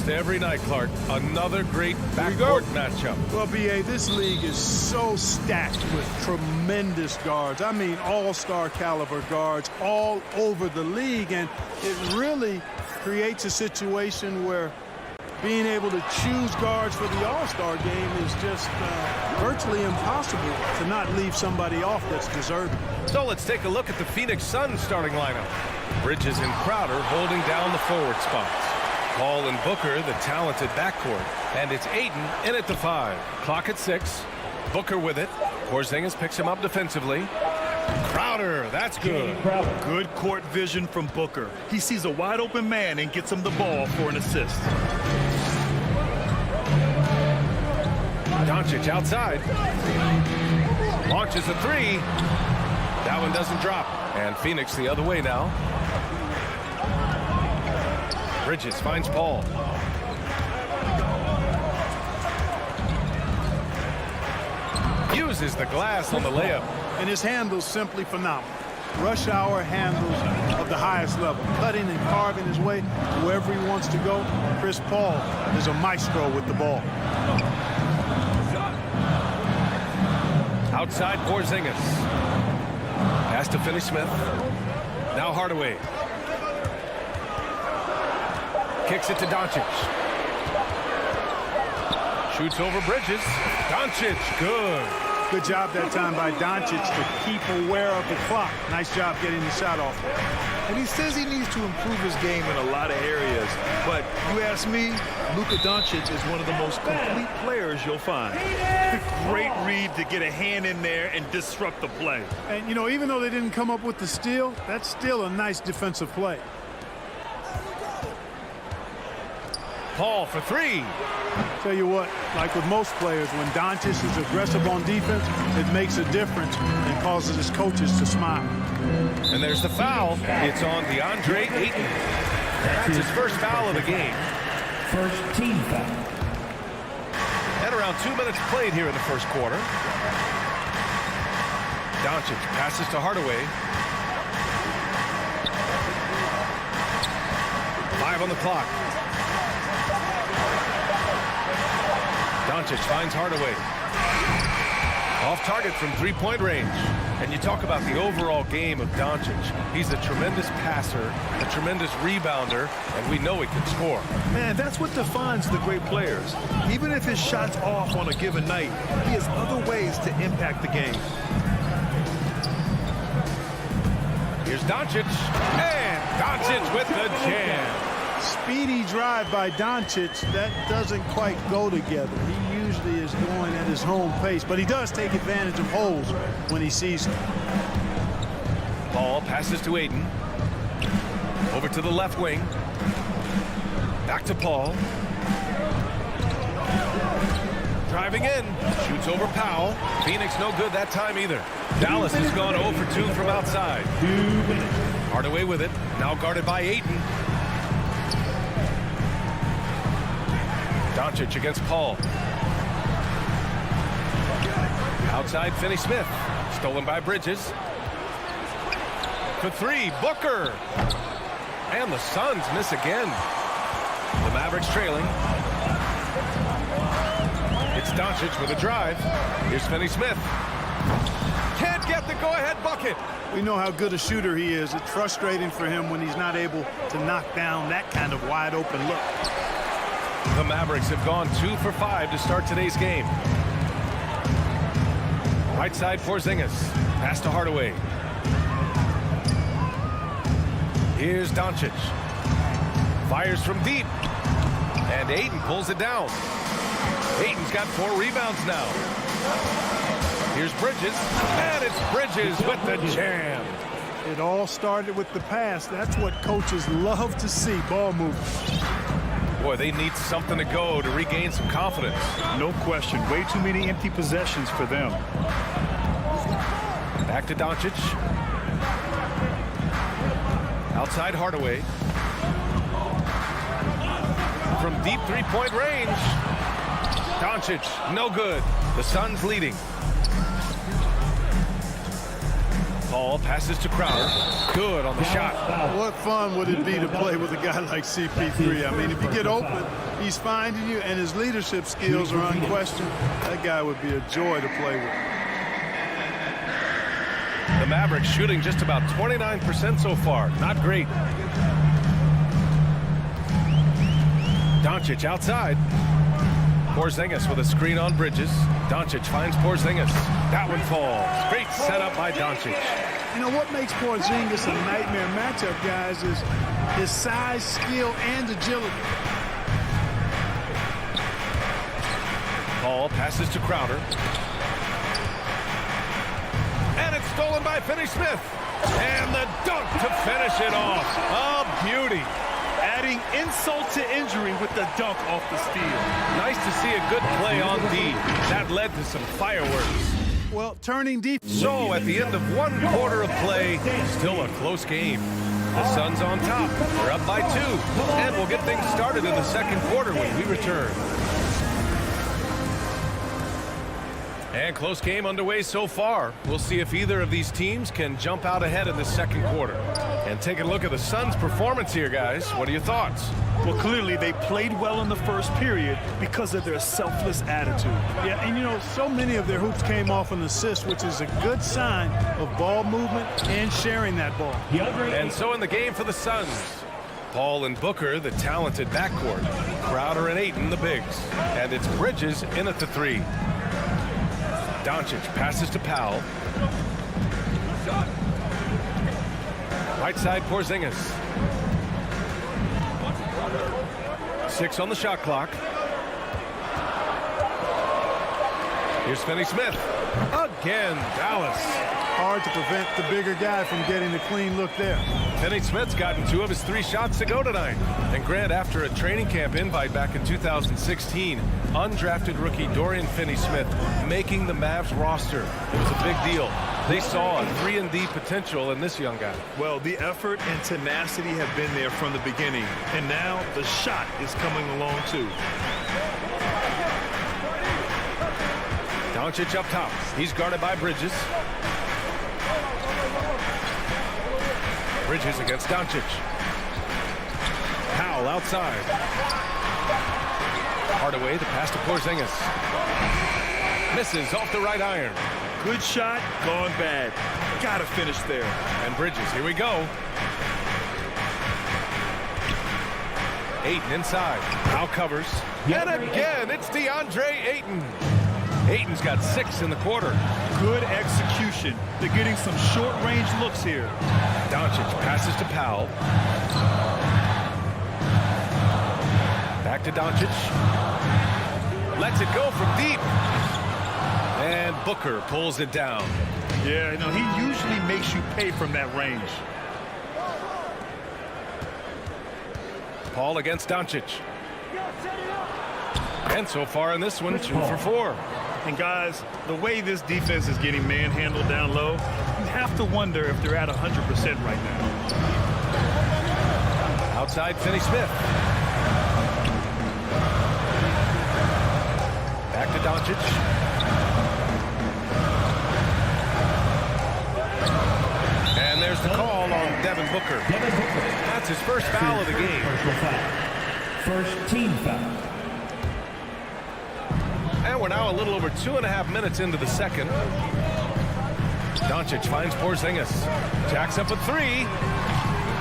almost every night, Clark. Another great backcourt matchup. Well, B.A., this league is so stacked with tremendous guards. I mean, all-star caliber guards all over the league, and it really creates a situation where being able to choose guards for the All-Star game is just virtually impossible to not leave somebody off that's deserving. So let's take a look at the Phoenix Suns starting lineup. Bridges and Crowder holding down the forward spots. Paul and Booker, the talented backcourt. And it's Ayton in at the 5. Clock at 6. Booker with it. Porzingis picks him up defensively. Crowder, that's good. Good court vision from Booker. He sees a wide open man and gets him the ball for an assist. Doncic outside. Launches a 3. That one doesn't drop. And Phoenix the other way now. Bridges finds Paul. Uses the glass on the layup. And his handle's simply phenomenal. Rush hour handles of the highest level. Cutting and carving his way wherever he wants to go. Chris Paul is a maestro with the ball. Outside Porzingis. Pass to Finney-Smith. Now Hardaway. Kicks it to Doncic. Shoots over Bridges. Doncic, good. Good job that time by Doncic to keep aware of the clock. Nice job getting the shot off. And he says he needs to improve his game in a lot of areas. But you ask me, Luka Doncic is one of the most complete players you'll find. Great read to get a hand in there and disrupt the play. And, you know, even though they didn't come up with the steal, that's still a nice defensive play. Paul for 3. Tell you what, like with most players, when Doncic is aggressive on defense, it makes a difference and causes his coaches to smile. And there's the foul. It's on DeAndre Ayton. That's his first foul of the game. First team foul. And around 2 minutes played here in the first quarter. Doncic passes to Hardaway. 5 on the clock. Doncic finds Hardaway. Off target from three-point range. And you talk about the overall game of Doncic. He's a tremendous passer, a tremendous rebounder, and we know he can score. Man, that's what defines the great players. Even if his shot's off on a given night, he has other ways to impact the game. Here's Doncic, and Doncic with the jam. Speedy drive by Doncic, that doesn't quite go together. He usually is going at his home pace, but he does take advantage of holes when he sees them. Ball passes to Ayton. Over to the left wing. Back to Paul. Driving in. Shoots over Powell. Phoenix no good that time either. Dallas has gone 0 for 2 from outside. Hardaway with it. Now guarded by Ayton. Doncic against Paul. Outside Finney-Smith. Stolen by Bridges. For 3, Booker. And the Suns miss again. The Mavericks trailing. It's Doncic with a drive. Here's Finney-Smith. Can't get the go-ahead bucket. We know how good a shooter he is. It's frustrating for him when he's not able to knock down that kind of wide-open look. The Mavericks have gone 2 for 5 to start today's game. Right side Porzingis. Pass to Hardaway. Here's Doncic. Fires from deep. And Ayton pulls it down. Ayton's got 4 rebounds now. Here's Bridges. And it's Bridges with the jam. It all started with the pass. That's what coaches love to see, ball movement. Boy, they need something to go to regain some confidence. No question. Way too many empty possessions for them. Back to Doncic. Outside Hardaway. From deep three-point range. Doncic, no good. The Suns leading. Paul passes to Crowder. Good on the shot. What fun would it be to play with a guy like CP3? I mean, if you get open, He's finding you, and his leadership skills are unquestioned. That guy would be a joy to play with. The Mavericks shooting just about 29% so far. Not great. Doncic outside. Porzingis with a screen on Bridges. Doncic finds Porzingis. That one falls. Great setup by Doncic. You know what makes Porzingis a nightmare matchup, guys, is his size, skill, and agility. Paul passes to Crowder. And it's stolen by Finney-Smith. And the dunk to finish it off. A beauty. Adding insult to injury with the dunk off the steal. Nice to see a good play on D. That led to some fireworks. Well, turning deep. So at the end of one quarter of play, still a close game. The Suns on top. They're up by 2. And we'll get things started in the second quarter when we return. And close game underway so far. We'll see if either of these teams can jump out ahead in the second quarter. And take a look at the Suns' performance here, guys. What are your thoughts? Well, clearly they played well in the first period because of their selfless attitude. Yeah, and you know, so many of their hoops came off an assist, which is a good sign of ball movement and sharing that ball. And so in the game for the Suns, Paul and Booker, the talented backcourt. Crowder and Ayton, the bigs. And it's Bridges in at the 3. Doncic passes to Powell. Right side, Porzingis. 6 on the shot clock. Here's Finney-Smith. Again, Dallas. Hard to prevent the bigger guy from getting a clean look there. Finney-Smith's gotten 2 of his 3 shots to go tonight. And Grant, after a training camp invite back in 2016, undrafted rookie Dorian Finney-Smith making the Mavs roster. It was a big deal. They saw a 3-and-D potential in this young guy. Well, the effort and tenacity have been there from the beginning. And now the shot is coming along too. Doncic up top. He's guarded by Bridges. Bridges against Doncic. Powell outside. Hardaway, the pass to Porzingis. Misses off the right iron. Good shot, gone bad. Gotta finish there. And Bridges, here we go. Ayton inside. Powell covers. And again, it's DeAndre Ayton. Ayton's got 6 in the quarter. Good execution. They're getting some short-range looks here. Doncic passes to Powell. Back to Doncic. Lets it go from deep. And Booker pulls it down. Yeah, no, he usually makes you pay from that range. Paul against Doncic. And so far in this one, 2 for 4. And guys, the way this defense is getting manhandled down low, you have to wonder if they're at 100% right now. Outside Finney-Smith. Back to Doncic. And there's the call on Devin Booker. That's his first foul of the game. First team foul. And we're now a little over 2.5 minutes into the second. Doncic finds Porzingis. Jacks up a 3.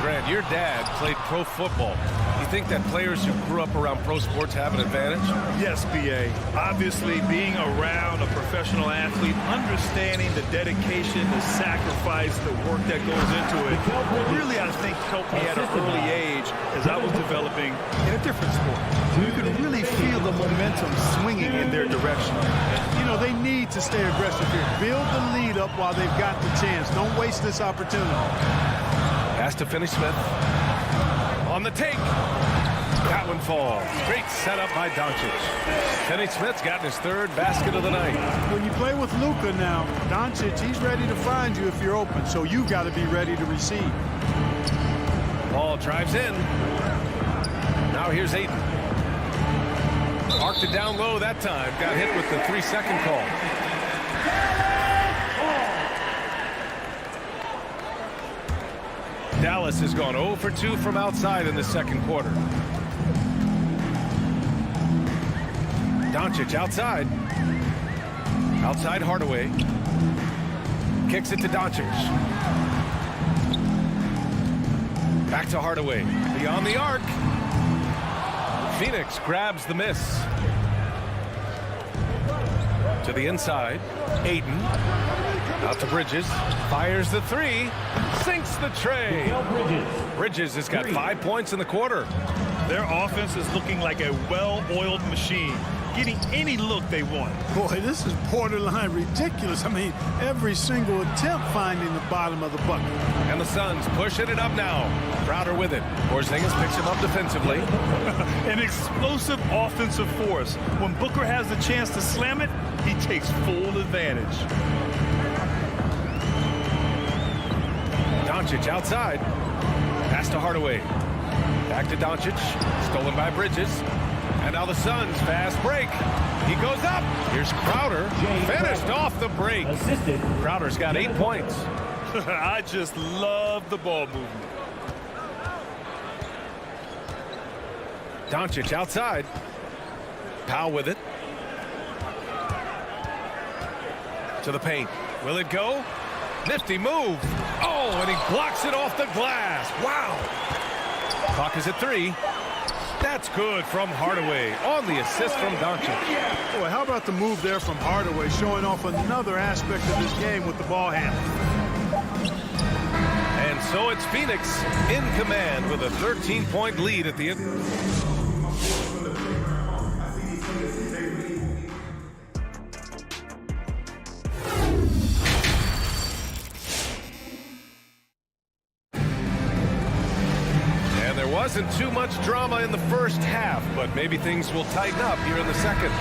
Grant, your dad played pro football. You think that players who grew up around pro sports have an advantage? Yes, B.A. Obviously, being around a professional athlete, understanding the dedication, the sacrifice, the work that goes into it, really, I think, helped me at an early age as I was developing in a different sport. You could really feel the momentum swinging in their direction. You know, they need to stay aggressive here. Build the lead up while they've got the chance. Don't waste this opportunity. Pass to Finney-Smith. On the take. That one falls. Great setup by Doncic. Finney-Smith's gotten his 3rd basket of the night. When you play with Luka now, Doncic, he's ready to find you if you're open, so you've got to be ready to receive. Paul drives in. Now here's Ayton. Arced it down low that time. Got hit with the 3-second call. Dallas has gone 0 for 2 from outside in the second quarter. Doncic outside. Outside Hardaway. Kicks it to Doncic. Back to Hardaway. Beyond the arc. Phoenix grabs the miss. To the inside. Ayton. Out to Bridges. Fires the three. Sinks the tray. Bridges has got 5 points in the quarter. Their offense is looking like a well-oiled machine, getting any look they want. Boy, this is borderline ridiculous. I mean, every single attempt finding the bottom of the bucket. And the Suns pushing it up now. Crowder with it. Porzingis picks him up defensively. An explosive offensive force. When Booker has the chance to slam it, he takes full advantage. Doncic outside. Pass to Hardaway. Back to Doncic. Stolen by Bridges. And now the Suns fast break. He goes up. Here's Crowder. Finished off the break. Crowder's got 8 points. I just love the ball movement. Doncic outside. Powell with it. To the paint. Will it go? Nifty move. Oh, and he blocks it off the glass. Wow. Clock is at 3. That's good from Hardaway on the assist from Doncic. Boy, how about the move there from Hardaway, showing off another aspect of this game with the ball handling. And so it's Phoenix in command with a 13-point lead at the end. Wasn't too much drama in the first half, but maybe things will tighten up here in the second.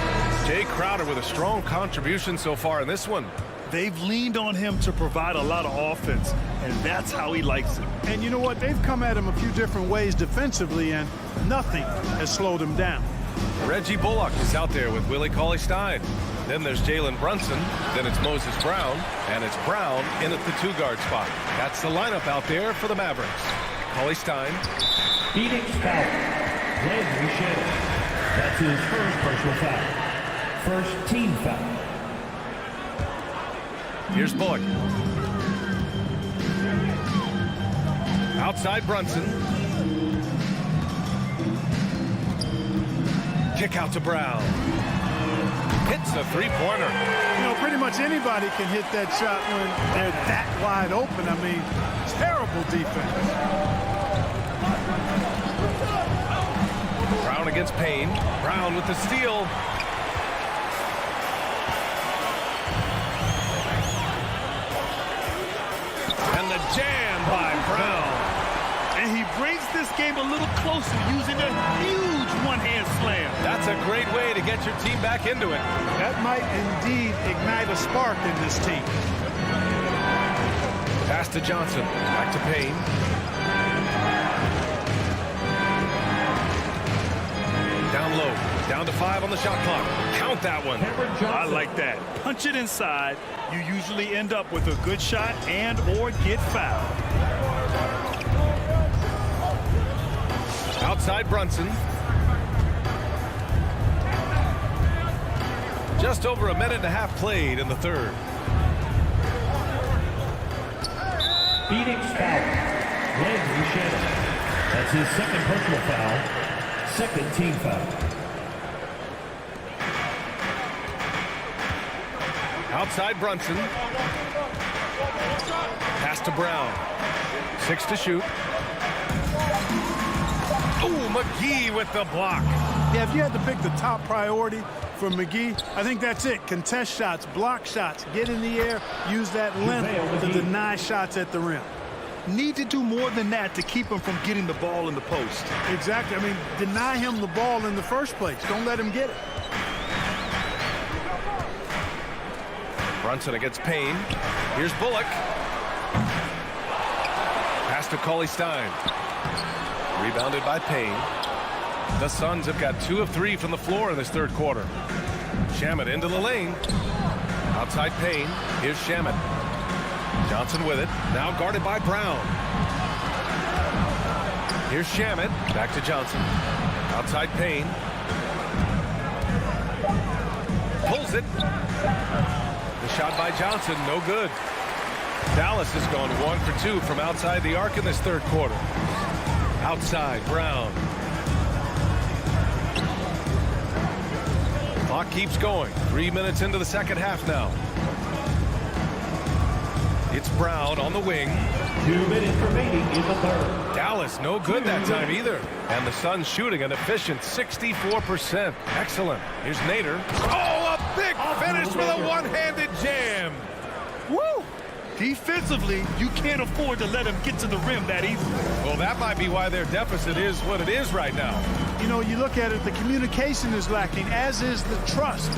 Jay Crowder with a strong contribution so far in this one. They've leaned on him to provide a lot of offense, and that's how he likes it. And you know what? They've come at him a few different ways defensively, and nothing has slowed him down. Reggie Bullock is out there with Willie Cauley-Stein. Then there's Jalen Brunson. Then it's Moses Brown. And it's Brown in at the 2-guard spot. That's the lineup out there for the Mavericks. Cauley-Stein. Phoenix foul. Landry Shamet. That's his first personal foul. First team foul. Here's Bullock. Outside Brunson. Kick out to Brown. Hits a three-pointer. You know, pretty much anybody can hit that shot when they're that wide open. I mean, terrible defense. Brown against Payne. Brown with the steal. And the jam by Brown. And he brings this game a little closer using a huge one-hand slam. That's a great way to get your team back into it. That might indeed ignite a spark in this team. Pass to Johnson. Back to Payne. Down low. Down to 5 on the shot clock. Count that one. I like that. Punch it inside. You usually end up with a good shot and or get fouled. Outside Brunson. Just over a minute and a half played in the third. Phoenix foul. Landry Shamet. That's his second personal foul. Second team foul. Outside Brunson. Pass to Brown. 6 to shoot. Oh, McGee with the block. Yeah, if you had to pick the top priority for McGee, I think that's it. Contest shots, block shots, get in the air, use that length to deny shots at the rim. Need to do more than that to keep him from getting the ball in the post. Exactly. I mean, deny him the ball in the first place. Don't let him get it. Brunson against Payne. Here's Bullock. Pass to Cauley-Stein. Rebounded by Payne. The Suns have got 2 of 3 from the floor in this third quarter. Shamet into the lane. Outside Payne. Here's Shamet. Johnson with it. Now guarded by Brown. Here's Shamet. Back to Johnson. Outside Payne. it. The shot by Johnson, no good. Dallas has gone 1 for 2 from outside the arc in this third quarter. Outside, Brown. Clock keeps going. 3 minutes into the second half now. It's Brown on the wing. 2 minutes remaining in the third. Dallas no good that time either. And the Suns shooting an efficient 64%. Excellent. Here's Nader. Oh, a big finish with a one-handed jam. Woo! Defensively, you can't afford to let him get to the rim that easily. Well, that might be why their deficit is what it is right now. You know, you look at it, the communication is lacking, as is the trust.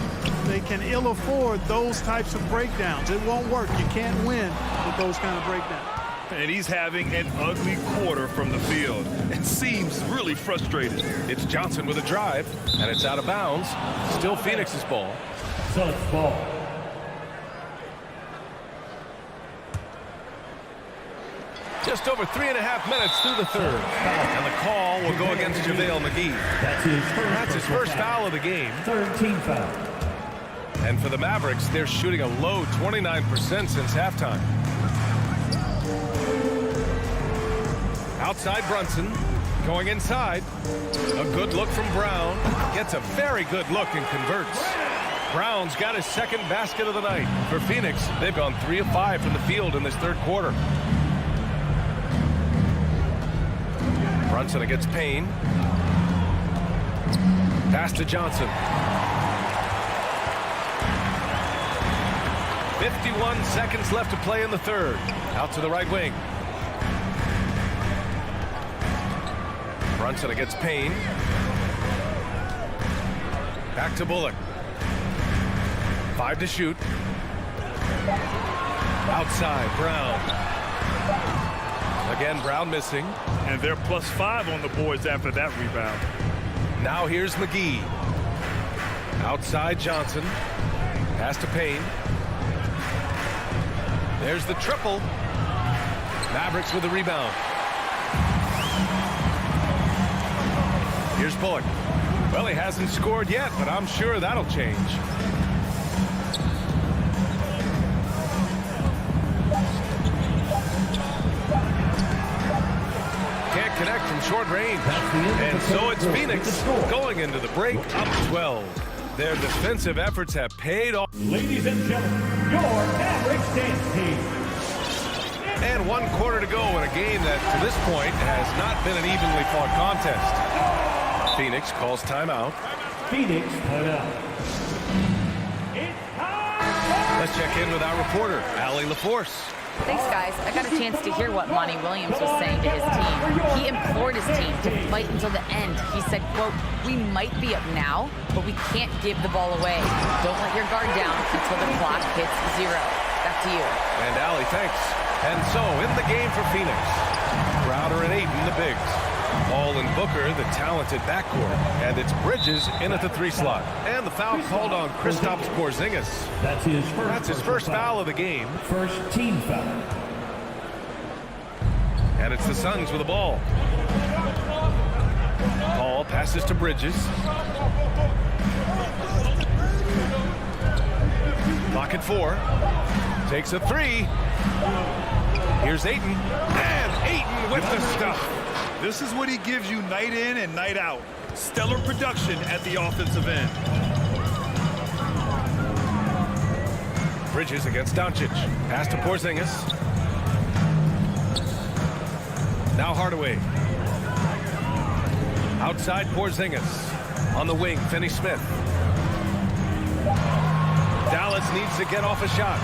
They can ill afford those types of breakdowns. It won't work. You can't win with those kind of breakdowns. And he's having an ugly quarter from the field. It seems really frustrated. It's Johnson with a drive, and it's out of bounds. Still Phoenix's ball. Suns ball. Just over 3.5 minutes through the third. And the call will go against JaVale McGee. That's his first foul of the game. Third team foul. And for the Mavericks, they're shooting a low 29% since halftime. Outside Brunson. Going inside. A good look from Brown. Gets a very good look and converts. Brown's got his second basket of the night. For Phoenix, they've gone 3 of 5 from the field in this third quarter. Brunson against Payne. Pass to Johnson. 51 seconds left to play in the third. Out to the right wing. Brunson against Payne. Back to Bullock. 5 to shoot. Outside, Brown. Again, Brown missing. And they're +5 on the boards after that rebound. Now here's McGee. Outside Johnson. Pass to Payne. There's the triple. Mavericks with the rebound. Here's Bullock. Well, he hasn't scored yet, but I'm sure that'll change. Can't connect from short range. And so it's Phoenix going into the break up 12. Their defensive efforts have paid off. Ladies and gentlemen, your Mavericks dance team. And 1 quarter to go in a game that, to this point, has not been an evenly fought contest. Phoenix calls timeout. Phoenix timeout. Let's check in with our reporter, Allie LaForce. Thanks, guys. I got a chance to hear what Monty Williams was saying to his team. He implored his team to fight until the end. He said, quote, "We might be up now, but we can't give the ball away. Don't let your guard down until the clock hits 0. Back to you." And Allie, thanks. And so, in the game for Phoenix, Crowder and Ayton, the bigs. Hall and Booker, the talented backcourt. And it's Bridges in at the 3 slot. And the foul called on Kristaps Porzingis. That's his first foul of the game. First team foul. And it's the Suns with the ball. Hall passes to Bridges. Clock at 4. Takes a 3. Here's Ayton. And Ayton with the stuff. This is what he gives you night in and night out. Stellar production at the offensive end. Bridges against Doncic. Pass to Porzingis. Now Hardaway. Outside Porzingis. On the wing, Finney-Smith. Dallas needs to get off a shot.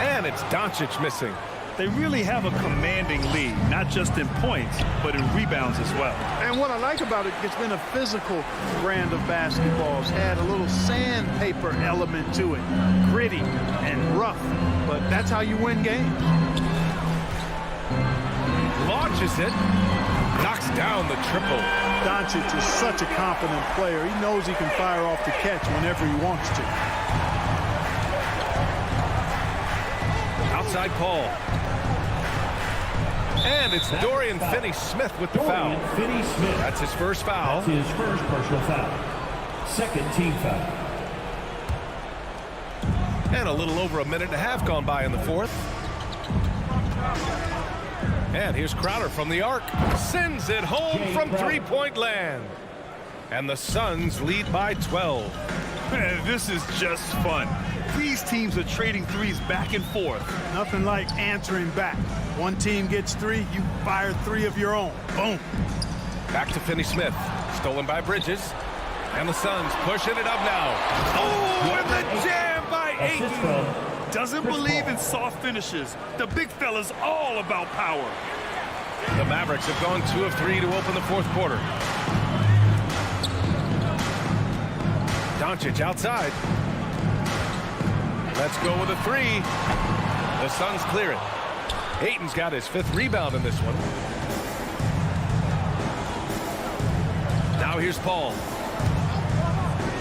And it's Doncic missing. They really have a commanding lead, not just in points, but in rebounds as well. And what I like about it, it's been a physical brand of basketball. It's had a little sandpaper element to it. Gritty and rough, but that's how you win games. Launches it. Knocks down the triple. Doncic is such a confident player. He knows he can fire off the catch whenever he wants to. Outside Paul. And it's Dorian Finney-Smith with the foul. Finney-Smith. That's his first foul. That's his first personal foul. Second team foul. And a little over a minute and a half gone by in the fourth. And here's Crowder from the arc. Sends it home from three-point land. And the Suns lead by 12. Man, this is just fun. These teams are trading threes back and forth. Nothing like answering back. One team gets three, you fire three of your own. Boom. Back to Finney-Smith. Stolen by Bridges. And the Suns pushing it up now. Oh, and the jam by Ayton. Doesn't believe in soft finishes. The big fella's all about power. The Mavericks have gone 2 of 3 to open the fourth quarter. Doncic outside. Let's go with a three. The Suns clear it. Ayton's got his 5th rebound in this one. Now here's Paul.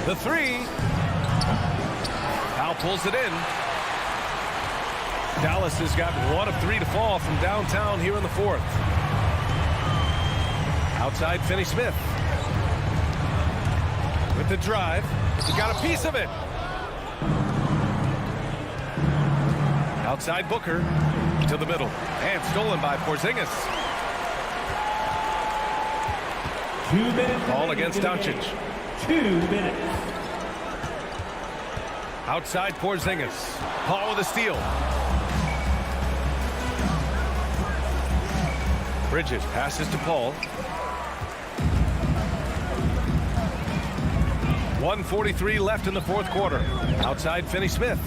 The three. Powell pulls it in. Dallas has got 1 of 3 to fall from downtown here in the fourth. Outside Finney-Smith. With the drive. He got a piece of it. Outside Booker to the middle. And stolen by Porzingis. 2 minutes. Ball against Doncic. 2 minutes. Outside Porzingis. Paul with a steal. Bridges passes to Paul. 1:43 left in the fourth quarter. Outside Finney-Smith.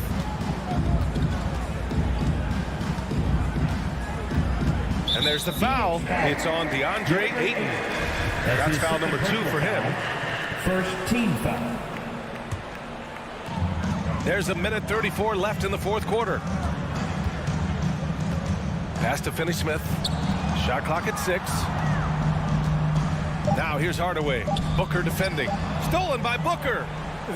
And there's the foul. It's on DeAndre Ayton. That's foul number 2 for him. First team foul. There's a minute 34 left in the fourth quarter. Pass to Finney-Smith. Shot clock at 6. Now here's Hardaway. Booker defending. Stolen by Booker.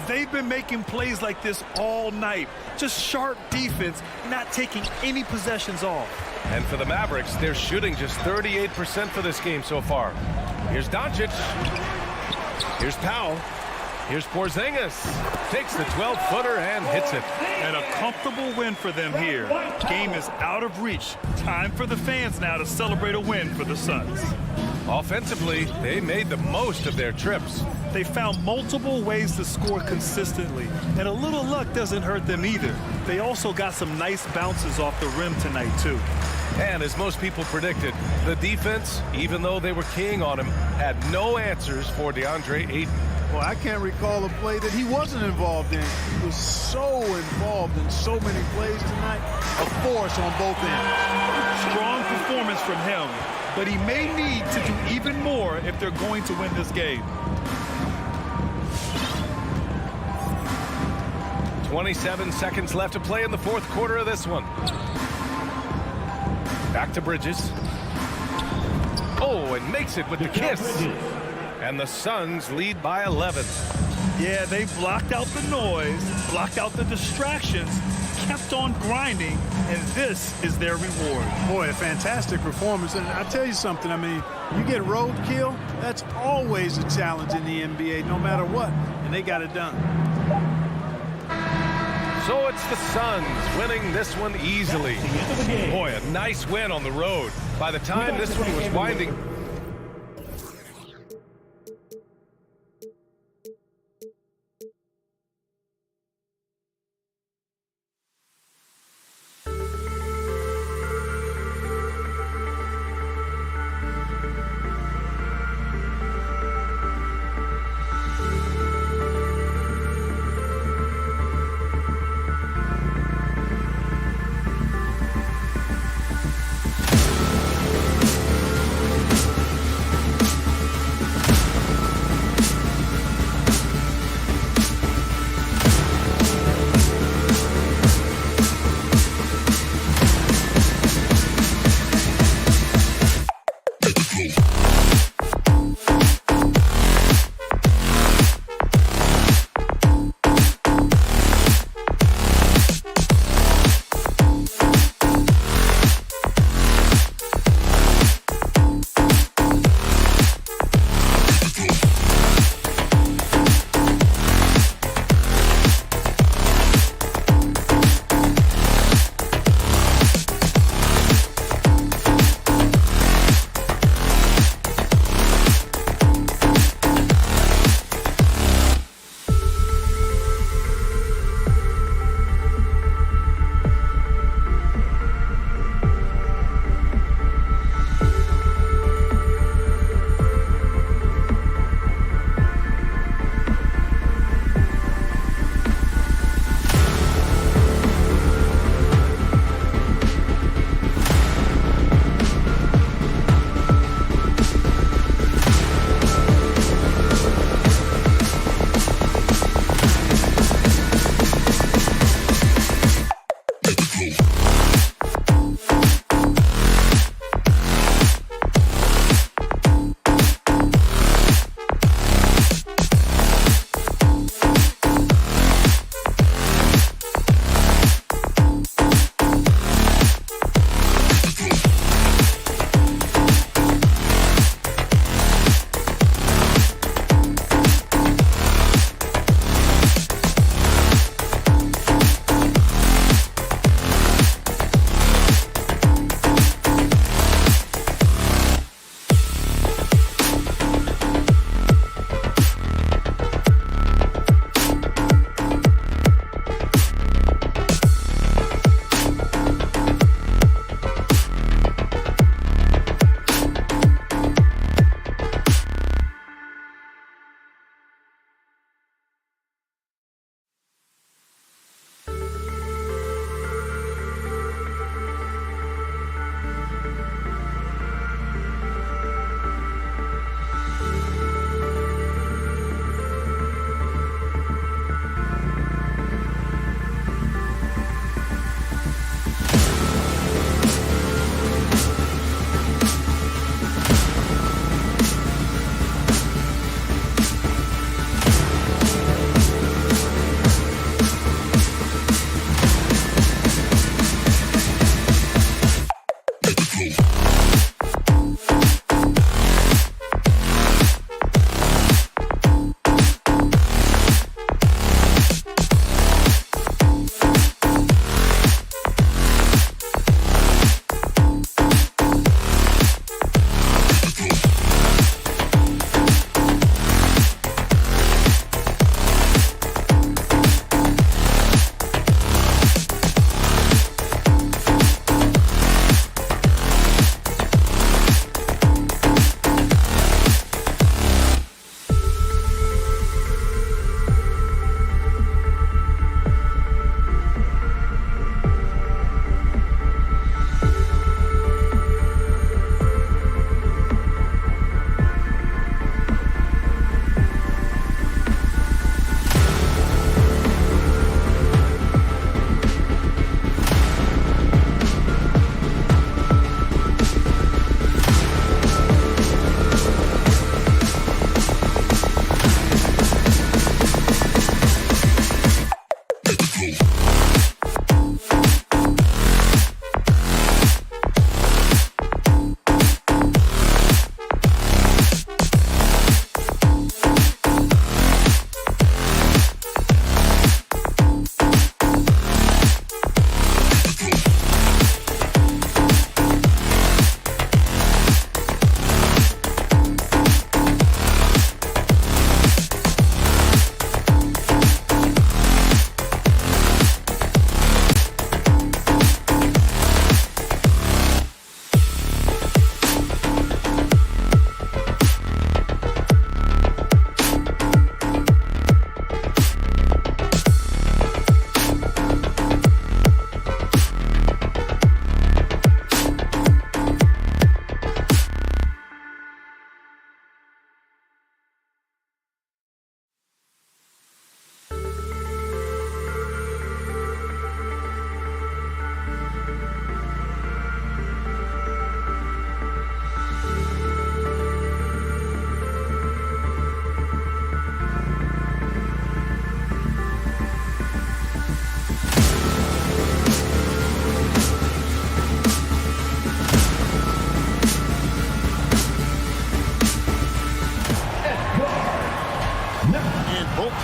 They've been making plays like this all night. Just sharp defense, not taking any possessions off. And for the Mavericks, they're shooting just 38% for this game so far. Here's Doncic. Here's Powell. Here's Porzingis. Takes the 12-footer and hits it. And a comfortable win for them here. Game is out of reach. Time for the fans now to celebrate a win for the Suns. Offensively, they made the most of their trips. They found multiple ways to score consistently, and a little luck doesn't hurt them either. They also got some nice bounces off the rim tonight, too. And as most people predicted, the defense, even though they were keying on him, had no answers for DeAndre Ayton. Well, I can't recall a play that he wasn't involved in. He was so involved in so many plays tonight. A force on both ends. Strong performance from him, but he may need to do even more if they're going to win this game. 27 seconds left to play in the fourth quarter of this one. Back to Bridges. Oh, and makes it with the kiss. And the Suns lead by 11. Yeah, they blocked out the noise, blocked out the distractions, kept on grinding, and this is their reward. Boy, a fantastic performance. And I'll tell you something, I mean, you get roadkill, that's always a challenge in the NBA, no matter what. And they got it done. So it's the Suns winning this one easily. Boy, a nice win on the road. By the time this one was winding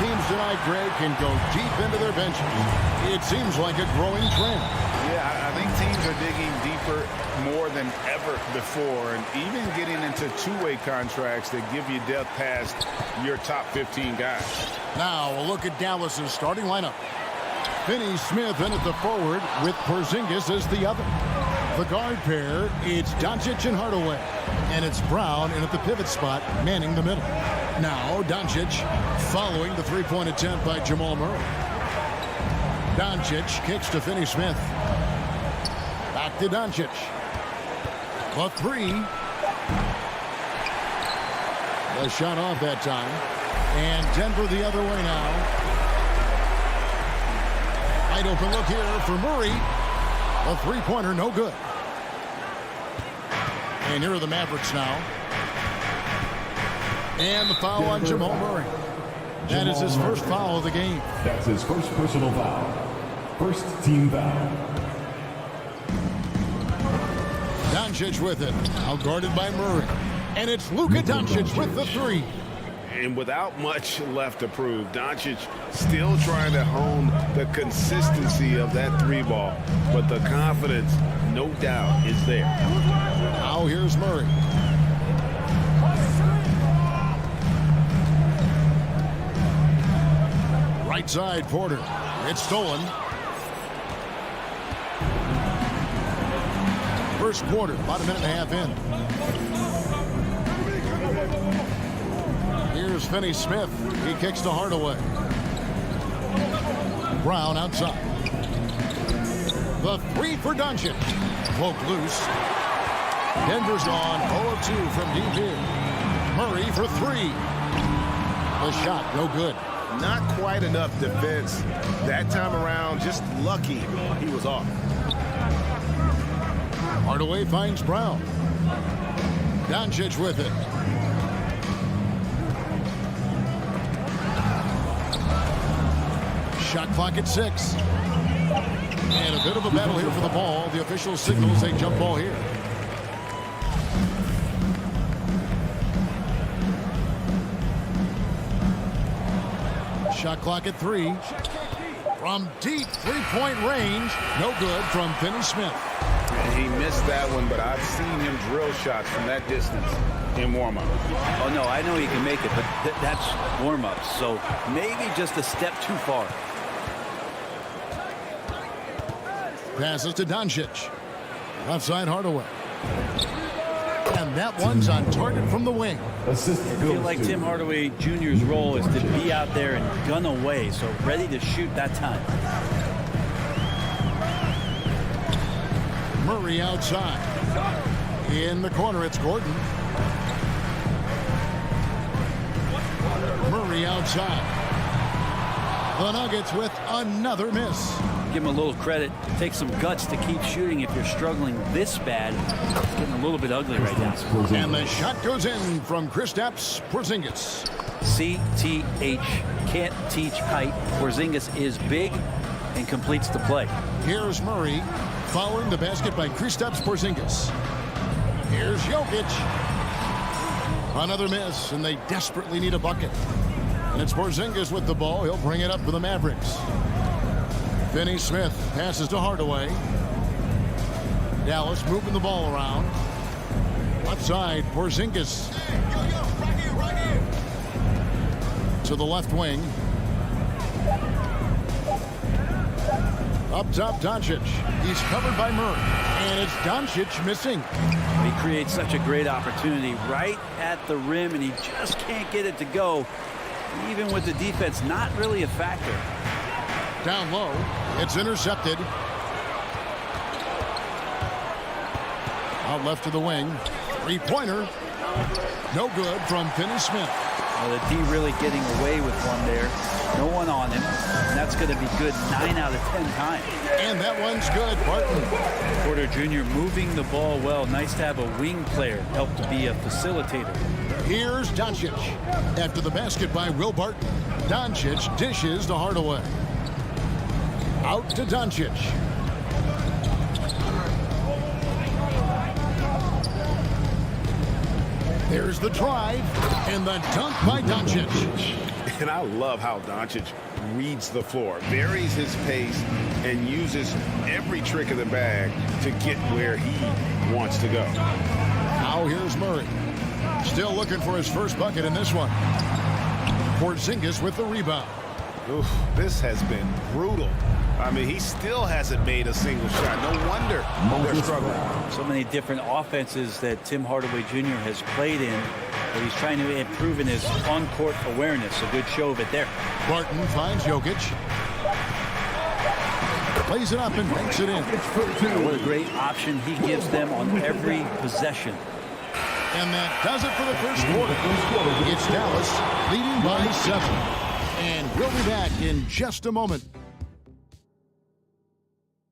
teams tonight, Greg, can go deep into their benches. It seems like a growing trend. Yeah, I think teams are digging deeper more than ever before, and even getting into two-way contracts that give you depth past your top 15 guys. Now a look at Dallas's starting lineup. Finney Smith in at the forward with Porzingis as the other. The guard pair, it's Doncic and Hardaway. And it's Brown in at the pivot spot, manning the middle. Now Doncic following the three-point attempt by Jamal Murray. Doncic kicks to Finney Smith. Back to Doncic. The three. The shot off that time. And Denver the other way now. Wide open look here for Murray. A three-pointer, no good. And here are the Mavericks now. And the foul on Jamal Murray. That is his first foul of the game. That's his first personal foul. First team foul. Doncic with it. Now guarded by Murray. And it's Luka Doncic with the three. And without much left to prove, Doncic still trying to hone the consistency of that three ball. But the confidence, no doubt, is there. Now here's Murray. Right side, Porter. It's stolen. First quarter, about a minute and a half in. Here's Finney Smith. He kicks to Hardaway. Brown outside. The three for Doncic. Poke loose. Denver's on 0 of 2 from deep here. Murray for three. The shot, no good. Not quite enough defense that time around. Just lucky he was off. Hardaway finds Brown. Doncic with it. Shot clock at 6. And a bit of a battle here for the ball. The official signals a jump ball here. Shot clock at 3. From deep three-point range. No good from Finney Smith. And he missed that one, but I've seen him drill shots from that distance in warm-up. Oh, no, I know he can make it, but that's warm-up. So maybe just a step too far. Passes to Doncic. Left side, Hardaway. And that one's on target from the wing. Assist I feel like Tim Hardaway Jr.'s role is to be out there and gun away, so ready to shoot that time. Murray outside. In the corner, it's Gordon. Murray outside. The Nuggets with another miss. Give him a little credit. Take some guts to keep shooting if you're struggling this bad. It's getting a little bit ugly right now. And the shot goes in from Kristaps Porzingis. CTH. Can't teach height. Porzingis is big and completes the play. Here's Murray. Following the basket by Kristaps Porzingis. Here's Jokic. Another miss, and they desperately need a bucket. And it's Porzingis with the ball. He'll bring it up for the Mavericks. Finney Smith passes to Hardaway. Dallas moving the ball around. Left side, Porzingis. Right here. To the left wing. Up top, Doncic. He's covered by Murray. And it's Doncic missing. He creates such a great opportunity right at the rim, and he just can't get it to go. Even with the defense not really a factor. Down low. It's intercepted. Out left to the wing. Three-pointer. No good from Finney Smith. Well, the D really getting away with one there. No one on him. And that's going to be good 9 out of 10 times. And that one's good. Barton. Porter Jr. moving the ball well. Nice to have a wing player help to be a facilitator. Here's Doncic. After the basket by Will Barton. Doncic dishes to Hardaway. Out to Doncic. There's the drive and the dunk by Doncic. And I love how Doncic reads the floor, varies his pace, and uses every trick of the bag to get where he wants to go. Now here's Murray. Still looking for his first bucket in this one. Porzingis with the rebound. Oof, this has been brutal. I mean, he still hasn't made a single shot. No wonder they're struggling. So many different offenses that Tim Hardaway Jr. has played in, but he's trying to improve in his on-court awareness. A good show of it there. Barton finds Jokic. Plays it up and banks it in. What a great option he gives them on every possession. And that does it for the first quarter. It's Dallas leading by 7. And we'll be back in just a moment.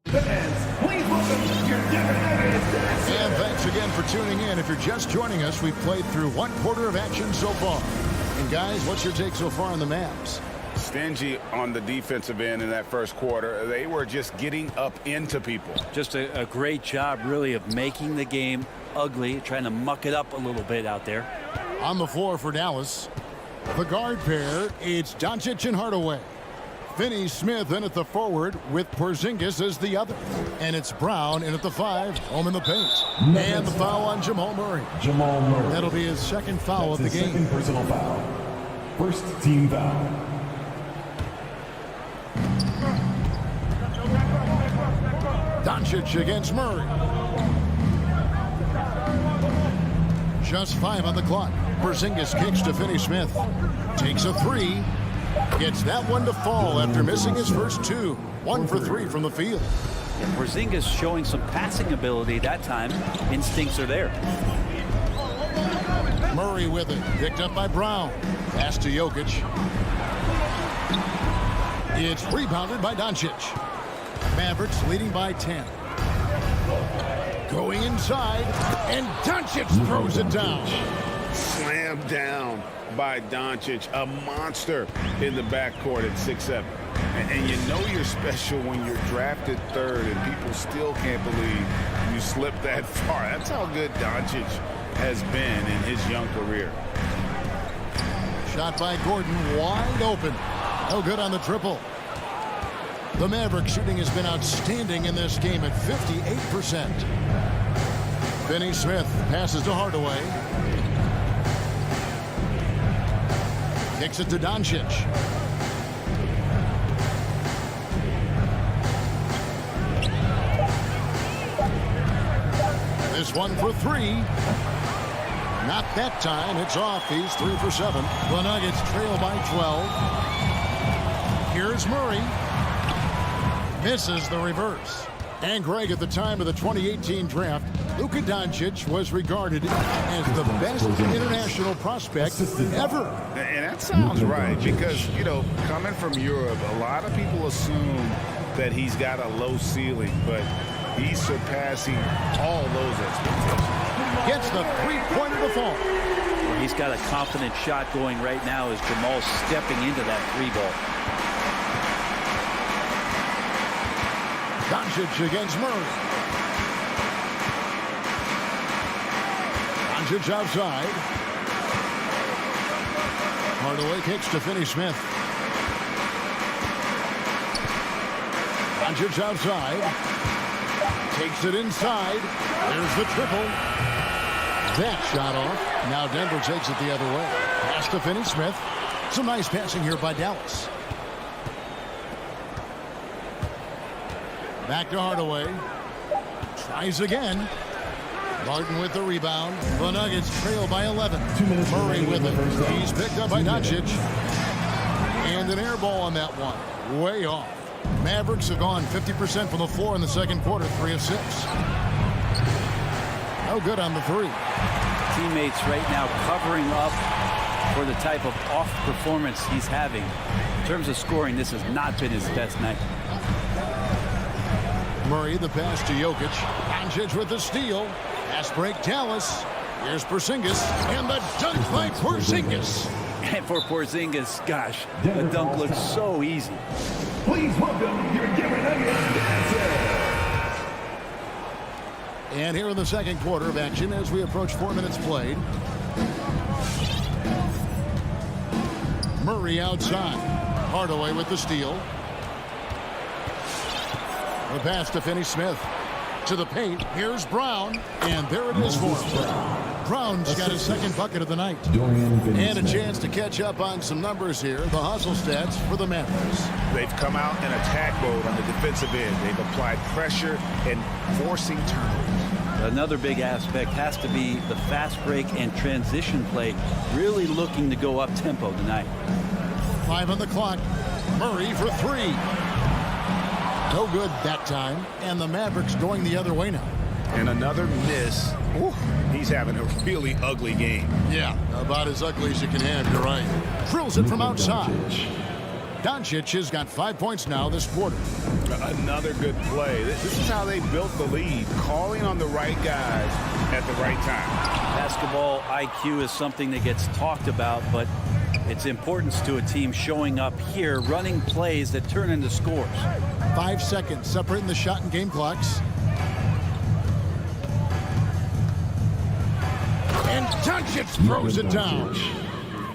And thanks again for tuning in. If you're just joining us, we've played through one quarter of action so far. And guys, what's your take so far on the Mavs? Stingy on the defensive end in that first quarter. They were just getting up into people. Just a great job, really, of making the game ugly, trying to muck it up a little bit out there. On the floor for Dallas, the guard pair, it's Doncic and Hardaway. Finney-Smith in at the forward with Porzingis as the other. And it's Brown in at the 5, home in the paint. And the foul on Jamal Murray. Jamal Murray. That'll be his second foul of the game. Second personal foul. First team foul. Doncic against Murray. Just 5 on the clock. Porzingis kicks to Finney-Smith. Takes a 3. Gets that one to fall after missing his first 2. 1 for 3 from the field. And Porzingis showing some passing ability that time. Instincts are there. Murray with it. Picked up by Brown. Pass to Jokic. It's rebounded by Doncic. Mavericks leading by 10. Going inside, and Doncic throws it down. Slammed down by Doncic, a monster in the backcourt at 6'7". And you know you're special when you're drafted 3rd and people still can't believe you slipped that far. That's how good Doncic has been in his young career. Shot by Gordon, wide open. No good on the triple. The Maverick shooting has been outstanding in this game at 58%. Finney-Smith passes to Hardaway. Kicks it to Doncic. This one for 3. Not that time. It's off. He's 3 for 7. The Nuggets trail by 12. Here's Murray. Misses the reverse. And Greg, at the time of the 2018 draft, Luka Doncic was regarded as the best international prospect ever. And that sounds right because, you know, coming from Europe, a lot of people assume that he's got a low ceiling, but he's surpassing all those expectations. Gets the three-pointer to fall. Well, he's got a confident shot going right now as Jamal's stepping into that 3-ball. Doncic against Murray. Doncic outside. Hardaway kicks to Finney-Smith. Doncic outside. Takes it inside. There's the triple. That shot off. Now Denver takes it the other way. Pass to Finney-Smith. Some nice passing here by Dallas. Back to Hardaway. Tries again. Martin with the rebound. The Nuggets trail by 11. Murray with it. He's picked up by Doncic. And an air ball on that one. Way off. Mavericks have gone 50% from the floor in the second quarter. 3 of 6. No good on the 3. Teammates right now covering up for the type of off performance he's having. In terms of scoring, this has not been his best night. Murray, the pass to Jokic. Doncic with the steal. Pass break, Dallas. Here's Porzingis. And the dunk by Porzingis. And for Porzingis, gosh, the dunk looks so easy. Please welcome your Denver Nuggets dancer. And here in the second quarter of action as we approach 4 minutes played. Murray outside. Hardaway with the steal. The pass to Finney-Smith. To the paint. Here's Brown. And there it is for him. Brown's got his second bucket of the night. And a chance to catch up on some numbers here. The hustle stats for the Mavericks. They've come out in attack mode on the defensive end. They've applied pressure and forcing turnovers. Another big aspect has to be the fast break and transition play. Really looking to go up tempo tonight. 5 on the clock. Murray for 3. No good that time. And the Mavericks going the other way now. And another miss. Ooh, he's having a really ugly game. Yeah, about as ugly as you can have, you're right. Drills it from outside. Doncic has got 5 points now this quarter. Another good play. This is how they built the lead, calling on the right guys at the right time. Basketball IQ is something that gets talked about, but its importance to a team showing up here, running plays that turn into scores. 5 seconds separating the shot and game clocks. And Doncic throws it down.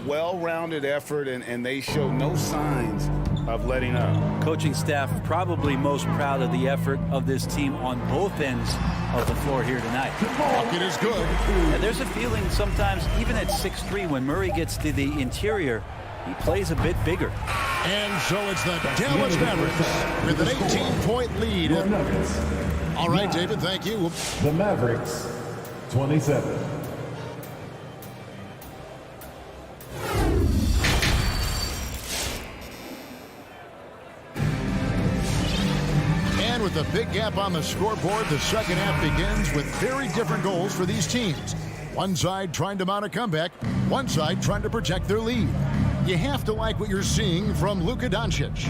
Well-rounded effort, and they show no signs of letting up. Coaching staff probably most proud of the effort of this team on both ends of the floor here tonight. Bucket is good. And there's a feeling sometimes, even at 6'3", when Murray gets to the interior, he plays a bit bigger. And so it's the Dallas Mavericks with an 18-point lead. All right, David, thank you. The Mavericks, 27. And with a big gap on the scoreboard, the second half begins with very different goals for these teams. One side trying to mount a comeback, one side trying to protect their lead. You have to like what you're seeing from Luka Doncic.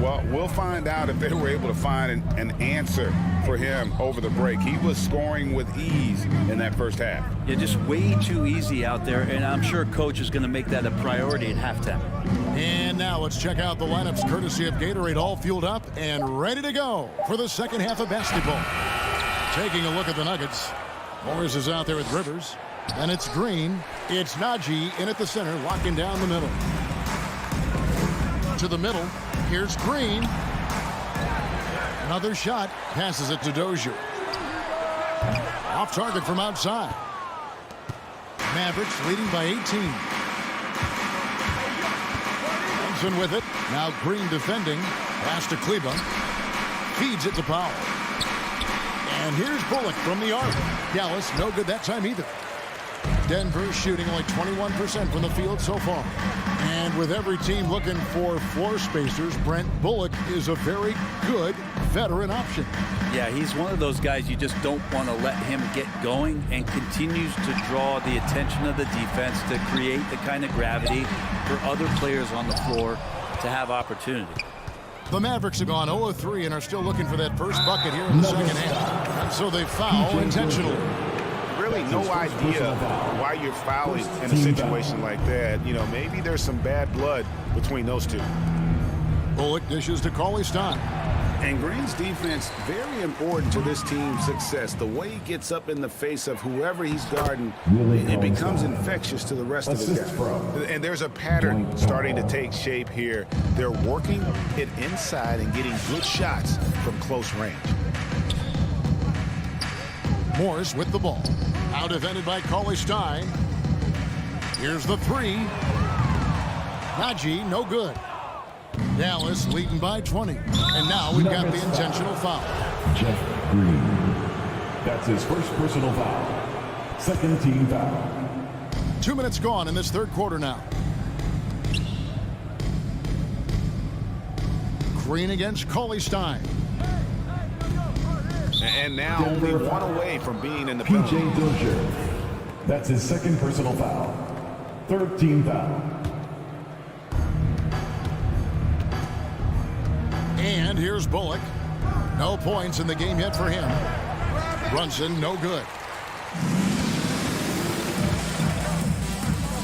Well, we'll find out if they were able to find an answer for him over the break. He was scoring with ease in that first half. Yeah, just way too easy out there, and I'm sure Coach is going to make that a priority at halftime. And now let's check out the lineups courtesy of Gatorade, all fueled up and ready to go for the second half of basketball. Taking a look at the Nuggets. Morris is out there with Rivers. And it's Green. It's Najee in at the center, locking down the middle. To the middle. Here's Green. Another shot. Passes it to Dozier. Off target from outside. Mavericks leading by 18. Thompson with it. Now Green defending. Pass to Kleba. Feeds it to Powell. And here's Bullock from the arc. Dallas, no good that time either. Denver shooting only 21% from the field so far. And with every team looking for floor spacers, Brent, Bullock is a very good veteran option. Yeah, he's one of those guys you just don't want to let him get going, and continues to draw the attention of the defense to create the kind of gravity for other players on the floor to have opportunity. The Mavericks have gone 0-3 and are still looking for that first bucket here in the second half. And so they foul intentionally. Really no idea why you're fouling in a situation like that. You know, maybe there's some bad blood between those two. Bullock dishes to Cauley-Stein. And Green's defense, very important to this team's success. The way he gets up in the face of whoever he's guarding, it becomes infectious to the rest of the guys. And there's a pattern starting to take shape here. They're working it inside and getting good shots from close range. Morris with the ball. Out defended by Cauley-Stein. Here's the three. Najee, no good. Dallas leading by 20. And now we've got the intentional foul. Jeff Green. That's his first personal foul. Second team foul. 2 minutes gone in this third quarter now. Green against Cauley-Stein. And now only one away from being in the PJ penalty. Dozier. That's his second personal foul. Third team foul. And here's Bullock. No points in the game yet for him. Brunson, no good.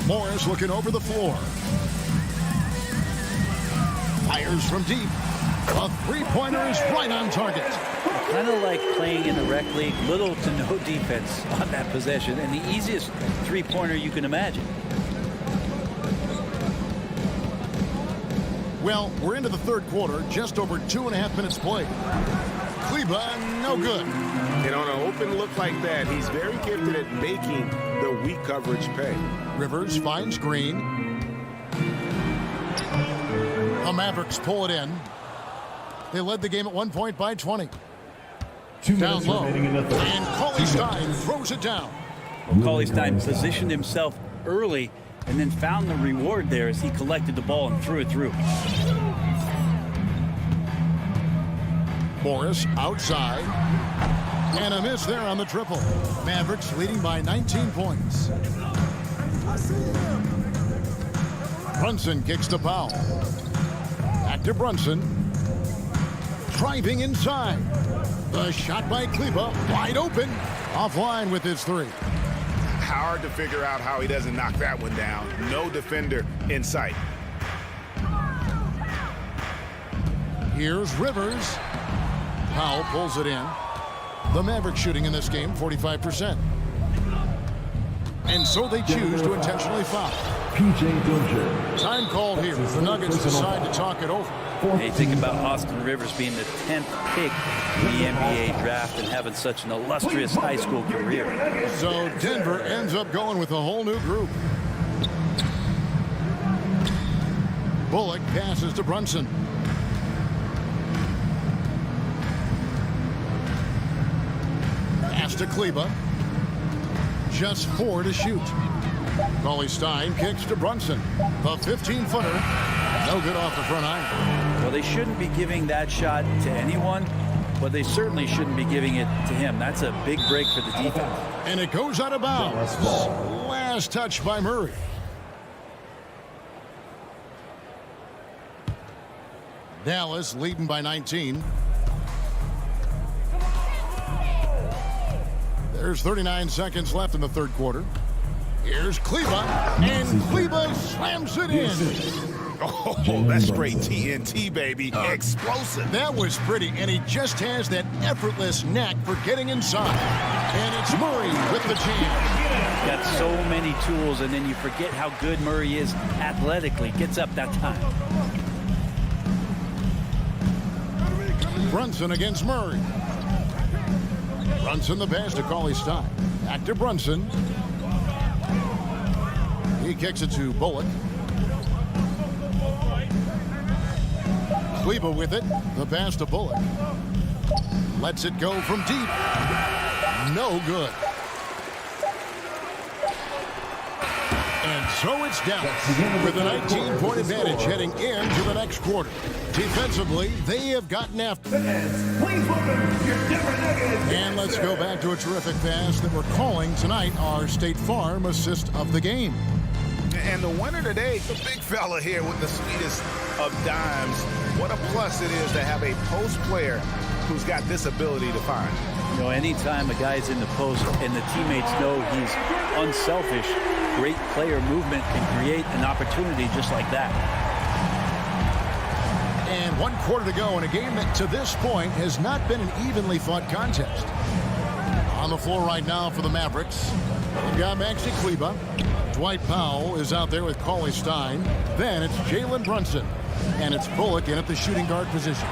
Morris looking over the floor. Fires from deep. A three-pointer is right on target. Kind of like playing in the rec league, little to no defense on that possession, and the easiest three-pointer you can imagine. Well, we're into the third quarter, just over 2.5 minutes played. Kleber, no good. And on an open look like that, he's very gifted at making the weak coverage pay. Rivers finds Green. The Mavericks pull it in. They led the game at 1 point by 20. 2 Down minutes low. remaining in the third. And Cauley Stein throws it down. Well, Cauley Stein positioned himself early and then found the reward there as he collected the ball and threw it through. Morris outside. And a miss there on the triple. Mavericks leading by 19 points. Brunson kicks to Powell. Back to Brunson. Driving inside. The shot by Kleber, wide open. Offline with his three. Hard to figure out how he doesn't knock that one down. No defender in sight. Here's Rivers. Powell pulls it in. The Mavericks shooting in this game, 45%. And so they choose to intentionally foul. P.J. Dozier. Time called here. The Nuggets decide to talk it over. Hey, think about Austin Rivers being the 10th pick in the NBA draft and having such an illustrious high school career. So Denver ends up going with a whole new group. Bullock passes to Brunson. Pass to Kleber. Just 4 to shoot. Cauley Stein kicks to Brunson. The 15-footer. No good off the front iron. Well, they shouldn't be giving that shot to anyone, but they certainly shouldn't be giving it to him. That's a big break for the defense. And it goes out of bounds. Last touch by Murray. Dallas leading by 19. There's 39 seconds left in the third quarter. Here's Kleber, and Kleber slams it in. Oh, that's straight TNT, baby. Explosive. That was pretty, and he just has that effortless knack for getting inside. And it's Murray with the jam. Got so many tools, and then you forget how good Murray is athletically. Gets up that time. Brunson against Murray. Brunson the pass to Cauley Stein. Back to Brunson. He kicks it to Bullock. Kleber with it. The pass to Bullock. Lets it go from deep. No good. And so it's Dallas with a 19-point advantage heading into the next quarter. Defensively, they have gotten after. And let's go back to a terrific pass that we're calling tonight our State Farm assist of the game. And the winner today, the big fella here with the sweetest of dimes. What a plus it is to have a post player who's got this ability to find. You know, anytime a guy's in the post and the teammates know he's unselfish, great player movement can create an opportunity just like that. And 1 quarter to go in a game that to this point has not been an evenly fought contest. On the floor right now for the Mavericks, we've got Maxi Kleber. Dwight Powell is out there with Cauley Stein. Then it's Jalen Brunson. And it's Bullock in at the shooting guard position.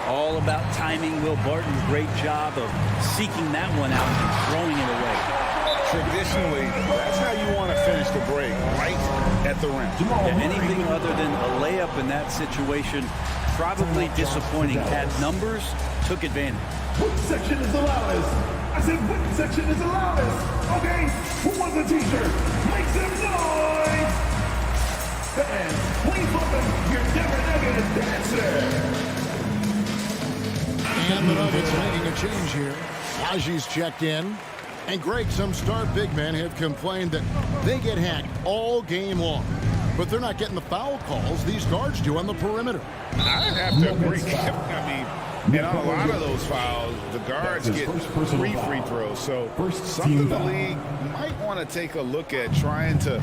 All about timing. Will Barton, great job of seeking that one out and throwing it away. Traditionally, that's how you want to finish the break, right at the rim. Yeah, anything other than a layup in that situation, probably disappointing. Had numbers, took advantage. What section is the loudest? I said, what section is the loudest? Okay, who wants a t-shirt? Make some noise! And please welcome your Denver Nuggets dancer. And the Nuggets making a change here. Haji's checked in. And Greg, some star big men have complained that they get hacked all game long. But they're not getting the foul calls these guards do on the perimeter. I have to agree. I mean, on a lot of those fouls, the guards get 3 free throws. So something the league might want to take a look at trying to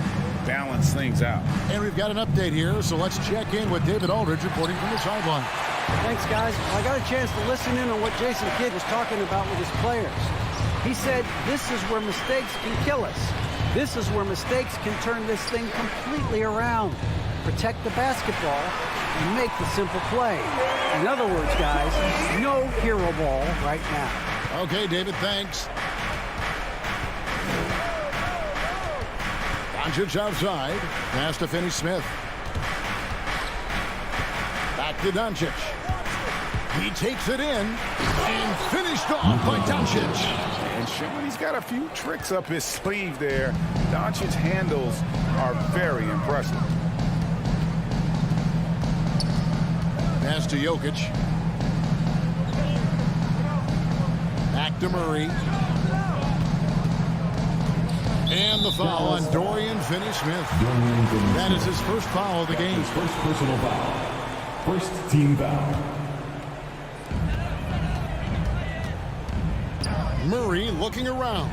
balance things out. And we've got an update here, so let's check in with David Aldridge reporting from the sideline. Thanks, guys. I got a chance to listen in on what Jason Kidd was talking about with his players. He said, this is where mistakes can kill us. This is where mistakes can turn this thing completely around. Protect the basketball, and make the simple play. In other words, guys, no hero ball right now. Okay, David, thanks. Doncic outside. Pass to Finney-Smith. Back to Doncic. He takes it in and finished off by Doncic. And showing he's got a few tricks up his sleeve there. Doncic's handles are very impressive. Pass to Jokic. Back to Murray. And the foul on Dorian Finney-Smith. That is his first foul of the game. His first personal foul. First team foul. Murray looking around.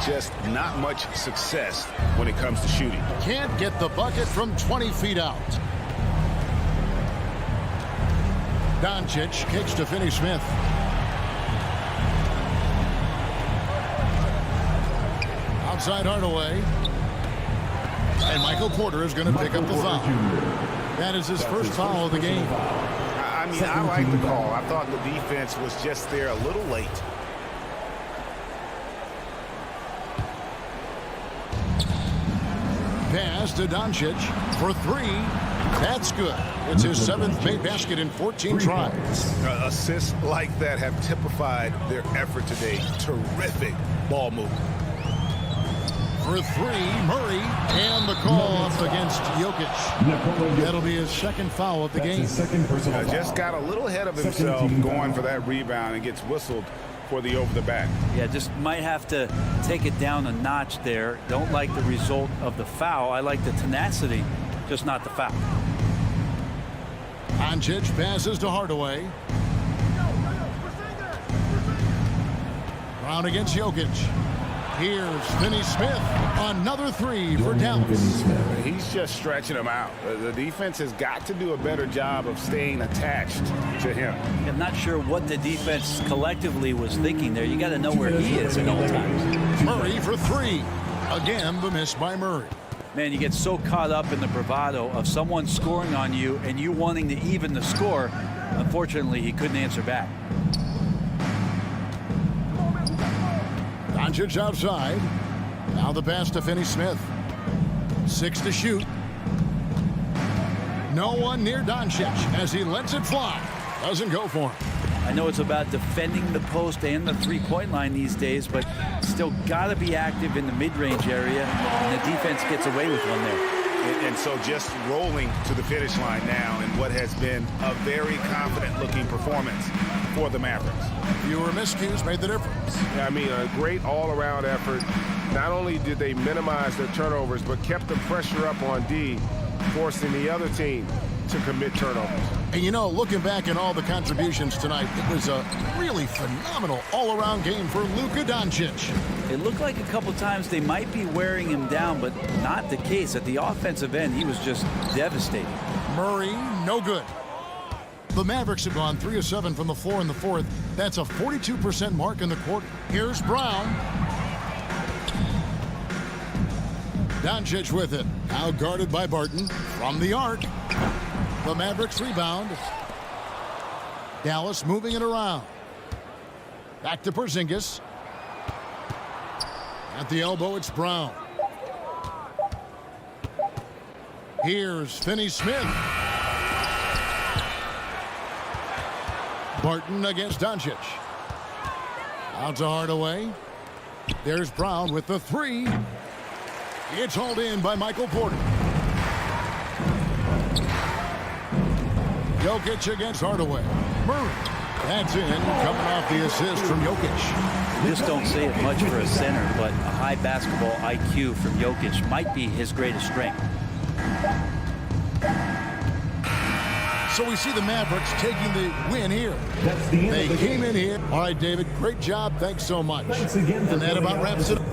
Just not much success when it comes to shooting. Can't get the bucket from 20 feet out. Doncic kicks to Finney-Smith. Outside Hardaway. And Michael Porter is going to pick up the foul. That is his first foul of the game. I mean, I like the call. I thought the defense was just there a little late. Pass to Doncic for three. That's good. It's his 7th made basket in 14 tries. Assists like that have typified their effort today. Terrific ball movement. For three, Murray, and the call up against Jokic. That'll be his second foul of the game. Just got a little ahead of himself going for that rebound and gets whistled for the over the back. Yeah, just might have to take it down a notch there. Don't like the result of the foul. I like the tenacity, just not the foul. Doncic passes to Hardaway. Brown against Jokic. Here's Finney-Smith. Another three for Dallas. He's just stretching him out. The defense has got to do a better job of staying attached to him. I'm not sure what the defense collectively was thinking there. You got to know where he is at all times. Murray for three. Again, the miss by Murray. Man, you get so caught up in the bravado of someone scoring on you and you wanting to even the score. Unfortunately, he couldn't answer back. Doncic outside. Now the pass to Finney-Smith. 6 to shoot. No one near Doncic as he lets it fly. Doesn't go for him. I know it's about defending the post and the three-point line these days, but still got to be active in the mid-range area, and the defense gets away with one there. And so just rolling to the finish line now in what has been a very confident-looking performance for the Mavericks. Fewer miscues made the difference. Yeah, I mean, a great all-around effort. Not only did they minimize their turnovers, but kept the pressure up on D, forcing the other team to commit turnovers. And you know, looking back at all the contributions tonight, it was a really phenomenal all-around game for Luka Doncic. It looked like a couple times they might be wearing him down, but not the case. At the offensive end, he was just devastating. Murray, no good. The Mavericks have gone 3 of 7 from the floor in the fourth. That's a 42% mark in the quarter. Here's Brown. Doncic with it. Now guarded by Barton from the arc. The Mavericks rebound. Dallas moving it around. Back to Porzingis. At the elbow, it's Brown. Here's Finney-Smith. Barton against Doncic. Out to Hardaway. There's Brown with the three. It's hauled in by Michael Porter. Jokic against Hardaway. Murray. That's in, coming off the assist from Jokic. Just don't say it much for a center, but a high basketball IQ from Jokic might be his greatest strength. So we see the Mavericks taking the win here. That's the end They of the came game. in here. All right, David, great job. Thanks so much. Thanks again for And that filling about out wraps the- it up.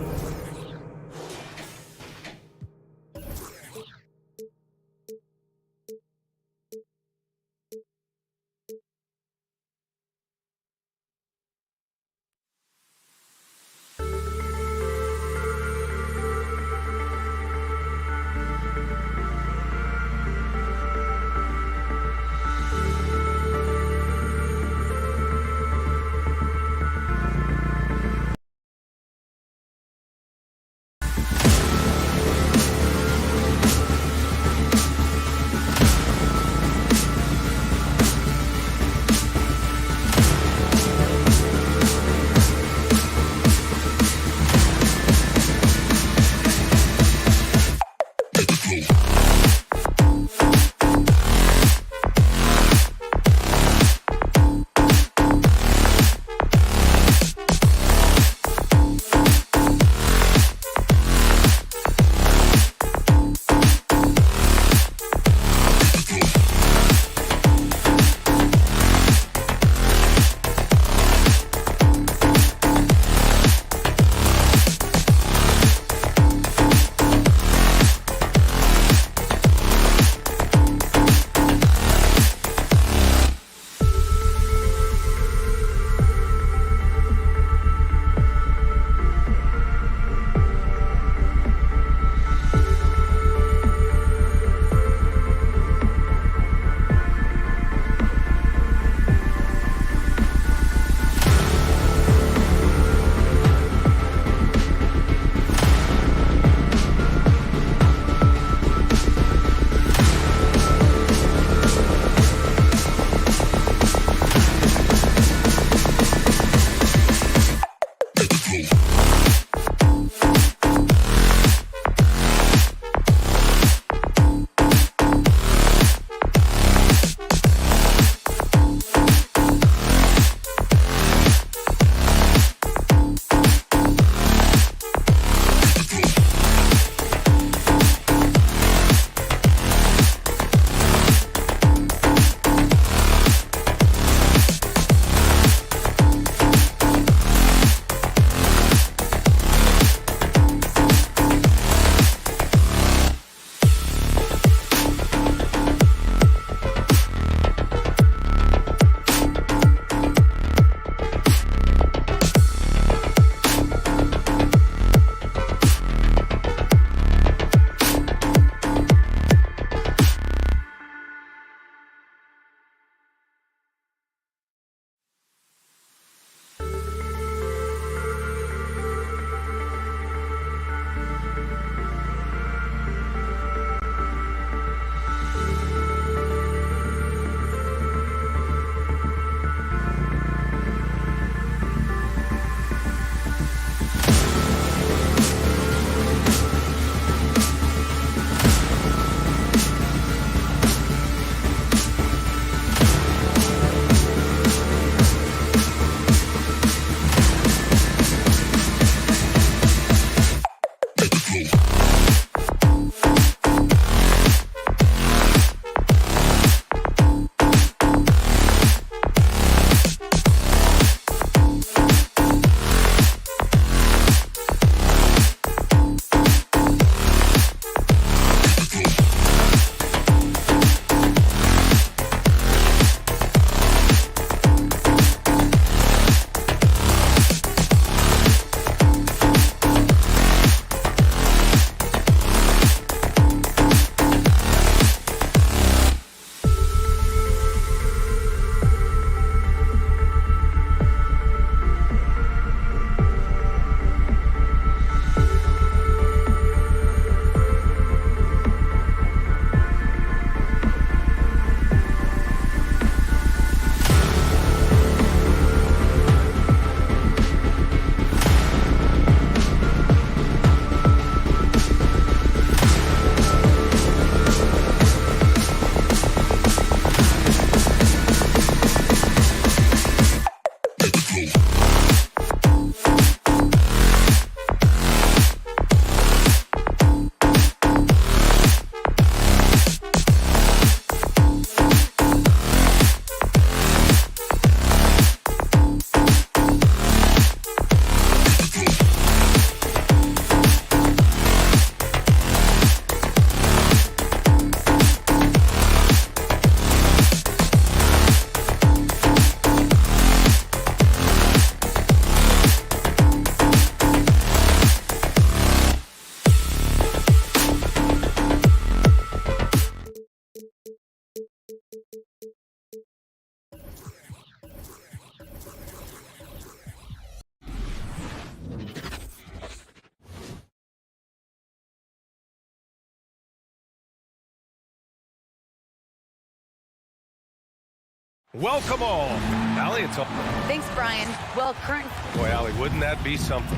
Welcome all. Allie, it's all. Thanks, Brian. Well, current. Boy, Allie, wouldn't that be something?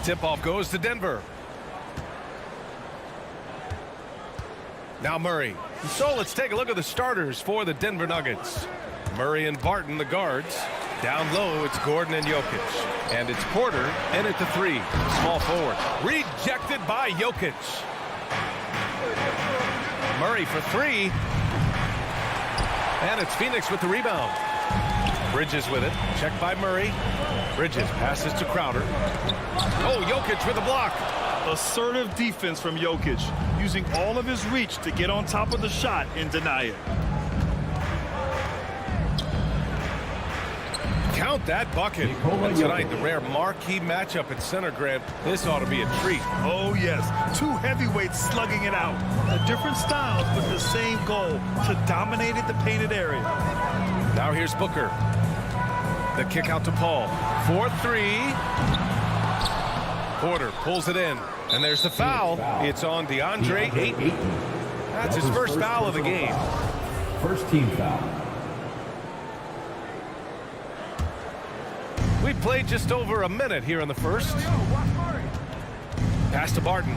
Tip-off goes to Denver. Now Murray. So let's take a look at the starters for the Denver Nuggets. Murray and Barton, the guards. Down low, it's Gordon and Jokic. And it's Porter in at the 3. Small forward. Rejected by Jokic. Murray for 3. And it's Phoenix with the rebound. Bridges with it. Checked by Murray. Bridges passes to Crowder. Oh, Jokic with a block. Assertive defense from Jokic, using all of his reach to get on top of the shot and deny it. Count that bucket. And tonight, the rare marquee matchup at Center Grant. This ought to be a treat. Oh, yes. Two heavyweights slugging it out. A different styles, but the same goal, to dominate the painted area. Now here's Booker. The kick out to Paul. 4-3. Porter pulls it in. And there's the foul. It's on DeAndre Ayton. That's his first foul of the game. First team foul. We played just over a minute here in the first. Pass to Barton.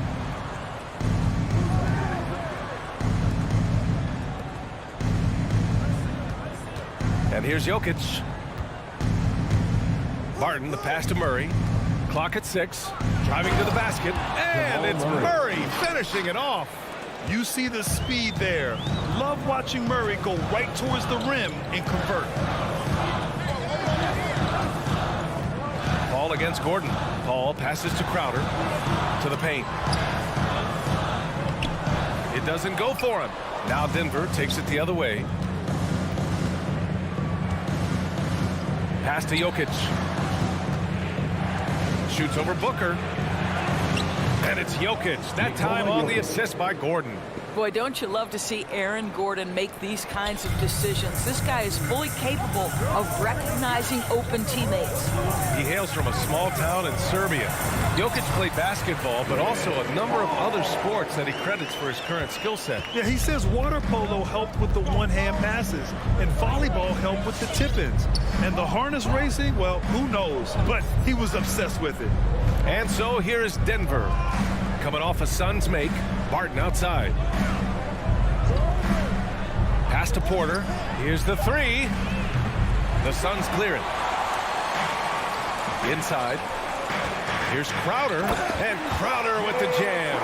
And here's Jokic. Barton, the pass to Murray. Clock at 6. Driving to the basket. And it's Murray finishing it off. You see the speed there. Love watching Murray go right towards the rim and convert. Paul against Gordon. Paul passes to Crowder. To the paint. It doesn't go for him. Now Denver takes it the other way. Pass to Jokic. Shoots over Booker. And it's Jokic. That time on the assist by Gordon. Boy, don't you love to see Aaron Gordon make these kinds of decisions. This guy is fully capable of recognizing open teammates. He hails from a small town in Serbia. Jokic played basketball, but also a number of other sports that he credits for his current skill set. Yeah, he says water polo helped with the one-hand passes, and volleyball helped with the tip-ins. And the harness racing, well, who knows? But he was obsessed with it. And so here is Denver. Coming off a Suns make. Barton outside. Pass to Porter. Here's the 3. The Suns clear it. Inside. Here's Crowder. And Crowder with the jam.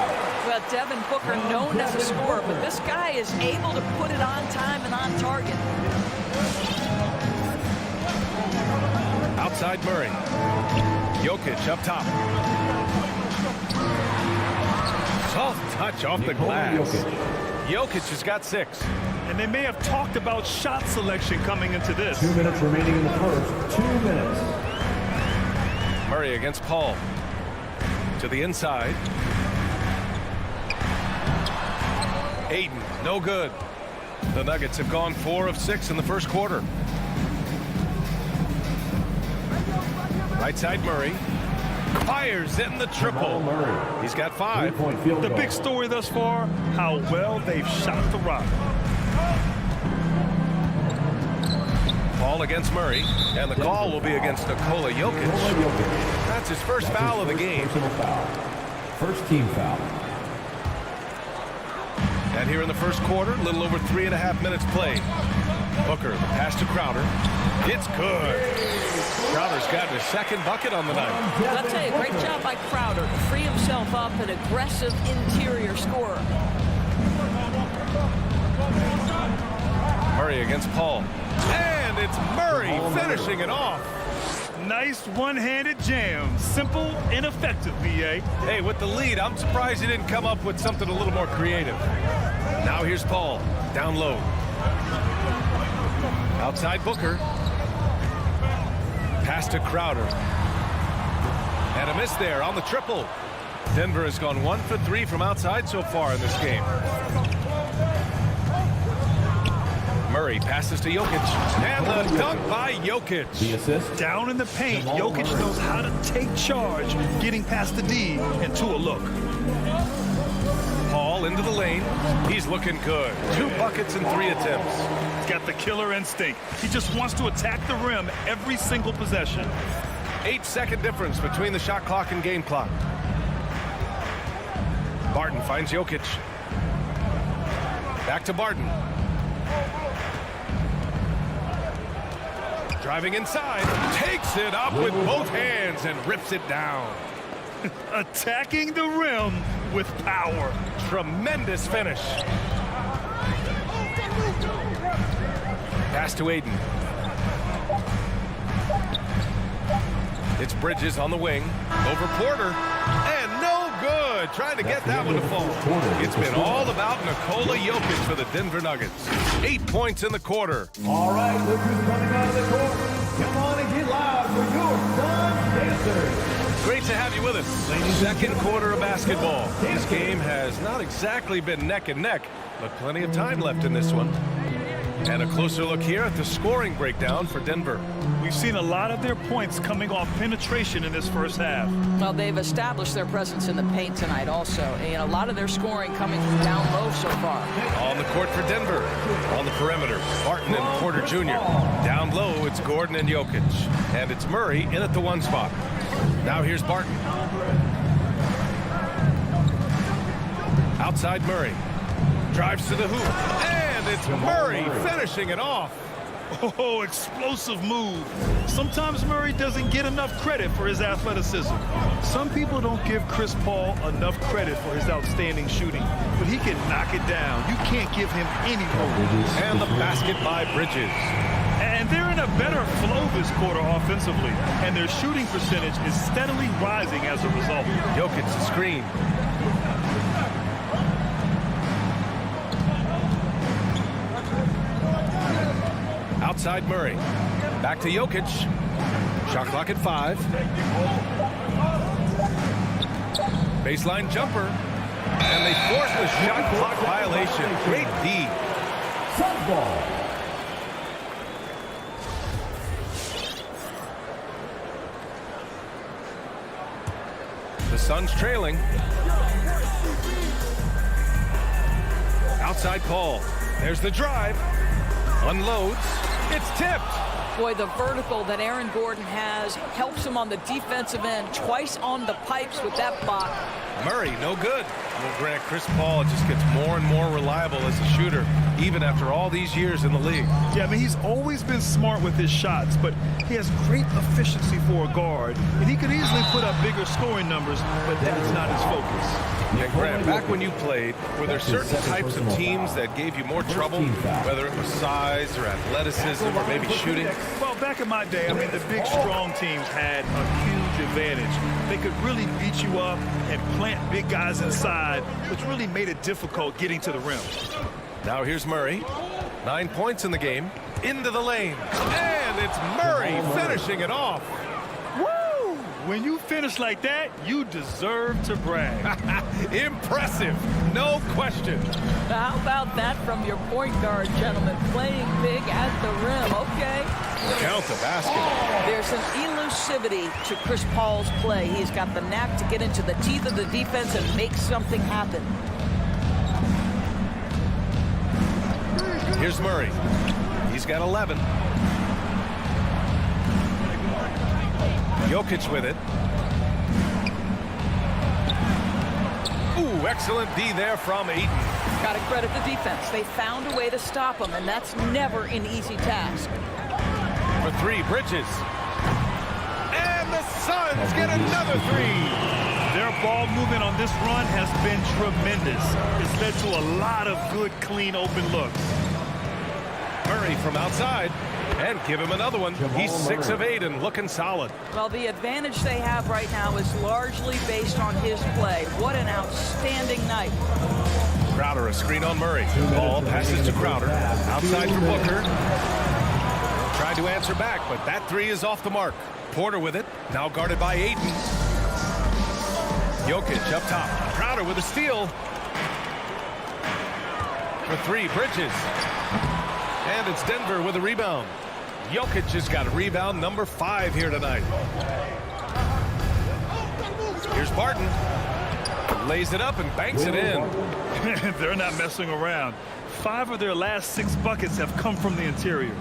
Well, Devin Booker known as a scorer, but this guy is able to put it on time and on target. Outside Murray. Jokic up top. Soft touch off the glass. Jokic has got 6. And they may have talked about shot selection coming into this. 2 minutes remaining in the first. 2 minutes. Murray against Paul. To the inside. Ayton, no good. The Nuggets have gone 4 of 6 in the first quarter. Right side Murray. Fires in the triple. He's got 5. The big story thus far, how well they've shot the rock. Paul against Murray, and the call will be against Nikola Jokic. That's his first foul of the game. First team foul. And here in the first quarter, a little over 3.5 minutes played. Booker, the pass to Crowder. It's good. Crowder's got his second bucket on the night. I'll tell you, great job by Crowder to free himself up, an aggressive interior scorer. Murray against Paul. And it's Murray finishing it off. Nice one-handed jam. Simple and effective, B.A. Hey, with the lead, I'm surprised he didn't come up with something a little more creative. Now here's Paul, down low. Outside Booker. Pass to Crowder. And a miss there on the triple. Denver has gone 1 for 3 from outside so far in this game. Murray passes to Jokic. And the dunk by Jokic. The assist. Down in the paint, Jokic knows how to take charge, getting past the D and to a look. Paul into into the lane. He's looking good. 2 buckets in 3 attempts. He's got the killer instinct. He just wants to attack the rim every single possession. 8-second difference between the shot clock and game clock. Barton finds Jokic. Back to Barton. Driving inside, takes it up with both hands and rips it down. Attacking the rim with power. Tremendous finish. Pass to Aiden. It's Bridges on the wing. Over Porter. And no good. Trying to get that one to fall. It's been all about Nikola Jokic for the Denver Nuggets. 8 points in the quarter. All right, look who's coming out of the court. Come on and get live for your Sun Dancers. Great to have you with us. Second quarter of basketball. This game has not exactly been neck and neck, but plenty of time left in this one. And a closer look here at the scoring breakdown for Denver. We've seen a lot of their points coming off penetration in this first half. Well, they've established their presence in the paint tonight also. And a lot of their scoring coming from down low so far. On the court for Denver. On the perimeter, Barton and Porter Jr. Down low, it's Gordon and Jokic. And it's Murray in at the 1 spot. Now here's Barton. Outside Murray. Drives to the hoop. And it's Murray finishing it off. Oh, explosive move. Sometimes Murray doesn't get enough credit for his athleticism. Some people don't give Chris Paul enough credit for his outstanding shooting, but he can knock it down. You can't give him any room. And the basket by Bridges. And they're in a better flow this quarter offensively, and their shooting percentage is steadily rising as a result. Jokic's screen. Outside Murray. Back to Jokic. Shot clock at 5. Baseline jumper. And they force the shot clock violation. Great D. Suns ball. The Suns trailing. Outside Paul. There's the drive. Unloads. It's tipped. Boy, the vertical that Aaron Gordon has helps him on the defensive end. Twice on the pipes with that block. Murray, no good. Well, Grant, Chris Paul just gets more and more reliable as a shooter, even after all these years in the league. Yeah, I mean, he's always been smart with his shots, but he has great efficiency for a guard, and he could easily put up bigger scoring numbers, but that's not his focus. Yeah, Grant, back when you played, were there certain types of teams that gave you more trouble, whether it was size or athleticism or maybe shooting? Well, back in my day, I mean, the big, strong teams had a huge advantage. They could really beat you up and plant big guys inside, which really made it difficult getting to the rim. Now here's Murray. 9 points in the game. Into the lane. And it's Murray finishing it off. Woo! When you finish like that, you deserve to brag. Impressive. No question. How about that from your point guard, gentlemen? Playing big at the rim. Okay. Count the basket. There's an elusivity to Chris Paul's play. He's got the knack to get into the teeth of the defense and make something happen. Here's Murray. He's got 11. Jokic with it. Ooh, excellent D there from Ayton. Got to credit the defense. They found a way to stop him, and that's never an easy task. For 3, Bridges. And the Suns get another 3. Their ball movement on this run has been tremendous. It's led to a lot of good, clean, open looks. Murray from outside. And give him another one. He's 6 of 8 and looking solid. Well, the advantage they have right now is largely based on his play. What an outstanding night. Crowder, a screen on Murray. Ball passes to Crowder. Outside for Booker. Tried to answer back, but that 3 is off the mark. Porter with it. Now guarded by Ayton. Jokic up top. Crowder with a steal. For 3, Bridges. And it's Denver with a rebound. Jokic has got a rebound number 5 here tonight. Here's Barton. Lays it up and banks it in. They're not messing around. 5 of their last 6 buckets have come from the interior.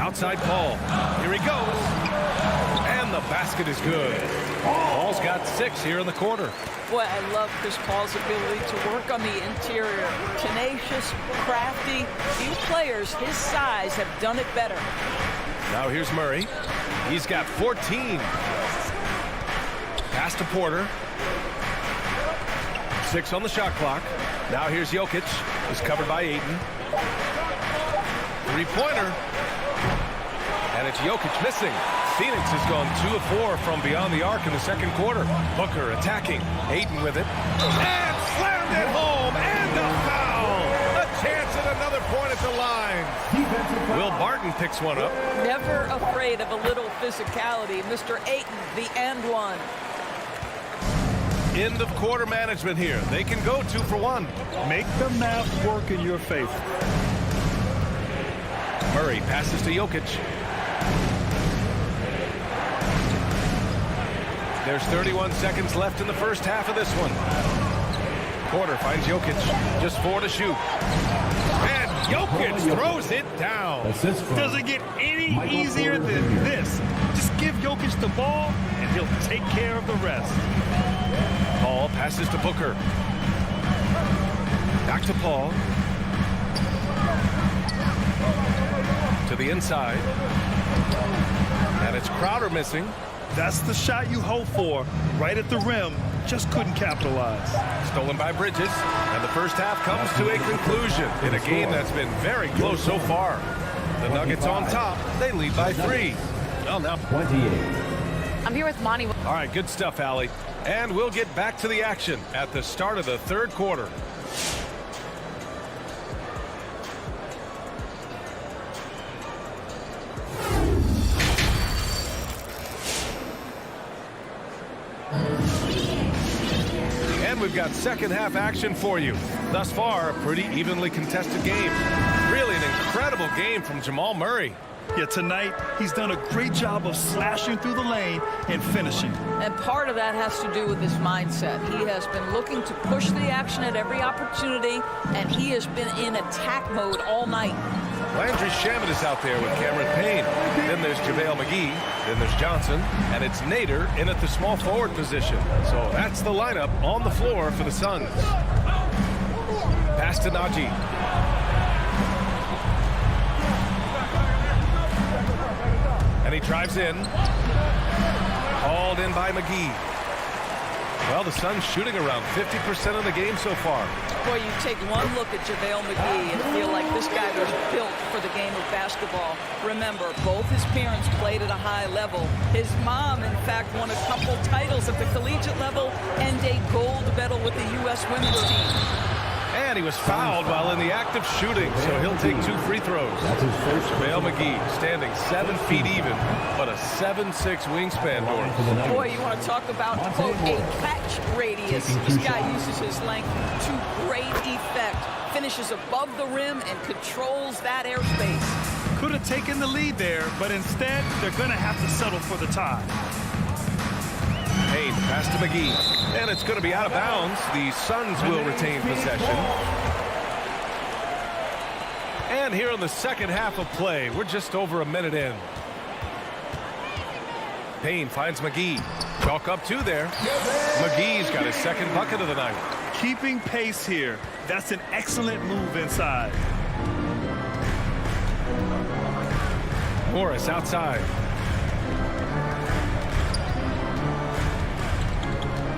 Outside Paul. Here he goes. And the basket is good. Paul's got 6 here in the quarter. Boy, I love Chris Paul's ability to work on the interior. Tenacious, crafty. Few players his size have done it better. Now here's Murray. He's got 14. Pass to Porter. 6 on the shot clock. Now here's Jokic. He's covered by Ayton. 3-pointer. And it's Jokic missing. Phoenix has gone 2 of 4 from beyond the arc in the second quarter. Booker attacking. Ayton with it. And slammed it home. And a foul. A chance at another point at the line. Will Barton picks one up. Never afraid of a little physicality. Mr. Ayton, the and one. End of quarter management here. They can go 2 for 1. Make the math work in your favor. Murray passes to Jokic. There's 31 seconds left in the first half of this one. Porter finds Jokic. Just 4 to shoot. And Jokic throws it down. Doesn't get any easier than this. Just give Jokic the ball, and he'll take care of the rest. Paul passes to Booker. Back to Paul. To the inside. And it's Crowder missing. That's the shot you hope for. Right at the rim. Just couldn't capitalize. Stolen by Bridges. And the first half comes to a conclusion in a game that's been very close so far. The Nuggets on top. They lead by 3. Well, now 28. I'm here with Monty. All right, good stuff, Allie. And we'll get back to the action at the start of the third quarter. And we've got second half action for you. Thus far, a pretty evenly contested game. Really an incredible game from Jamal Murray. Yeah, tonight, he's done a great job of slashing through the lane and finishing. And part of that has to do with his mindset. He has been looking to push the action at every opportunity, and he has been in attack mode all night. Landry Shamet is out there with Cameron Payne. Then there's JaVale McGee. Then there's Johnson. And it's Nader in at the small forward position. So that's the lineup on the floor for the Suns. Pass to Najee. And he drives in. Hauled in by McGee. Well, the Suns shooting around 50% of the game so far. Boy, you take one look at JaVale McGee and feel like this guy was built for the game of basketball. Remember, both his parents played at a high level. His mom, in fact, won a couple titles at the collegiate level and a gold medal with the U.S. women's team. And he was fouled while in the act of shooting, so he'll take 2 free throws. JaVale McGee standing 7 feet even, but a 7'6" wingspan, Doris. Boy, you want to talk about, quote, a catch radius. This guy uses his length to great effect. Finishes above the rim and controls that airspace. Could have taken the lead there, but instead, they're going to have to settle for the tie. Payne, pass to McGee. And it's going to be out of bounds. The Suns will retain possession. And here in the second half of play, we're just over a minute in. Payne finds McGee. Chalk up 2 there. McGee's got his second bucket of the night. Keeping pace here. That's an excellent move inside. Morris outside.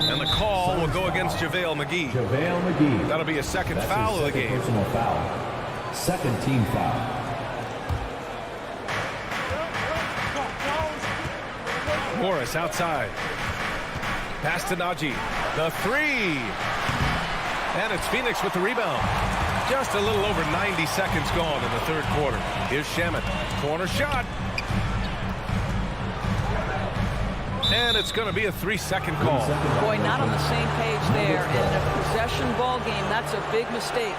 And the call will go against JaVale McGee. JaVale McGee. That'll be a second foul of the game. Personal foul. Second team foul. Morris outside. Pass to Najee. The 3. And it's Phoenix with the rebound. Just a little over 90 seconds gone in the third quarter. Here's Shamet. Corner shot. And it's going to be a 3-second call. Boy, not on the same page there. And in a possession ball game, that's a big mistake.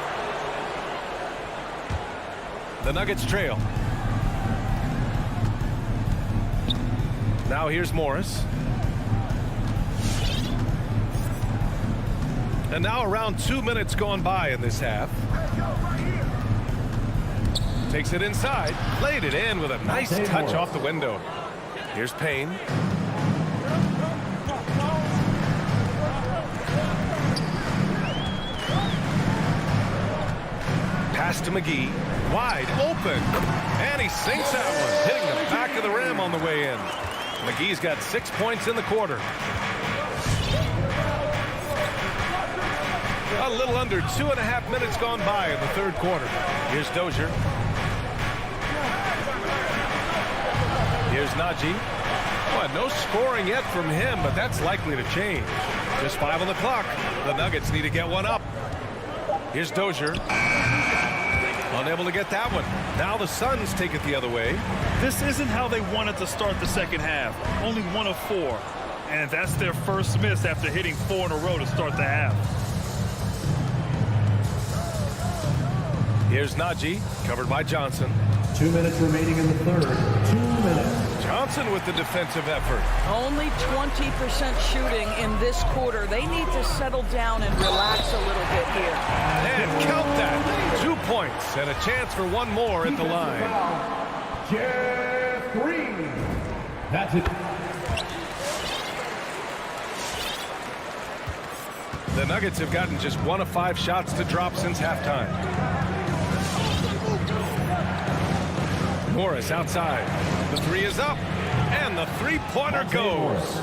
The Nuggets trail. Now here's Morris. And now around 2 minutes gone by in this half. Takes it inside, played it in with a nice touch off the window. Here's Payne. Pass to McGee, wide open, and he sinks that one, hitting the back of the rim on the way in. McGee's got 6 points in the quarter. A little under 2.5 minutes gone by in the third quarter. Here's Dozier. Here's Najee. Well, no scoring yet from him, but that's likely to change. Just 5 on the clock. The Nuggets need to get one up. Here's Dozier. Unable to get that one. Now the Suns take it the other way. This isn't how they wanted to start the second half. Only 1 of 4. And that's their first miss after hitting 4 in a row to start the half. Here's Najee, covered by Johnson. 2 minutes remaining in the third. 2 minutes. Johnson with the defensive effort. Only 20% shooting in this quarter. They need to settle down and relax a little bit here. And count that. 2 points and a chance for one more at the line. Jeff Green. That's it. The Nuggets have gotten just 1 of 5 shots to drop since halftime. Morris outside. The 3 is up. And the three-pointer goes.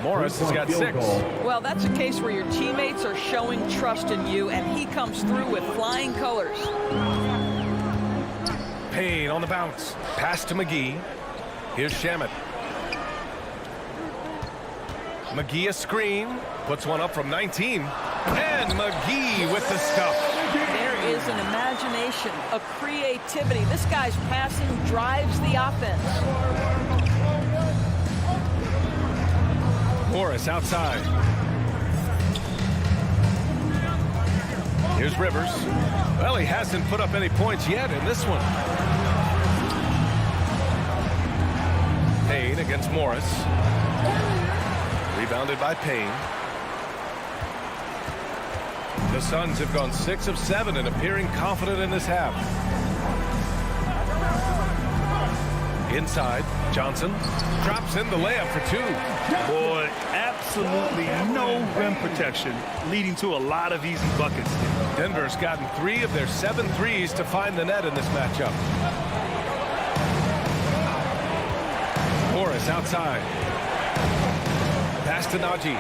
Morris has got 6. Well, that's a case where your teammates are showing trust in you, and he comes through with flying colors. Payne on the bounce. Pass to McGee. Here's Shamet. McGee a screen. Puts one up from 19. And McGee with the stuff. There is an imagination, a creativity. This guy's passing drives the offense. Morris outside. Here's Rivers. Well, he hasn't put up any points yet in this one. Payne against Morris. Rebounded by Payne. The Suns have gone 6 of 7 and appearing confident in this half. Inside, Johnson drops in the layup for 2. Boy, absolutely no rim protection, leading to a lot of easy buckets. Denver's gotten 3 of their 7 threes to find the net in this matchup. Morris outside. Pass to Najee.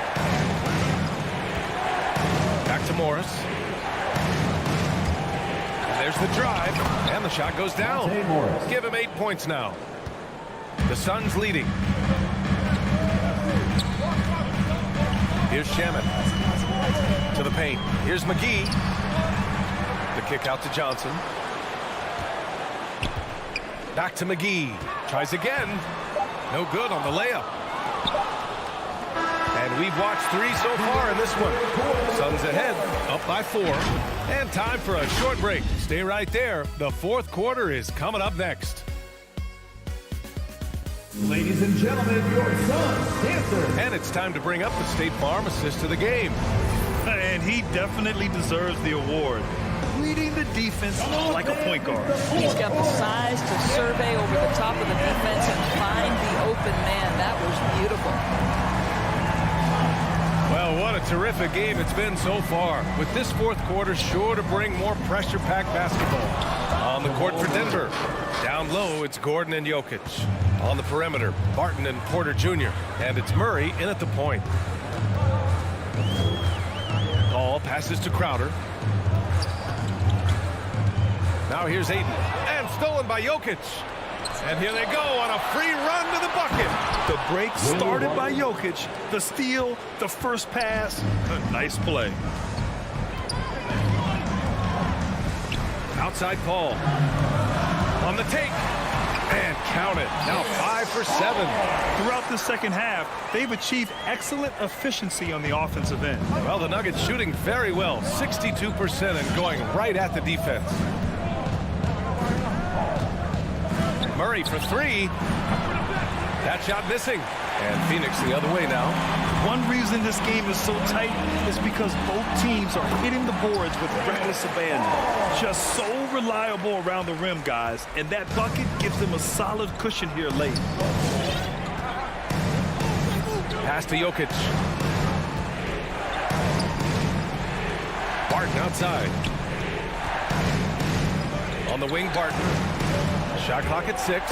Back to Morris. And there's the drive, and the shot goes down. Give him 8 points now. The Suns leading. Here's Shamet. To the paint. Here's McGee. The kick out to Johnson. Back to McGee. Tries again. No good on the layup. And we've watched 3 so far in this one. Suns ahead, up by 4. And time for a short break. Stay right there. The fourth quarter is coming up next. Ladies and gentlemen, your Suns dancer. And it's time to bring up the State Farm assist to the game. And he definitely deserves the award. Leading the defense like a point guard. He's got the size to survey over the top of the defense and find the open man. That was beautiful. Well, what a terrific game it's been so far. With this fourth quarter sure to bring more pressure-packed basketball. On the court for Denver. Down low, it's Gordon and Jokic. On the perimeter, Barton and Porter Jr. And it's Murray in at the point. Ball passes to Crowder. Now here's Ayton. And stolen by Jokic. And here they go on a free run to the bucket. The break started by Jokic. The steal, the first pass. A nice play. Outside Paul. On the take. And count it. Now 5 for 7. Throughout the second half, they've achieved excellent efficiency on the offensive end. Well, the Nuggets shooting very well. 62% and going right at the defense. Murray for 3. That shot missing. And Phoenix the other way now. One reason this game is so tight is because both teams are hitting the boards with reckless abandon. Just so reliable around the rim, guys, and that bucket gives them a solid cushion here late. Pass to Jokic. Barton outside. On the wing, Barton. Shot clock at 6.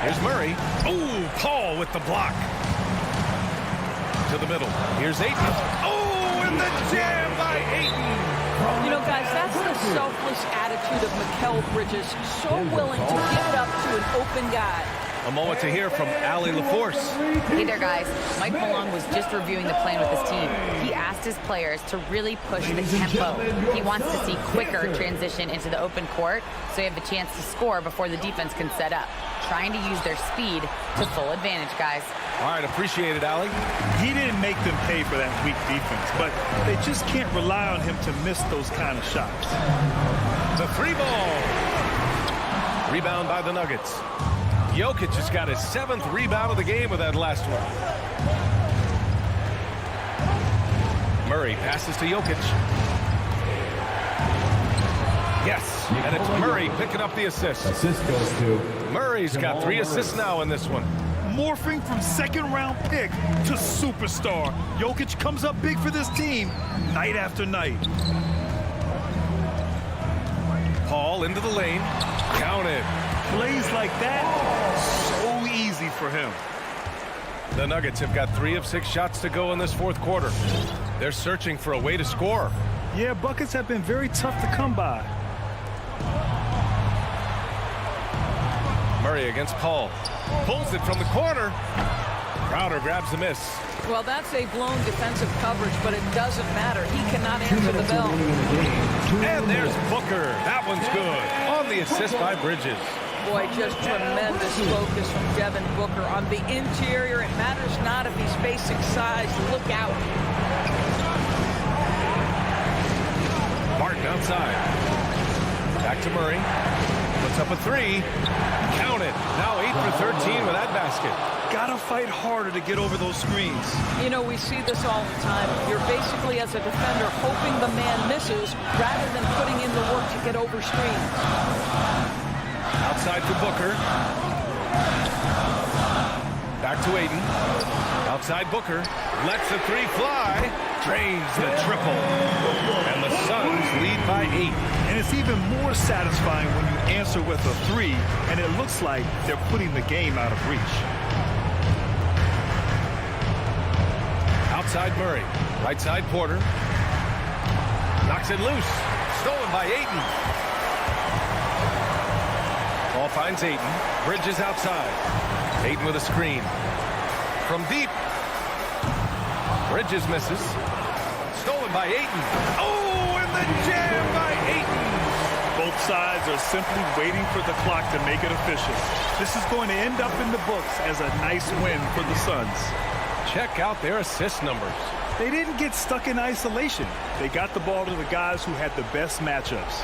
Here's Murray. Oh, Paul with the block. To the middle. Here's Ayton. Oh, and the jam by Ayton. You know, guys, that's the selfless attitude of Mikal Bridges. So willing to give it up to an open guy. A moment to hear from Allie LaForce. Hey there, guys. Mike Malone was just reviewing the plan with his team. He asked his players to really push the tempo. He wants to see quicker transition into the open court so you have a chance to score before the defense can set up. Trying to use their speed to full advantage, guys. All right, appreciate it, Allie. He didn't make them pay for that weak defense, but they just can't rely on him to miss those kind of shots. The 3 ball. Rebound by the Nuggets. Jokic has got his 7th rebound of the game with that last one. Murray passes to Jokic. Yes, and it's Murray picking up the assist. Assist goes to Murray's got 3 assists now in this one. Morphing from second-round pick to superstar. Jokic comes up big for this team night after night. Paul into the lane. Counted. Plays like that, so easy for him. The Nuggets have got 3 of 6 shots to go in this 4th quarter. They're searching for a way to score. Yeah, buckets have been very tough to come by. Murray against Paul. Pulls it from the corner. Crowder grabs the miss. Well, that's a blown defensive coverage, but it doesn't matter. He cannot answer the bell. And there's Booker. That one's good. On the assist by Bridges. Boy, just tremendous focus from Devin Booker on the interior. It matters not if he's facing size. Look out. Martin outside. Back to Murray. Puts up a 3. Count it. Now 8 for 13 with that basket. Gotta fight harder to get over those screens. You know, we see this all the time. You're basically, as a defender, hoping the man misses rather than putting in the work to get over screens. Outside to Booker. Back to Ayton. Outside Booker. Lets the 3 fly. Drains the triple. And the Suns lead by 8. And it's even more satisfying when you answer with a 3, and it looks like they're putting the game out of reach. Outside Murray. Right side Porter. Knocks it loose. Stolen by Ayton. Ball finds Ayton. Bridges outside. Ayton with a screen. From deep. Bridges misses. Stolen by Ayton. Oh, and the jam by Ayton. Both sides are simply waiting for the clock to make it official. This is going to end up in the books as a nice win for the Suns. Check out their assist numbers. They didn't get stuck in isolation. They got the ball to the guys who had the best matchups.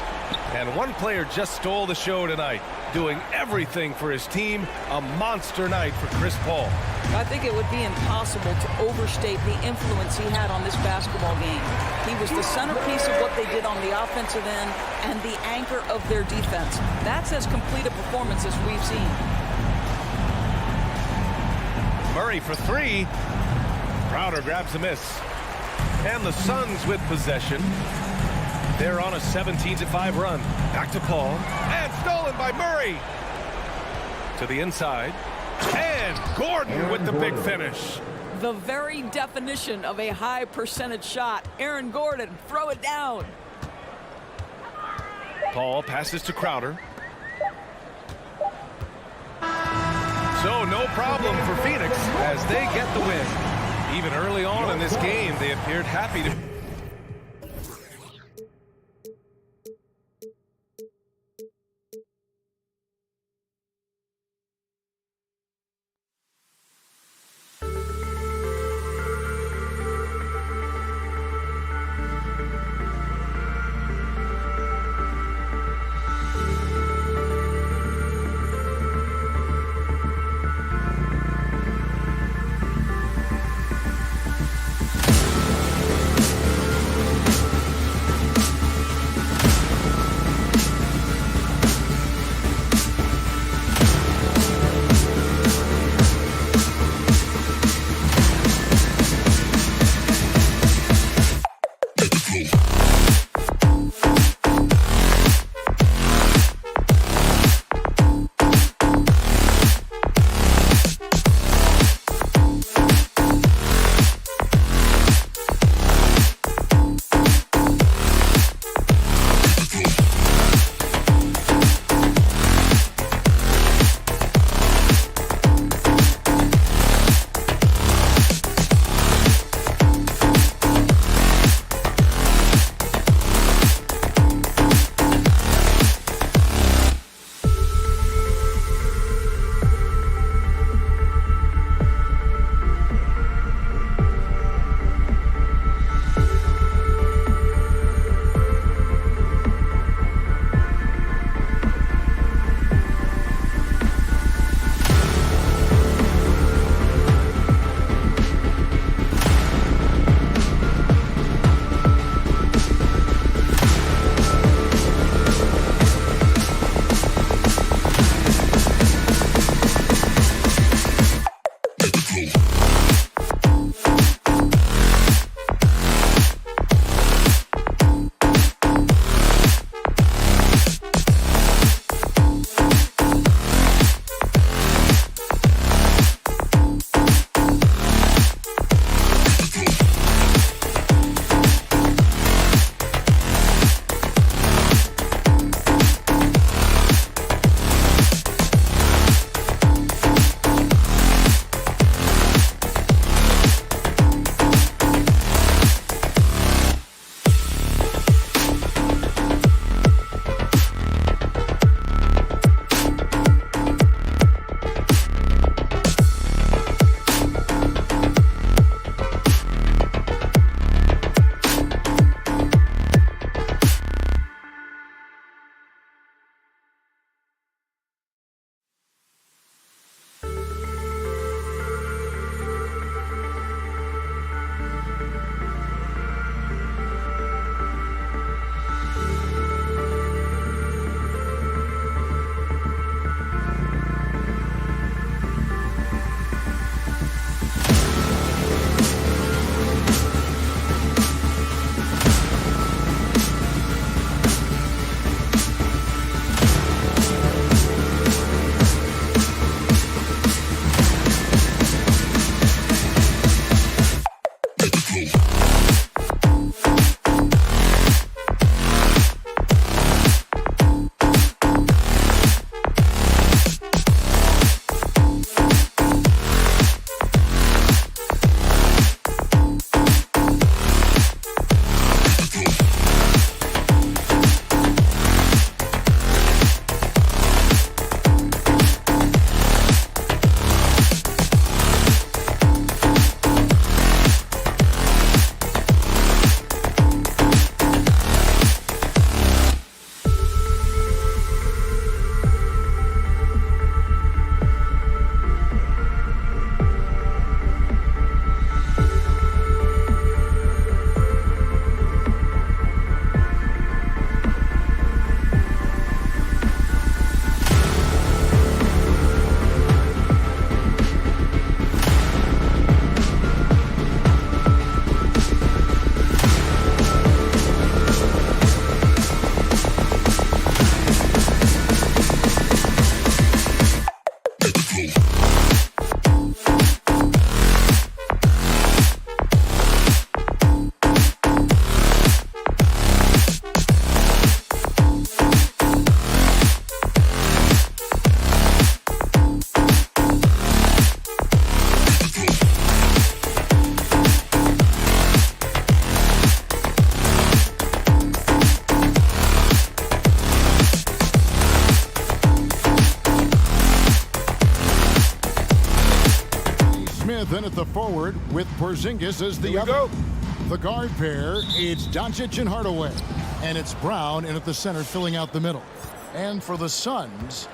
And one player just stole the show tonight, doing everything for his team. A monster night for Chris Paul. I think it would be impossible to overstate the influence he had on this basketball game. He was the centerpiece of what they did on the offensive end and the anchor of their defense. That's as complete a performance as we've seen. Murray for 3. Crowder grabs a miss. And the Suns with possession. They're on a 17-5 run. Back to Paul. And stolen by Murray. To the inside. And Gordon with the big finish. The very definition of a high percentage shot. Aaron Gordon, throw it down. Paul passes to Crowder. So no problem for Phoenix as they get the win. Even early on in this game, they appeared happy to... Then at the forward with Porzingis as the other. The guard pair, it's Doncic and Hardaway. And it's Brown in at the center filling out the middle. And for the Suns,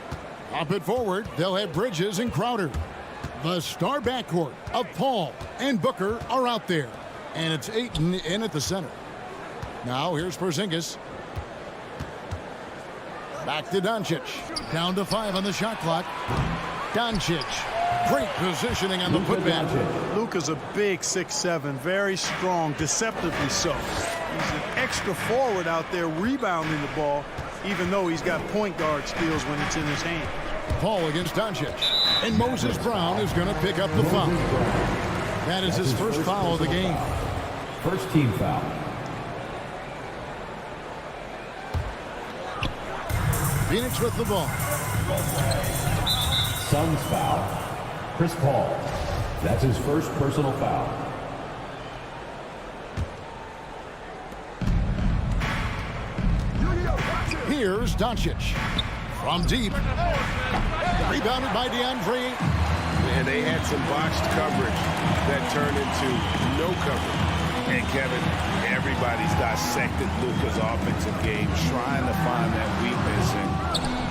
up at forward, they'll have Bridges and Crowder. The star backcourt of Paul and Booker are out there. And it's Ayton in at the center. Now here's Porzingis. Back to Doncic. Down to 5 on the shot clock. Doncic. Great positioning on the putback. Luka's a big 6'7", very strong, deceptively so. He's an extra forward out there rebounding the ball, even though he's got point guard skills when it's in his hand. Paul against Doncic. And Moses Brown is going to pick up the foul. That is his first foul of the game. First team foul. Phoenix with the ball. Suns foul. Chris Paul. That's his first personal foul. Here's Doncic. From deep. Rebounded by DeAndre. And they had some botched coverage that turned into no coverage. And Kevin, everybody's dissected Luka's offensive game, trying to find that weakness. And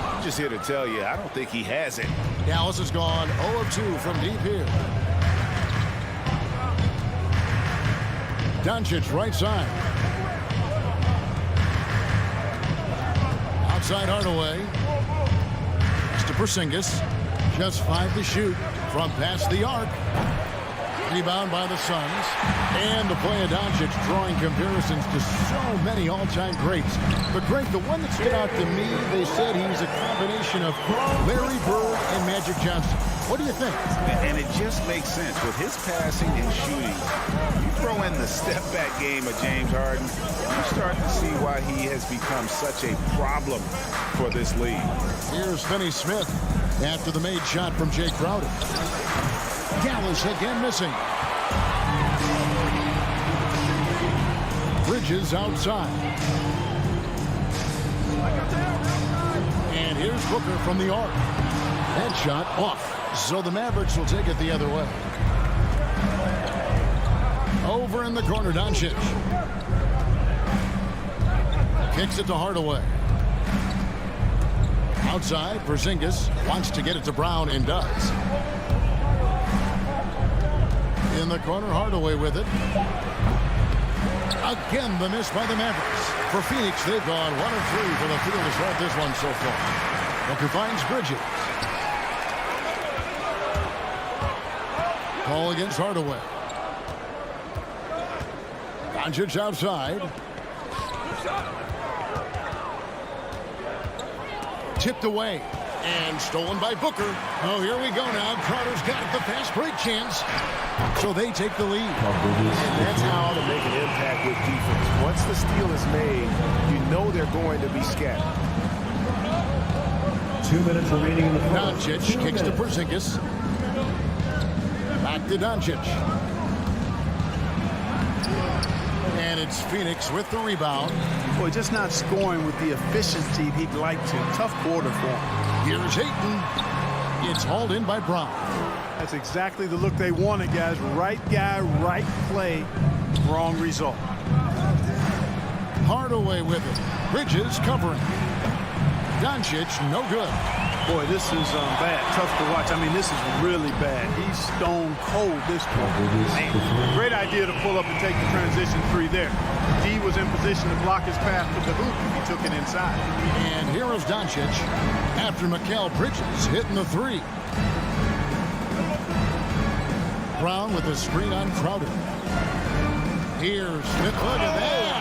I'm just here to tell you, I don't think he has it. Dallas has gone 0 of 2 from deep here. Doncic right side. Outside Hardaway. It's to Porzingis. Just 5 to shoot from past the arc. Rebound by the Suns. And the play of Doncic drawing comparisons to so many all-time greats. But Greg, the one that stood out to me, they said he's a combination of Larry Bird and Magic Johnson. What do you think? And it just makes sense. With his passing and shooting, you throw in the step-back game of James Harden, you start to see why he has become such a problem for this league. Here's Finney Smith after the made shot from Jay Crowder. Dallas again missing. Bridges outside. And here's Booker from the arc. That shot off. So the Mavericks will take it the other way. Over in the corner, Doncic. Kicks it to Hardaway. Outside, Porzingis wants to get it to Brown and does. In the corner, Hardaway with it. Again, the miss by the Mavericks. For Phoenix, they've gone 1 of 3 for the field to start this one so far. Booker finds Bridges. Paul against Hardaway. Doncic outside. Tipped away. And stolen by Booker. Oh, here we go now. Crowder's got the fast break chance. So they take the lead. And that's how to make an impact with defense. Once the steal is made, you know they're going to be scattered. 2 minutes remaining in the fourth. Doncic kicks to Porzingis. Back to Doncic. And it's Phoenix with the rebound. Boy, just not scoring with the efficiency he'd like to. Tough quarter for him. Here's Ayton. It's hauled in by Brown. That's exactly the look they wanted, guys. Right guy, right play, wrong result. Hardaway with it. Bridges covering. Doncic, no good. Boy, this is bad. Tough to watch. I mean, this is really bad. He's stone cold this point. Great idea to pull up and take the transition three there. D was in position to block his path to the hoop. He took it inside. And here is Doncic after Mikal Bridges hitting the three. Brown with the screen on Crowder. Here's Smith. Look at that.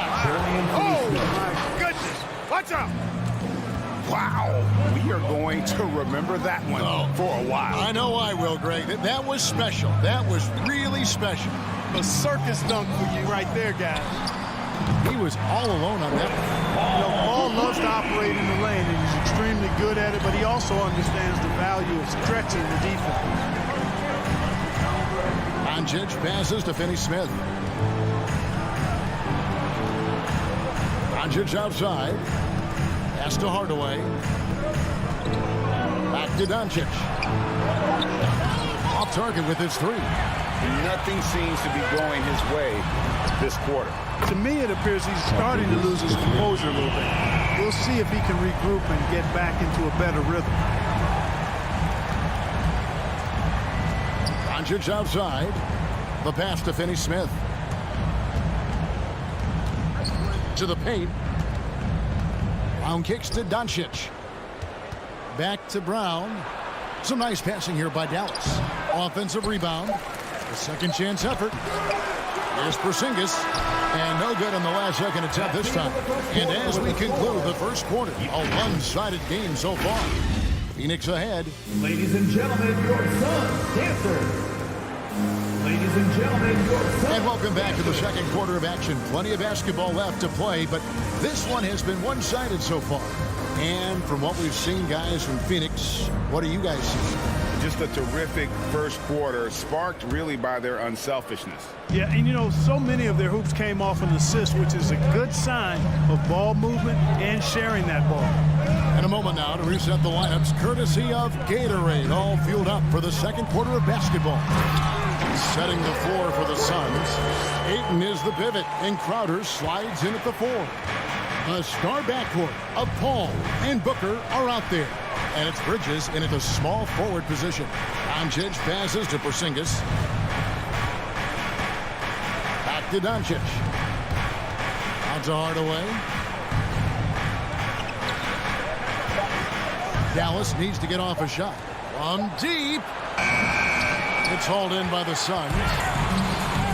Oh, my goodness. Watch out. Wow. We are going to remember that one for a while. I know I will, Greg. That was special. That was really special. A circus dunk for you right there, guys. He was all alone on that one. You know, Paul loves to operate in the lane, and he's extremely good at it, but he also understands the value of stretching the defense. Doncic passes to Finney-Smith. Doncic outside. Pass to Hardaway. Back to Doncic. Off target with his three. Nothing seems to be going his way this quarter. To me, it appears he's starting to lose his composure a little bit. We'll see if he can regroup and get back into a better rhythm. Doncic outside. The pass to Finney-Smith. To the paint. Brown kicks to Doncic. Back to Brown. Some nice passing here by Dallas. Offensive rebound. A second chance effort. Here's Porzingis. And no good on the last second attempt this time. And as we conclude the first quarter, a one-sided game so far. Phoenix ahead. Ladies and gentlemen, your Suns dancer. Ladies and gentlemen, your Suns. And welcome back to the second quarter of action. Plenty of basketball left to play, but this one has been one-sided so far. And from what we've seen, guys, from Phoenix, what do you guys see? Just a terrific first quarter, sparked really by their unselfishness. Yeah, and you know, so many of their hoops came off an assist, which is a good sign of ball movement and sharing that ball. In a moment now to reset the lineups, courtesy of Gatorade, all fueled up for the second quarter of basketball. Setting the floor for the Suns. Ayton is the pivot, and Crowder slides in at the four. A star backcourt of Paul and Booker are out there. And it's Bridges in at the small forward position. Doncic passes to Porzingis. Back to Doncic. Out to Hardaway. Dallas needs to get off a shot. From deep. It's hauled in by the Suns.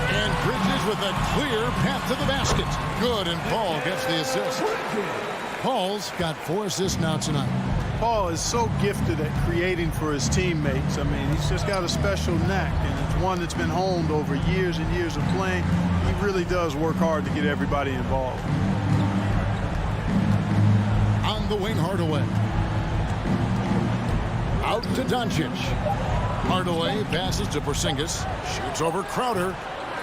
And Bridges with a clear path to the basket. Good, and Paul gets the assist. Paul's got 4 assists now tonight. Paul is so gifted at creating for his teammates. I mean, he's just got a special knack, and it's one that's been honed over years and years of playing. He really does work hard to get everybody involved. On the wing, Hardaway. Out to Doncic. Hardaway passes to Porzingis. Shoots over Crowder.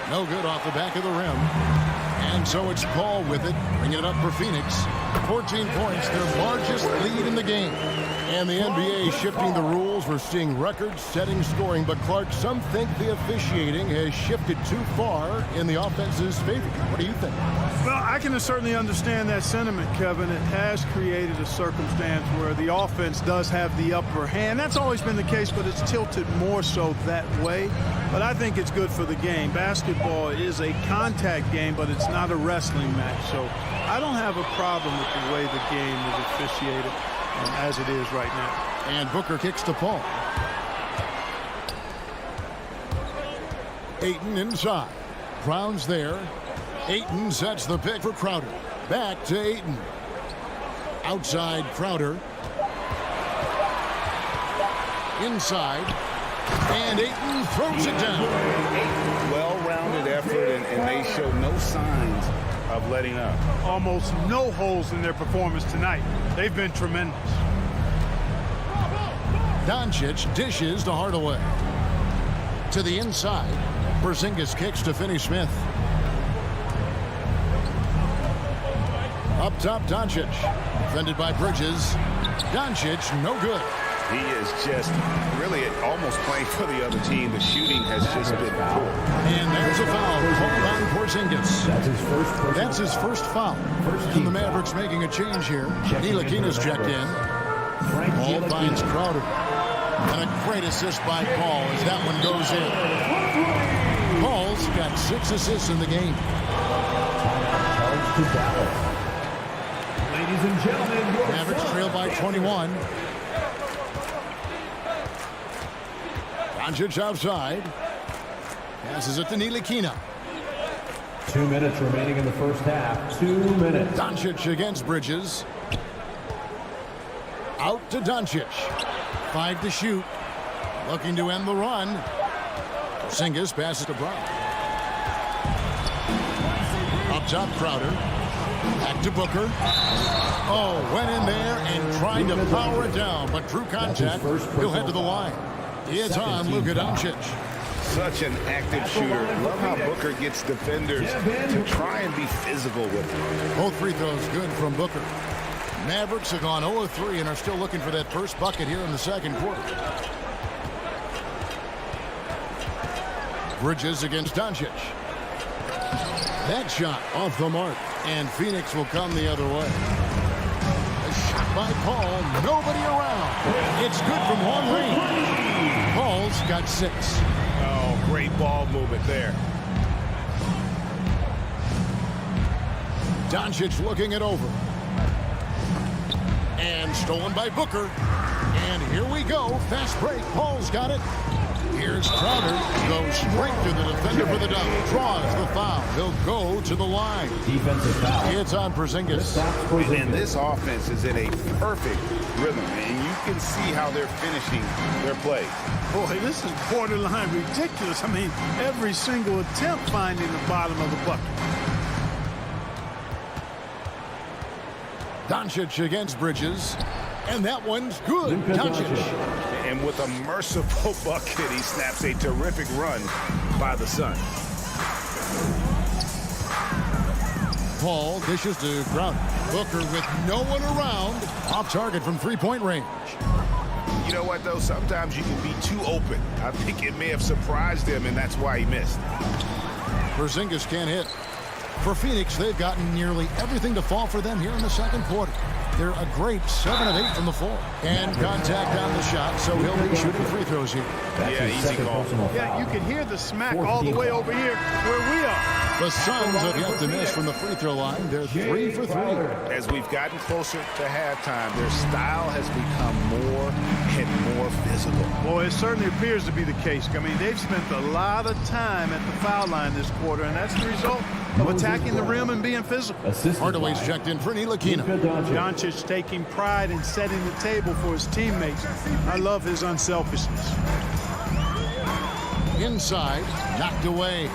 No good off the back of the rim. And so it's Paul with it, bringing it up for Phoenix. 14 points, their largest lead in the game. And the NBA shifting the rules. We're seeing record-setting scoring. But, Clark, some think the officiating has shifted too far in the offense's favor. What do you think? Well, I can certainly understand that sentiment, Kevin. It has created a circumstance where the offense does have the upper hand. That's always been the case, but it's tilted more so that way. But I think it's good for the game. Basketball is a contact game, but it's not a wrestling match. So I don't have a problem with the way the game is officiated as it is right now. And Booker kicks to Paul. Ayton inside. Brown's there. Ayton sets the pick for Crowder. Back to Ayton. Outside Crowder. Inside. And Ayton throws it down. Well-rounded effort, and they show no signs of letting up. Almost no holes in their performance tonight. They've been tremendous. Doncic dishes to Hardaway. To the inside. Porzingis kicks to Finney-Smith. Up top, Doncic. Defended by Bridges. Doncic, no good. He is just really almost playing for the other team. The shooting has just been poor. And there's a foul called on Porzingis. That's his first foul. And the Mavericks making a change here. Ntilikina's checked in. Paul finds Crowder. And a great assist by Paul as that one goes in. Paul's got 6 assists in the game. Ladies and gentlemen, Mavericks trail by 21. Doncic outside. Passes it to Ntilikina. 2 minutes remaining in the first half. 2 minutes. Doncic against Bridges. Out to Doncic. 5 to shoot. Looking to end the run. Porzingis passes to Brown. Up top, Crowder. Back to Booker. Oh, went in there and tried to power it down, but drew contact. He'll head to the line. It's on Luka Doncic. Such an active shooter. Love how Booker gets defenders to try and be physical with him. Both free throws good from Booker. Mavericks have gone 0-3 and are still looking for that first bucket here in the second quarter. Bridges against Doncic. That shot off the mark, and Phoenix will come the other way. A shot by Paul, nobody around. It's good from long range. Paul's got 6. Oh, great ball movement there. Doncic looking it over. And stolen by Booker. And here we go. Fast break. Paul's got it. Here's Crowder. Goes straight to the defender for the dunk. Draws the foul. He'll go to the line. Defensive foul. It's on Porzingis. And this offense is in a perfect rhythm. And you can see how they're finishing their plays. Boy, this is borderline ridiculous. I mean, every single attempt finding the bottom of the bucket. Doncic against Bridges. And that one's good. Doncic. And with a merciful bucket, he snaps a terrific run by the Sun. Paul dishes to Crowder. Booker with no one around. Off target from three-point range. You know what, though? Sometimes you can be too open. I think it may have surprised him, and that's why he missed. Porzingis can't hit. For Phoenix, they've gotten nearly everything to fall for them here in the second quarter. They're a great 7 of 8 from the floor. And contact on the shot, so he'll be shooting free throws here. Yeah, easy call. Yeah, you can hear the smack all the way over here where we are. The Suns have yet to miss from the free throw line. They're 3 for 3. As we've gotten closer to halftime, their style has become more and more physical. Boy, it certainly appears to be the case. I mean, they've spent a lot of time at the foul line this quarter, and that's the result of attacking the rim and being physical. Hardaway's checked in for Ntilikina. Doncic taking pride in setting the table for his teammates. I love his unselfishness. Inside, knocked away.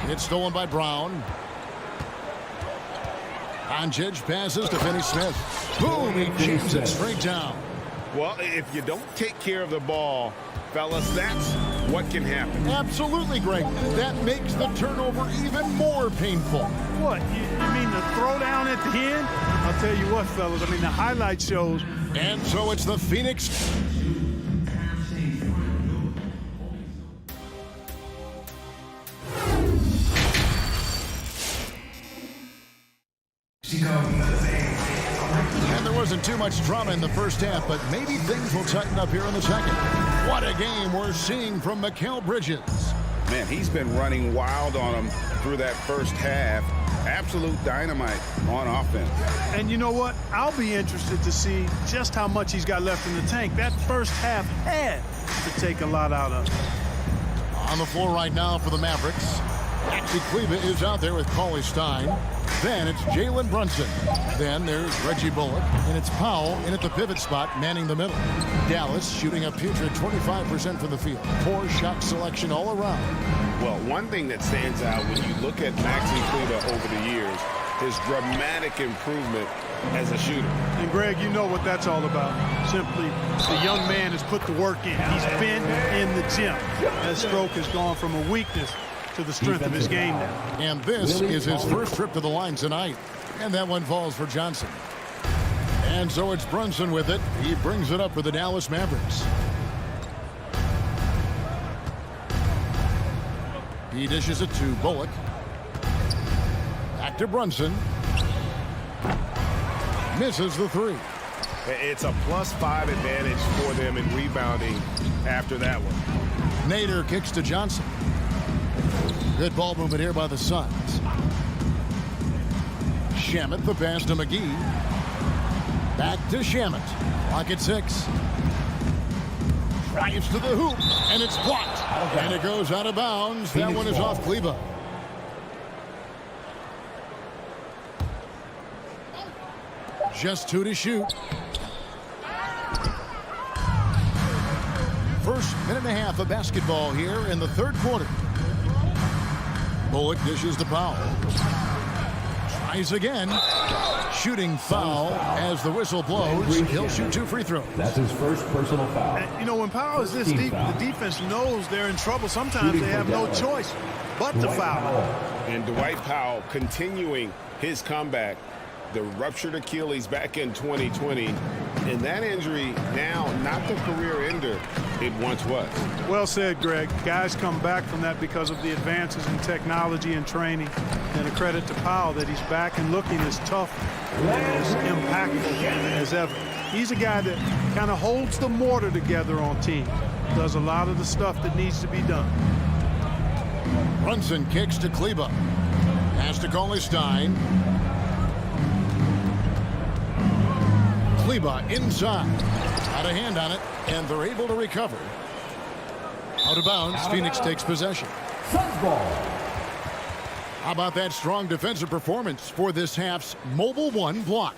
It's stolen by Brown. Doncic passes to Finney-Smith. Boom, he jams it straight down. Well, if you don't take care of the ball, fellas, that's what can happen. Absolutely, Greg. That makes the turnover even more painful. What, you mean the throwdown at the end? I'll tell you what, fellas, I mean, the highlight shows. And so it's the Phoenix. And there wasn't too much drama in the first half, but maybe things will tighten up here in the second. What a game we're seeing from Mikal Bridges. Man, he's been running wild on him through that first half. Absolute dynamite on offense. And you know what? I'll be interested to see just how much he's got left in the tank. That first half had to take a lot out of him. On the floor right now for the Mavericks. Maxi Kleber is out there with Cauley Stein. Then it's Jalen Brunson. Then there's Reggie Bullock. And it's Powell in at the pivot spot, manning the middle. Dallas shooting a putrid 25% from the field. Poor shot selection all around. Well, one thing that stands out when you look at Maxi Kleber over the years is dramatic improvement as a shooter. And Greg, you know what that's all about. Simply, the young man has put the work in. He's been in the gym. That stroke has gone from a weakness to the strength of his game now. And this is his first trip to the line tonight. And that one falls for Johnson. And so it's Brunson with it. He brings it up for the Dallas Mavericks. He dishes it to Bullock. Back to Brunson. Misses the three. It's a +5 advantage for them in rebounding after that one. Nader kicks to Johnson. Good ball movement here by the Suns. Shamet the pass to McGee. Back to Shamet. Clock at 6. Drives to the hoop, and it's blocked. And it goes out of bounds. That one is off Kleber. Just 2 to shoot. First minute and a half of basketball here in the third quarter. Bullock dishes to Powell. Tries again. Shooting foul as the whistle blows. He'll shoot 2 free throws. That's his first personal foul. And, you know, when Powell is this deep, the defense knows they're in trouble. Sometimes they have no choice but to foul. And Dwight Powell continuing his comeback. The ruptured Achilles back in 2020. And that injury now not the career ender it once was. Well said, Greg. Guys come back from that because of the advances in technology and training. And a credit to Powell that he's back and looking as tough and as impactful as ever. He's a guy that kind of holds the mortar together on teams. Does a lot of the stuff that needs to be done. Brunson kicks to Kleber. Pass to Cauley-Stein. Kleber inside. Got a hand on it, and they're able to recover. Out of bounds, Phoenix takes possession. Suns ball. How about that strong defensive performance for this half's Mobile One block?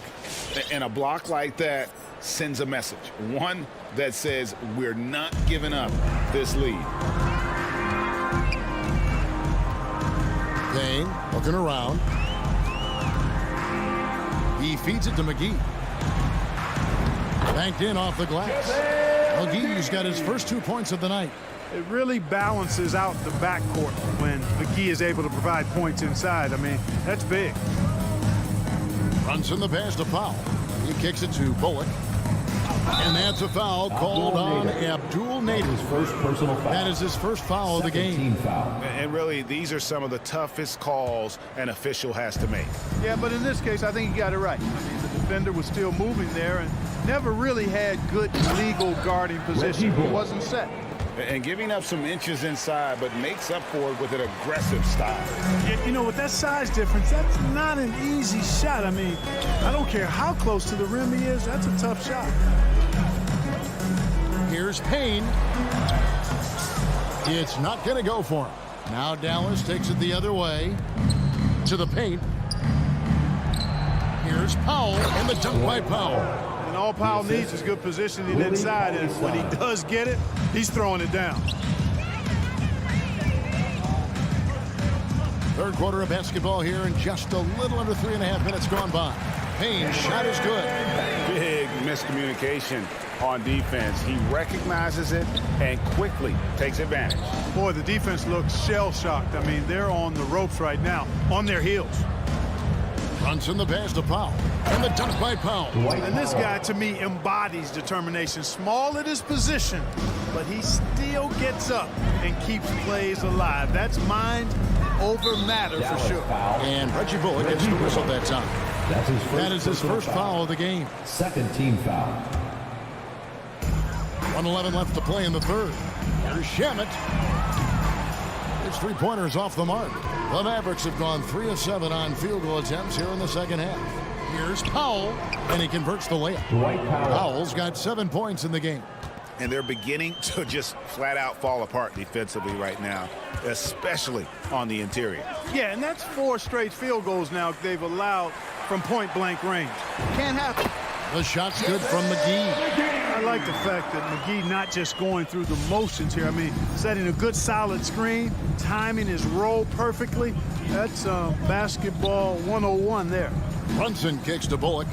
And a block like that sends a message. One that says we're not giving up this lead. Payne looking around. He feeds it to McGee. Banked in off the glass. McGee's got his first 2 points of the night. It really balances out the backcourt when McGee is able to provide points inside. I mean, that's big. Brunson the pass to Powell. He kicks it to Bullock. And that's a foul called on Abdul Nader. His first personal foul. That is his first foul of the game. Foul. And really, these are some of the toughest calls an official has to make. Yeah, but in this case, I think he got it right. I mean, the defender was still moving there and never really had good legal guarding position. He wasn't set. And giving up some inches inside, but makes up for it with an aggressive style. Yeah, you know, with that size difference, that's not an easy shot. I mean, I don't care how close to the rim he is, that's a tough shot. Here's Payne. It's not going to go for him. Now Dallas takes it the other way to the paint. Here's Powell, and the dunk by Powell. And all Powell needs is good positioning inside, and when he does get it, he's throwing it down. Third quarter of basketball here, and just a little under 3.5 minutes gone by. Payne's shot is good. Big miscommunication on defense. He recognizes it and quickly takes advantage. Boy, the defense looks shell-shocked. I mean, they're on the ropes right now, on their heels. Brunson the pass to Powell, and the dunk by Powell. And this guy, to me, embodies determination. Small at his position, but he still gets up and keeps plays alive. That's mind over matter for sure. And Reggie Bullock gets the whistle that time. That is his first foul of the game. Second team foul. 1:11 left to play in the third. Here's Shamet. His three-pointers off the mark. The Mavericks have gone 3 of 7 on field goal attempts here in the second half. Here's Powell, and he converts the layup. Powell's got 7 points in the game. and they're beginning to just flat out fall apart defensively right now, especially on the interior. Yeah, and that's 4 straight field goals now they've allowed from point-blank range. Can't happen. The shot's good from McGee. I like the fact that McGee not just going through the motions here. I mean, setting a good solid screen, timing his roll perfectly. That's basketball 101 there. Brunson kicks to Bullock.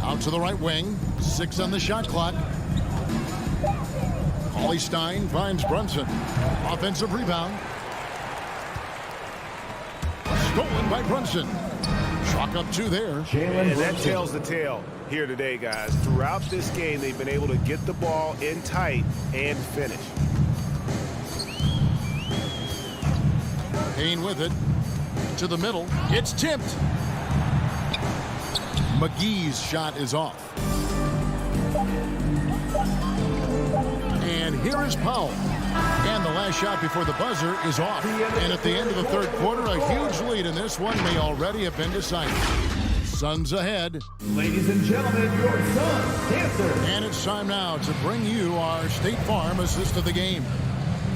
Out to the right wing. 6 on the shot clock. Cauley Stein finds Brunson. Offensive rebound. Stolen by Brunson. Chalk up 2 there. And that tells the tale here today, guys. Throughout this game, they've been able to get the ball in tight and finish. Payne with it. To the middle. It's tipped. McGee's shot is off. And here is Powell. And the last shot before the buzzer is off. And at the end of the third quarter, a huge lead in this one may already have been decided. Suns ahead. Ladies and gentlemen, your Suns answer. And it's time now to bring you our State Farm assist of the game.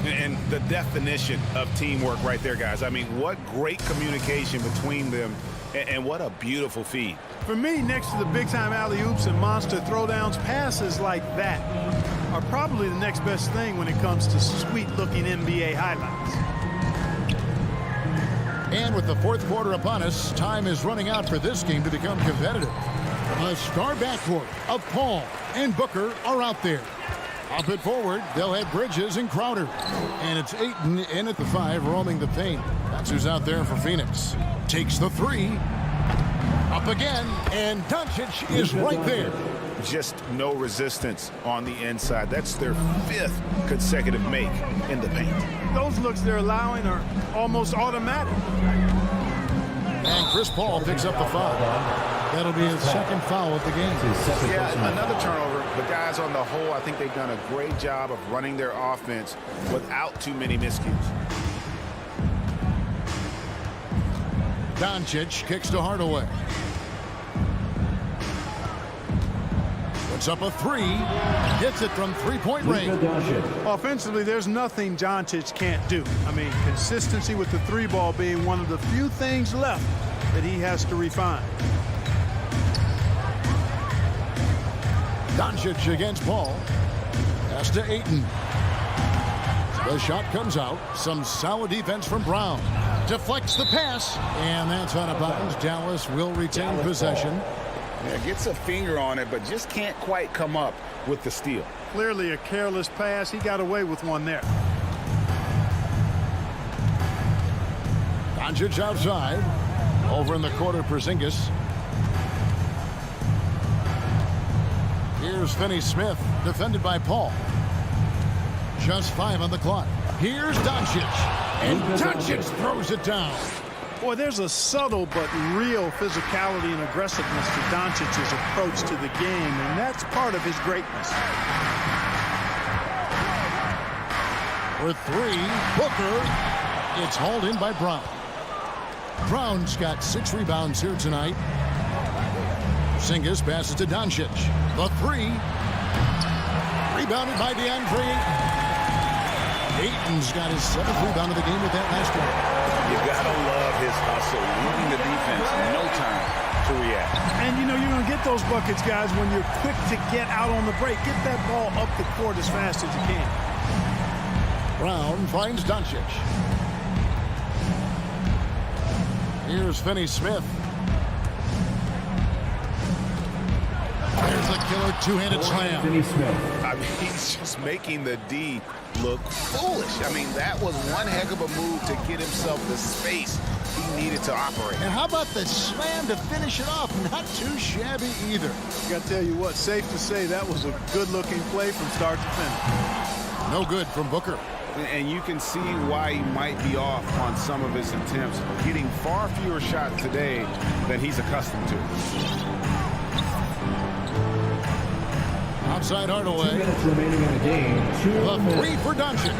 And the definition of teamwork right there, guys. I mean, what great communication between them, and what a beautiful feed. For me, next to the big-time alley-oops and monster throwdowns, passes like that are probably the next best thing when it comes to sweet-looking NBA highlights. And with the fourth quarter upon us, time is running out for this game to become competitive. The star backcourt of Paul and Booker are out there. Up and forward, they'll have Bridges and Crowder. And it's Ayton in at the 5, roaming the paint. That's who's out there for Phoenix. Takes the 3. Up again, and Doncic is right there. Just no resistance on the inside. That's their 5th consecutive make in the paint. Those looks they're allowing are almost automatic. And Chris Paul picks up the foul. That'll be his second foul of the game. Yeah, another turnover. But guys, on the whole, I think they've done a great job of running their offense without too many miscues. Doncic kicks to Hardaway. Puts up a 3. Hits it from three-point range. Offensively, there's nothing Doncic can't do. I mean, consistency with the 3-ball being one of the few things left that he has to refine. Doncic against Paul. Pass to Ayton. The shot comes out. Some solid defense from Brown. Deflects the pass. And that's out of bounds. Dallas will retain possession. Yeah, gets a finger on it, but just can't quite come up with the steal. Clearly a careless pass. He got away with one there. Doncic outside. Over in the corner, Porzingis. Here's Finney-Smith, defended by Paul. Just 5 on the clock. Here's Doncic. And Doncic throws it down. Boy, there's a subtle but real physicality and aggressiveness to Doncic's approach to the game, and that's part of his greatness. For 3, Booker. It's hauled in by Brown. Brown's got 6 rebounds here tonight. Porzingis passes to Doncic. The 3. Rebounded by DeAndre Ayton. Ayton's got his 7th rebound of the game with that last one. You gotta love his hustle, leading the defense, no time to react. And you know you're gonna get those buckets, guys, when you're quick to get out on the break. Get that ball up the court as fast as you can. Brown finds Doncic. Here's Finney-Smith. There's a killer two-handed slam. I mean, he's just making the D look foolish. I mean, that was one heck of a move to get himself the space he needed to operate. And how about the slam to finish it off? Not too shabby either. I gotta tell you what, safe to say that was a good-looking play from start to finish. No good from Booker. And you can see why he might be off on some of his attempts, getting far fewer shots today than he's accustomed to. Outside Hardaway. 2 minutes remaining in the game. The 3 for Doncic.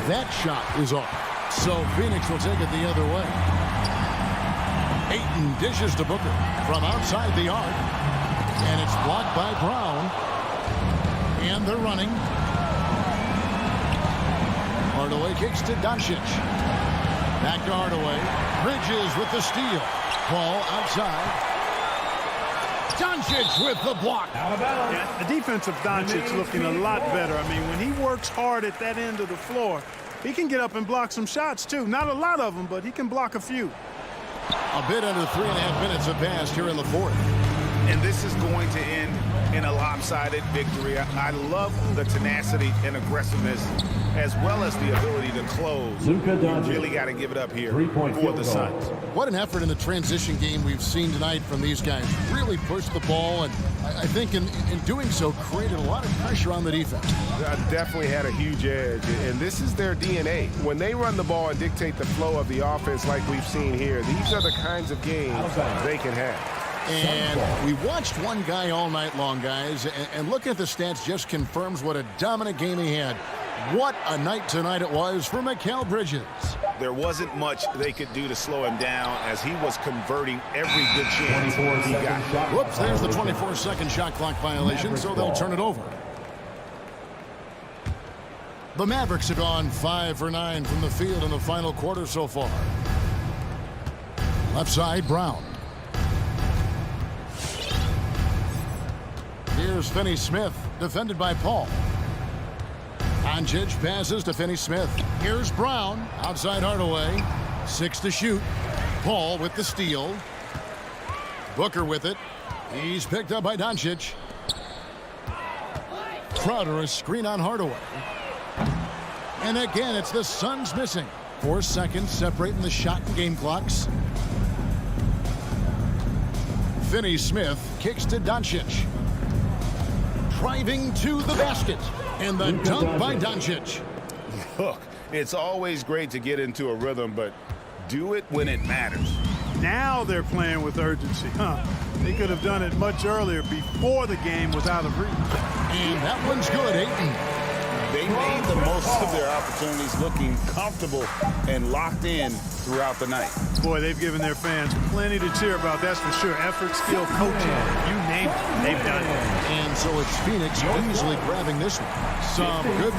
That shot is off. So Phoenix will take it the other way. Ayton dishes to Booker from outside the arc. And it's blocked by Brown. And they're running. Hardaway kicks to Doncic. Back to Hardaway. Bridges with the steal. Ball outside. Doncic with the block. Yeah, the defense of Doncic looking a lot better. I mean, when he works hard at that end of the floor, he can get up and block some shots, too. Not a lot of them, but he can block a few. A bit under 3.5 minutes have passed here in the fourth. And this is going to end in a lopsided victory. I love the tenacity and aggressiveness as well as the ability to close. You really got to give it up here for the Suns. What an effort in the transition game we've seen tonight from these guys. Really pushed the ball, and I think in doing so created a lot of pressure on the defense. Definitely had a huge edge, and this is their DNA. When they run the ball and dictate the flow of the offense like we've seen here, these are the kinds of games they can have. And we watched one guy all night long, guys, and looking at the stats just confirms what a dominant game he had. What a night tonight it was for Mikal Bridges. There wasn't much they could do to slow him down as he was converting every good chance he got. Whoops, there's the 24-second shot clock violation, so they'll turn it over. The Mavericks have gone 5 for 9 from the field in the final quarter so far. Left side, Brown. Here's Finney-Smith, defended by Paul. Doncic passes to Finney-Smith. Here's Brown, outside Hardaway. 6 to shoot. Paul with the steal. Booker with it. He's picked up by Doncic. Crowder, a screen on Hardaway. And again, it's the Suns missing. 4 seconds separating the shot and game clocks. Finney-Smith kicks to Doncic. Driving to the basket. And the dunk by Doncic. Look, it's always great to get into a rhythm, but do it when it matters. Now they're playing with urgency. They could have done it much earlier before the game was out of reach. And that one's good, Ayton. They made the most of their opportunities, looking comfortable and locked in throughout the night. Boy, they've given their fans plenty to cheer about, that's for sure. Effort, skill, coaching, you name it, they've done it. And so it's Phoenix easily grabbing this one. Some good.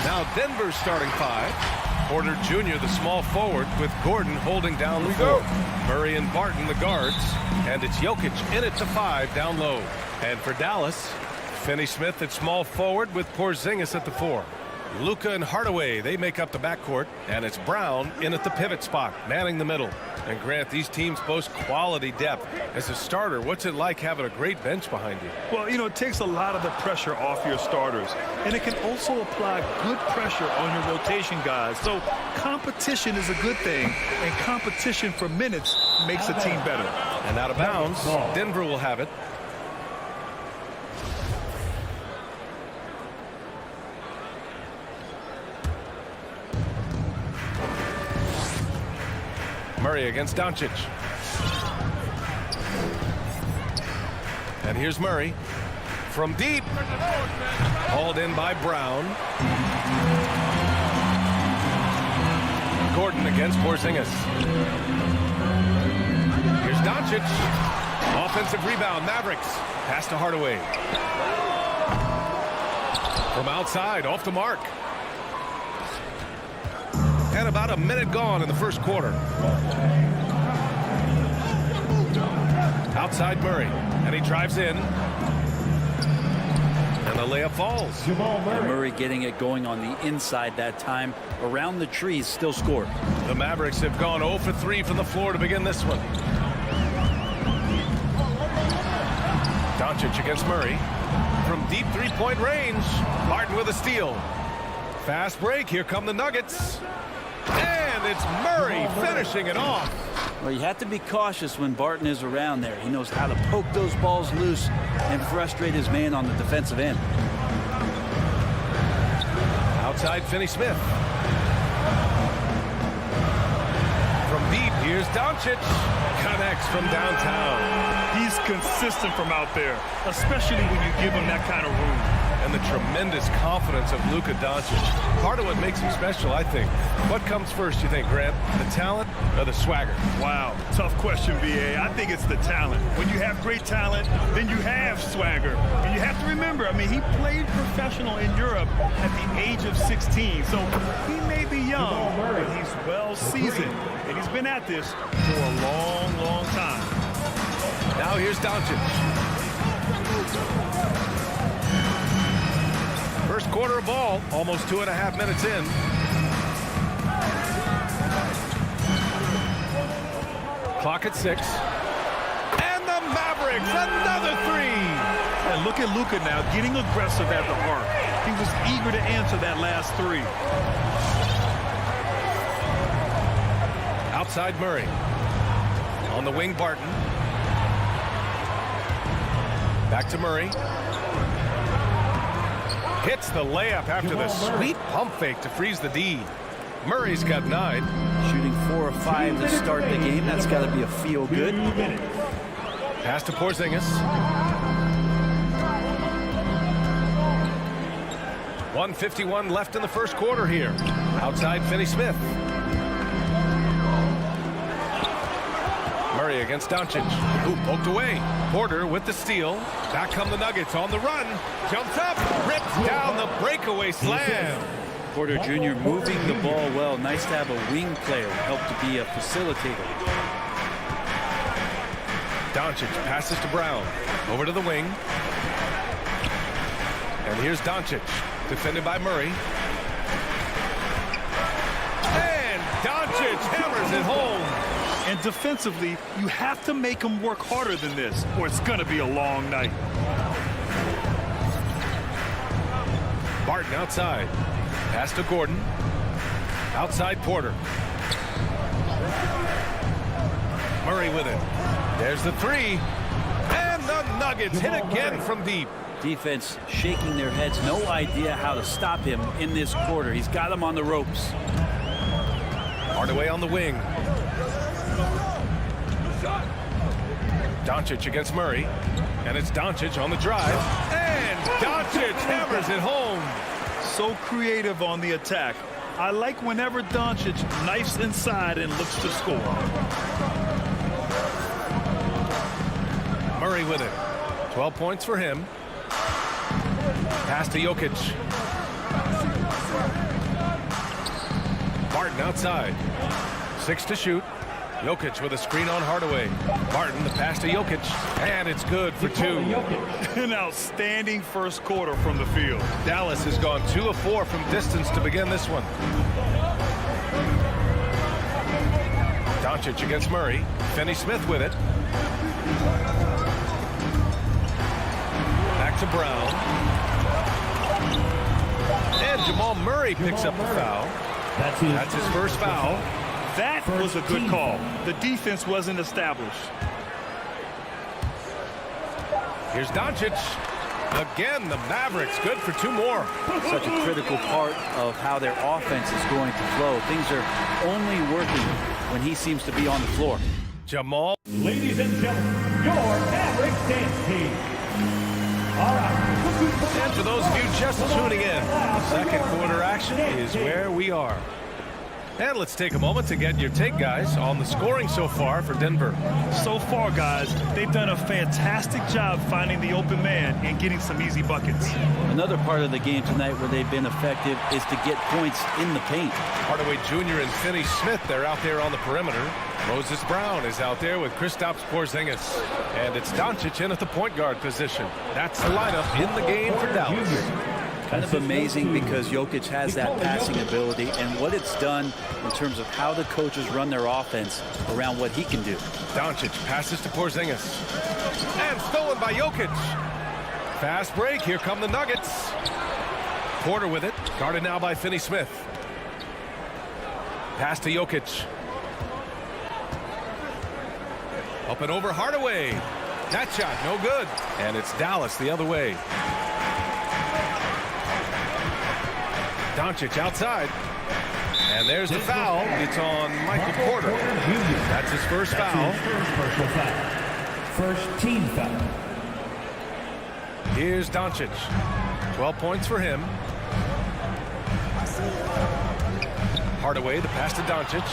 Now Denver's starting 5. Porter Jr., the small forward, with Gordon holding down the 4. Murray and Barton, the guards. And it's Jokic in at the 5 down low. And for Dallas, Finney-Smith at small forward with Porzingis at the 4. Luka and Hardaway, they make up the backcourt. And it's Brown in at the pivot spot, manning the middle. And Grant, these teams boast quality depth. As a starter, what's it like having a great bench behind you? Well, you know, it takes a lot of the pressure off your starters. And it can also apply good pressure on your rotation guys. So competition is a good thing. And competition for minutes makes a team better. And out of bounds, Denver will have it. Murray against Doncic. And here's Murray from deep. Hauled in by Brown. Gordon against Porzingis. Here's Doncic. Offensive rebound, Mavericks. Pass to Hardaway. From outside, off the mark. And about a minute gone in the first quarter. Outside Murray, and he drives in. And the layup falls. And Murray getting it going on the inside that time. Around the trees, still scored. The Mavericks have gone 0 for 3 from the floor to begin this one. Doncic against Murray. From deep three-point range, Martin with a steal. Fast break, here come the Nuggets. And it's Murray finishing it off. Well, you have to be cautious when Barton is around there. He knows how to poke those balls loose and frustrate his man on the defensive end. Outside Finney-Smith. From deep, here's Doncic. Connects from downtown. He's consistent from out there, especially when you give him that kind of room. And the tremendous confidence of Luka Doncic. Part of what makes him special, I think. What comes first, you think, Grant? The talent or the swagger? Wow, tough question, B.A. I think it's the talent. When you have great talent, then you have swagger. And you have to remember, I mean, he played professional in Europe at the age of 16. So he may be young, but he's well seasoned. And he's been at this for a long, long time. Now here's Doncic. First quarter of ball, almost 2.5 minutes in. Clock at 6. And the Mavericks, another 3. And look at Luka now, getting aggressive at the arc. He was eager to answer that last 3. Outside Murray. On the wing, Barton. Back to Murray. Hits the layup after the sweet pump fake to freeze the D. Murray's got 9. Shooting 4 or 5 to start the game. That's got to be a feel good. Pass to Porzingis. 1:51 left in the first quarter here. Outside Finney-Smith. Murray against Doncic. Ooh, poked away. Porter with the steal. Back come the Nuggets on the run. Jumps up. Rips down the breakaway slam. Porter Jr. moving the ball well. Nice to have a wing player help to be a facilitator. Doncic passes to Brown. Over to the wing. And here's Doncic. Defended by Murray. And Doncic hammers it home. And defensively, you have to make him work harder than this, or it's going to be a long night. Barton outside. Pass to Gordon. Outside Porter. Murray with it. There's the 3. And the Nuggets hit again from deep. Defense shaking their heads. No idea how to stop him in this quarter. He's got him on the ropes. Hardaway on the wing. Doncic against Murray. And it's Doncic on the drive. And Doncic hammers it home. So creative on the attack. I like whenever Doncic knifes inside and looks to score. Murray with it. 12 points for him. Pass to Jokic. Barton outside. 6 to shoot. Jokic with a screen on Hardaway. Barton, the pass to Jokic, and it's good for 2. An outstanding first quarter from the field. Dallas has gone 2 of 4 from distance to begin this one. Doncic against Murray. Finney-Smith with it. Back to Brown. And Jamal Murray picks up the foul. That's his first foul. That was a good call. The defense wasn't established. Here's Doncic. Again, the Mavericks good for 2 more. Such a critical part of how their offense is going to flow. Things are only working when he seems to be on the floor. Jamal. Ladies and gentlemen, your Mavericks dance team. All right. And for those of you just tuning in, second quarter action is where we are. And let's take a moment to get your take, guys, on the scoring so far for Denver. So far, guys, they've done a fantastic job finding the open man and getting some easy buckets. Another part of the game tonight where they've been effective is to get points in the paint. Hardaway Jr. and Finney-Smith, they're out there on the perimeter. Moses Brown is out there with Kristaps Porzingis. And it's Doncic in at the point guard position. That's the lineup in the game for Dallas. Kind of amazing because Jokic has that passing ability and what it's done in terms of how the coaches run their offense around what he can do. Doncic passes to Porzingis. And stolen by Jokic. Fast break. Here come the Nuggets. Porter with it. Guarded now by Finney-Smith. Pass to Jokic. Up and over Hardaway. That shot no good. And it's Dallas the other way. Doncic outside. And there's the foul. It's on Michael Porter. That's his first foul. First team foul. Here's Doncic. 12 points for him. Hardaway, the pass to Doncic.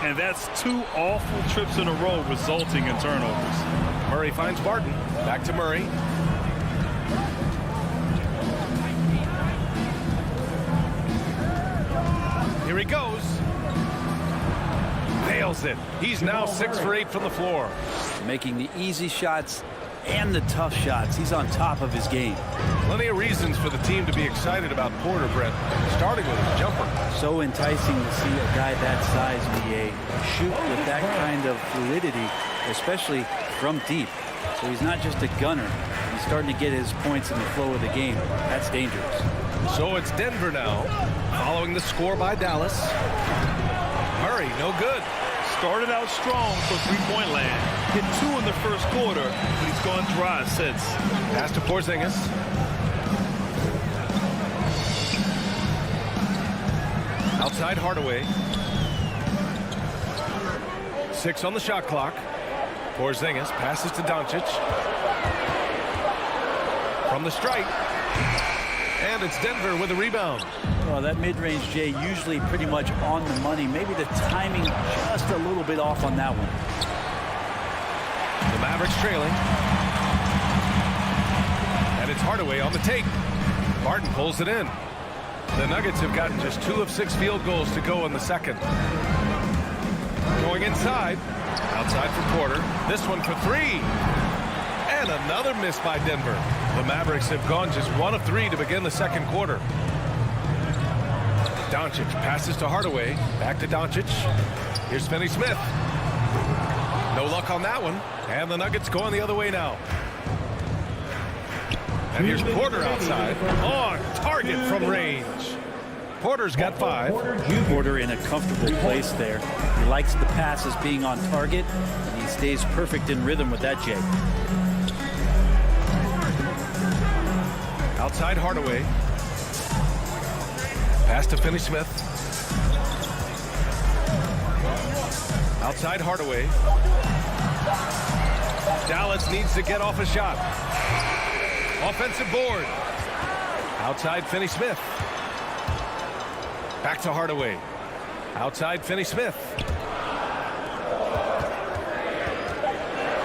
And that's 2 awful trips in a row resulting in turnovers. Murray finds Barton. Back to Murray. Here he goes. Nails it. He's now 6 for 8 from the floor. Making the easy shots and the tough shots. He's on top of his game. Plenty of reasons for the team to be excited about Porter, Brett, starting with his jumper. So enticing to see a guy that size, BA, shoot with that kind of fluidity, especially from deep. So he's not just a gunner. He's starting to get his points in the flow of the game. That's dangerous. So it's Denver now, following the score by Dallas. Murray, no good. Started out strong for three-point land. Hit 2 in the first quarter, but he's gone dry since. Pass to Porzingis. Outside Hardaway. 6 on the shot clock. Porzingis passes to Doncic. From the stripe. And it's Denver with a rebound. Well, that mid-range, Jay, usually pretty much on the money. Maybe the timing just a little bit off on that one. The Mavericks trailing. And it's Hardaway on the take. Barton pulls it in. The Nuggets have gotten just 2 of 6 field goals to go in the second. Going inside. Outside for Porter. This one for 3. And another miss by Denver. The Mavericks have gone just 1 of 3 to begin the second quarter. Doncic passes to Hardaway. Back to Doncic. Here's Finney-Smith. No luck on that one. And the Nuggets going the other way now. And here's Porter outside. On target from range. Porter's got 5. Porter in a comfortable place there. He likes the passes being on target. And he stays perfect in rhythm with that, Jay. Outside Hardaway. Pass to Finney-Smith. Outside Hardaway. Dallas needs to get off a shot. Offensive board. Outside Finney-Smith. Back to Hardaway. Outside Finney-Smith.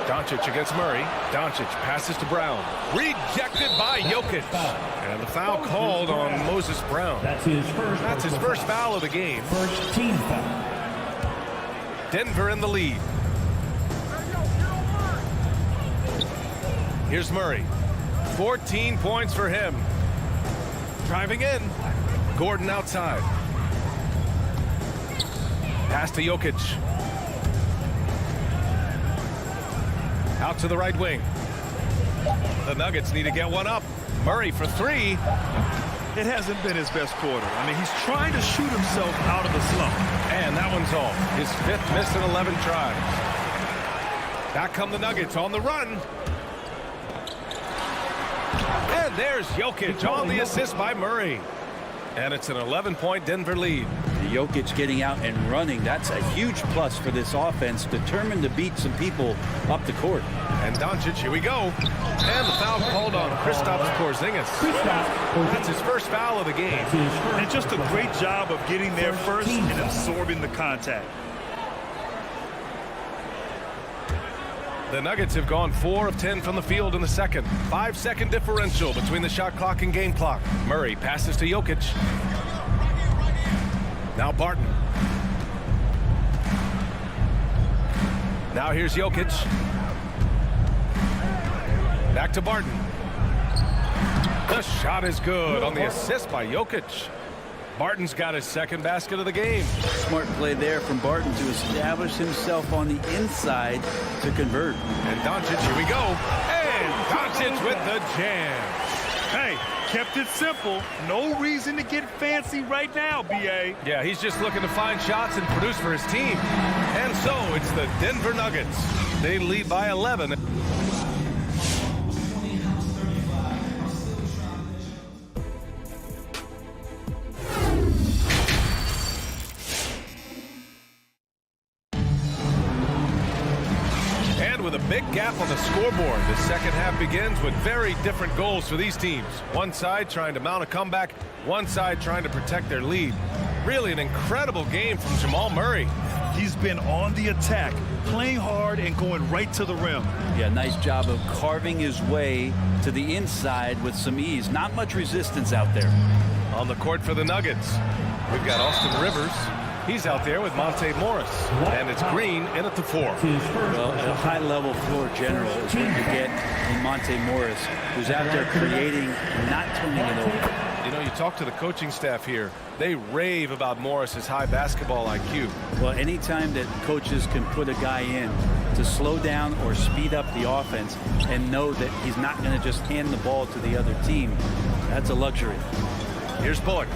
Doncic against Murray. Doncic passes to Brown. Rejected by Jokic. And the foul called on Moses Brown. That's his first foul of the game. First team foul. Denver in the lead. Here's Murray. 14 points for him. Driving in. Gordon outside. Pass to Jokic. Out to the right wing. The Nuggets need to get one up. Murray for three. It hasn't been his best quarter. I mean, he's trying to shoot himself out of the slump. And that one's off. His fifth miss in 11 tries. Back come the Nuggets on the run. And there's Jokic on the assist by Murray. And it's an 11-point Denver lead. Jokic getting out and running, that's a huge plus for this offense, determined to beat some people up the court. And Doncic, here we go. And the foul called on Kristaps Porzingis. That's his first foul of the game. And just a great job of getting there first and absorbing the contact. The Nuggets have gone 4 of 10 from the field in the second. 5-second differential between the shot clock and game clock. Murray passes to Jokic. Now Barton. Now here's Jokic. Back to Barton. The shot is good on the assist by Jokic. Barton's got his second basket of the game. Smart play there from Barton to establish himself on the inside to convert. And Doncic, here we go. And Doncic with the jam. Hey, kept it simple. No reason to get fancy right now, B.A. Yeah, he's just looking to find shots and produce for his team. And so it's the Denver Nuggets. They lead by 11. With a big gap on the scoreboard, the second half begins with very different goals for these teams. One side trying to mount a comeback, one side trying to protect their lead. Really an incredible game from Jamal Murray. He's been on the attack, playing hard and going right to the rim. Yeah, nice job of carving his way to the inside with some ease. Not much resistance out there. On the court for the Nuggets, we've got Austin Rivers. He's out there with Monte Morris. And it's Green in at the 4. Well, a high-level floor general is what you get in Monte Morris, who's out there creating, not turning it over. You know, you talk to the coaching staff here, they rave about Morris's high basketball IQ. Well, anytime that coaches can put a guy in to slow down or speed up the offense and know that he's not going to just hand the ball to the other team, that's a luxury. Here's Bullock.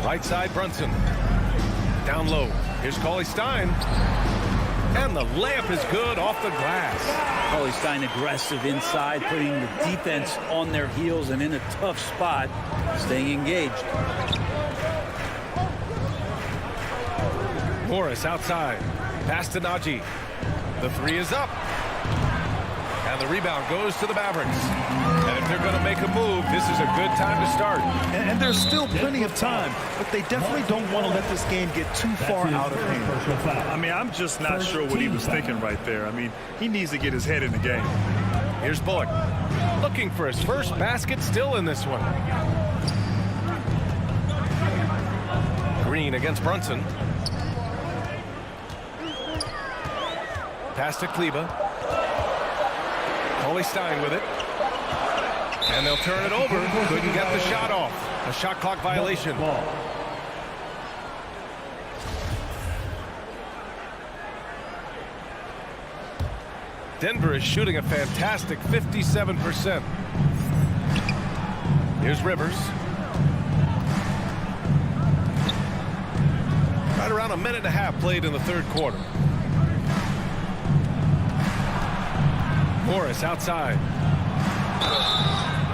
Right side, Brunson. Down low. Here's Cauley Stein. And the layup is good off the glass. Cauley Stein aggressive inside, putting the defense on their heels and in a tough spot, staying engaged. Morris outside. Pass to Najee. The 3 is up. And the rebound goes to the Mavericks. And if they're going to make a move, this is a good time to start. And there's still plenty of time, but they definitely don't want to let this game get too far out of hand. I mean, I'm just not sure what he was thinking right there. I mean, he needs to get his head in the game. Here's Bullock. Looking for his first basket still in this one. Green against Brunson. Pass to Kleba. Cauley Stein with it. And they'll turn it over. Couldn't get the shot off. A shot clock violation. Denver is shooting a fantastic 57%. Here's Rivers. Right around a minute and a half played in the third quarter. Morris outside.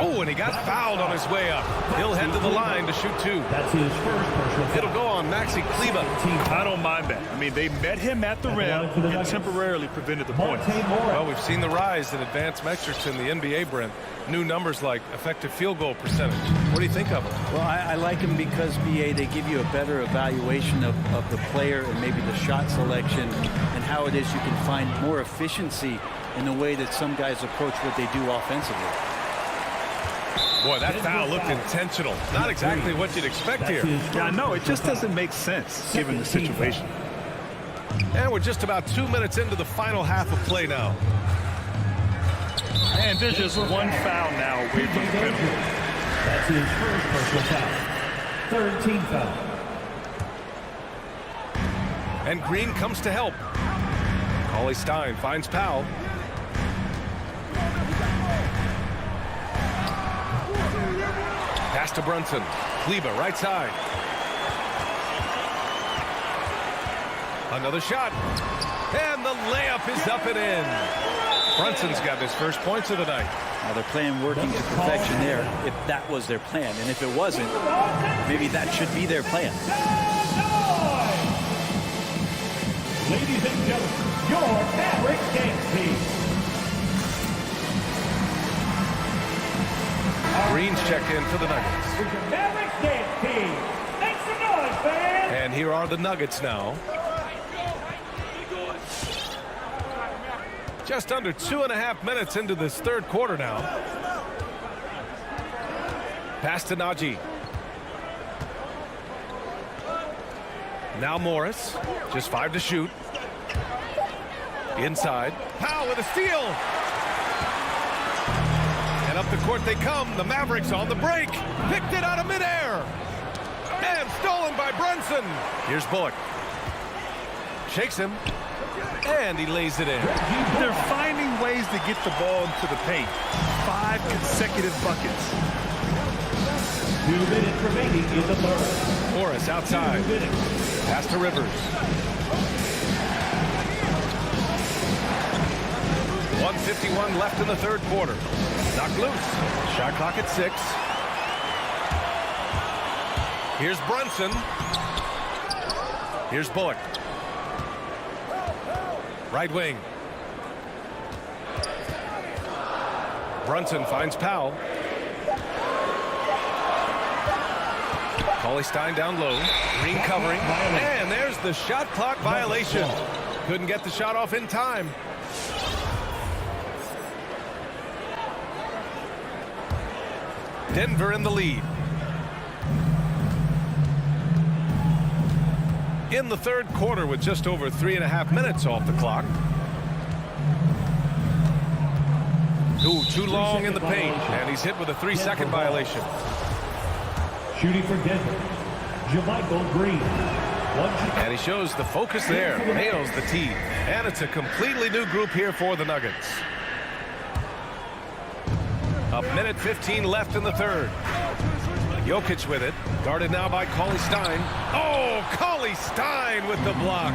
Oh, and he got fouled on his way up. He'll head to the line to shoot 2. That's his first personal foul. It'll go on Maxi Kleber. I don't mind that. I mean, they met him at the rim and temporarily prevented the points. Well, we've seen the rise in advanced metrics in the NBA, Brent. New numbers like effective field goal percentage. What do you think of them? Well, I like him because, BA, they give you a better evaluation of the player and maybe the shot selection and how it is you can find more efficiency in the way that some guys approach what they do offensively. Boy, that foul looked intentional. Not exactly what you'd expect here. Yeah, I know. It just doesn't make sense given the situation. And we're just about 2 minutes into the final half of play now. And there's just one foul now away from the penalty. That's his first personal foul. Third team foul. And Green comes to help. Cauley-Stein finds Powell. Pass to Brunson. Kleber, right side. Another shot. And the layup is up and in. Brunson's got his first points of the night. Now they're playing working to perfection there, if that was their plan. And if it wasn't, maybe that should be their plan. Ladies and gentlemen, your Mavericks dance team. Green's checked in for the Nuggets. Here's your Mavericks dance team. Make some noise, fans. And here are the Nuggets now. Just under 2.5 minutes into this third quarter now. Pass to Najee. Now Morris. Just 5 to shoot. Inside. Powell with a steal. And up the court they come. The Mavericks on the break. Picked it out of midair. And stolen by Brunson. Here's Bullock. Shakes him. And he lays it in. They're finding ways to get the ball into the paint. 5 consecutive buckets. 2 minutes remaining in the third. Morris outside. Pass to Rivers. 1:51 left in the third quarter. Knocked loose. Shot clock at 6. Here's Brunson. Here's Bullock. Right wing. Brunson finds Powell. Cauley-Stein down low. Green covering. And there's the shot clock violation. Couldn't get the shot off in time. Denver in the lead. In the third quarter with just over 3.5 minutes off the clock. Too long in the paint, and he's hit with a 3-second violation. Shooting for Denver, JaMychal Green. And he shows the focus there, nails the tee. And it's a completely new group here for the Nuggets. 1:15 left in the third. Jokic with it, guarded now by Cauley-Stein. Oh, Cauley-Stein with the block.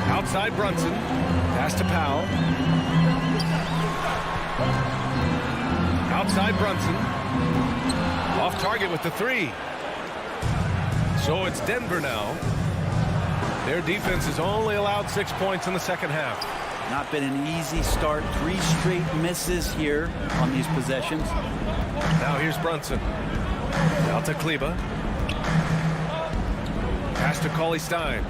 Outside Brunson, pass to Powell. Outside Brunson, off target with the 3. So it's Denver now. Their defense has only allowed 6 points in the second half. Not been an easy start. 3 straight misses here on these possessions. Now here's Brunson. Out to Kleber. Pass to Cauley-Stein.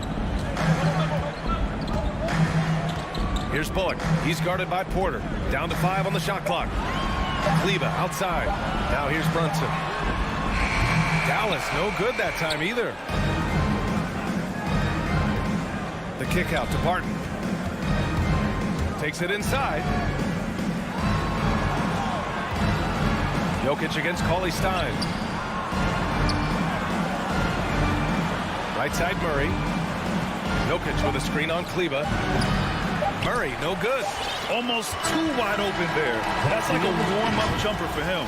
Here's Bullock. He's guarded by Porter. Down to 5 on the shot clock. Kleber outside. Now here's Brunson. Dallas no good that time either. The kick out to Barton. Takes it inside. Jokic against Cauley-Stein. Right side Murray. Jokic with a screen on Kleber. Murray, no good. Almost too wide open there. That's like a warm-up jumper for him.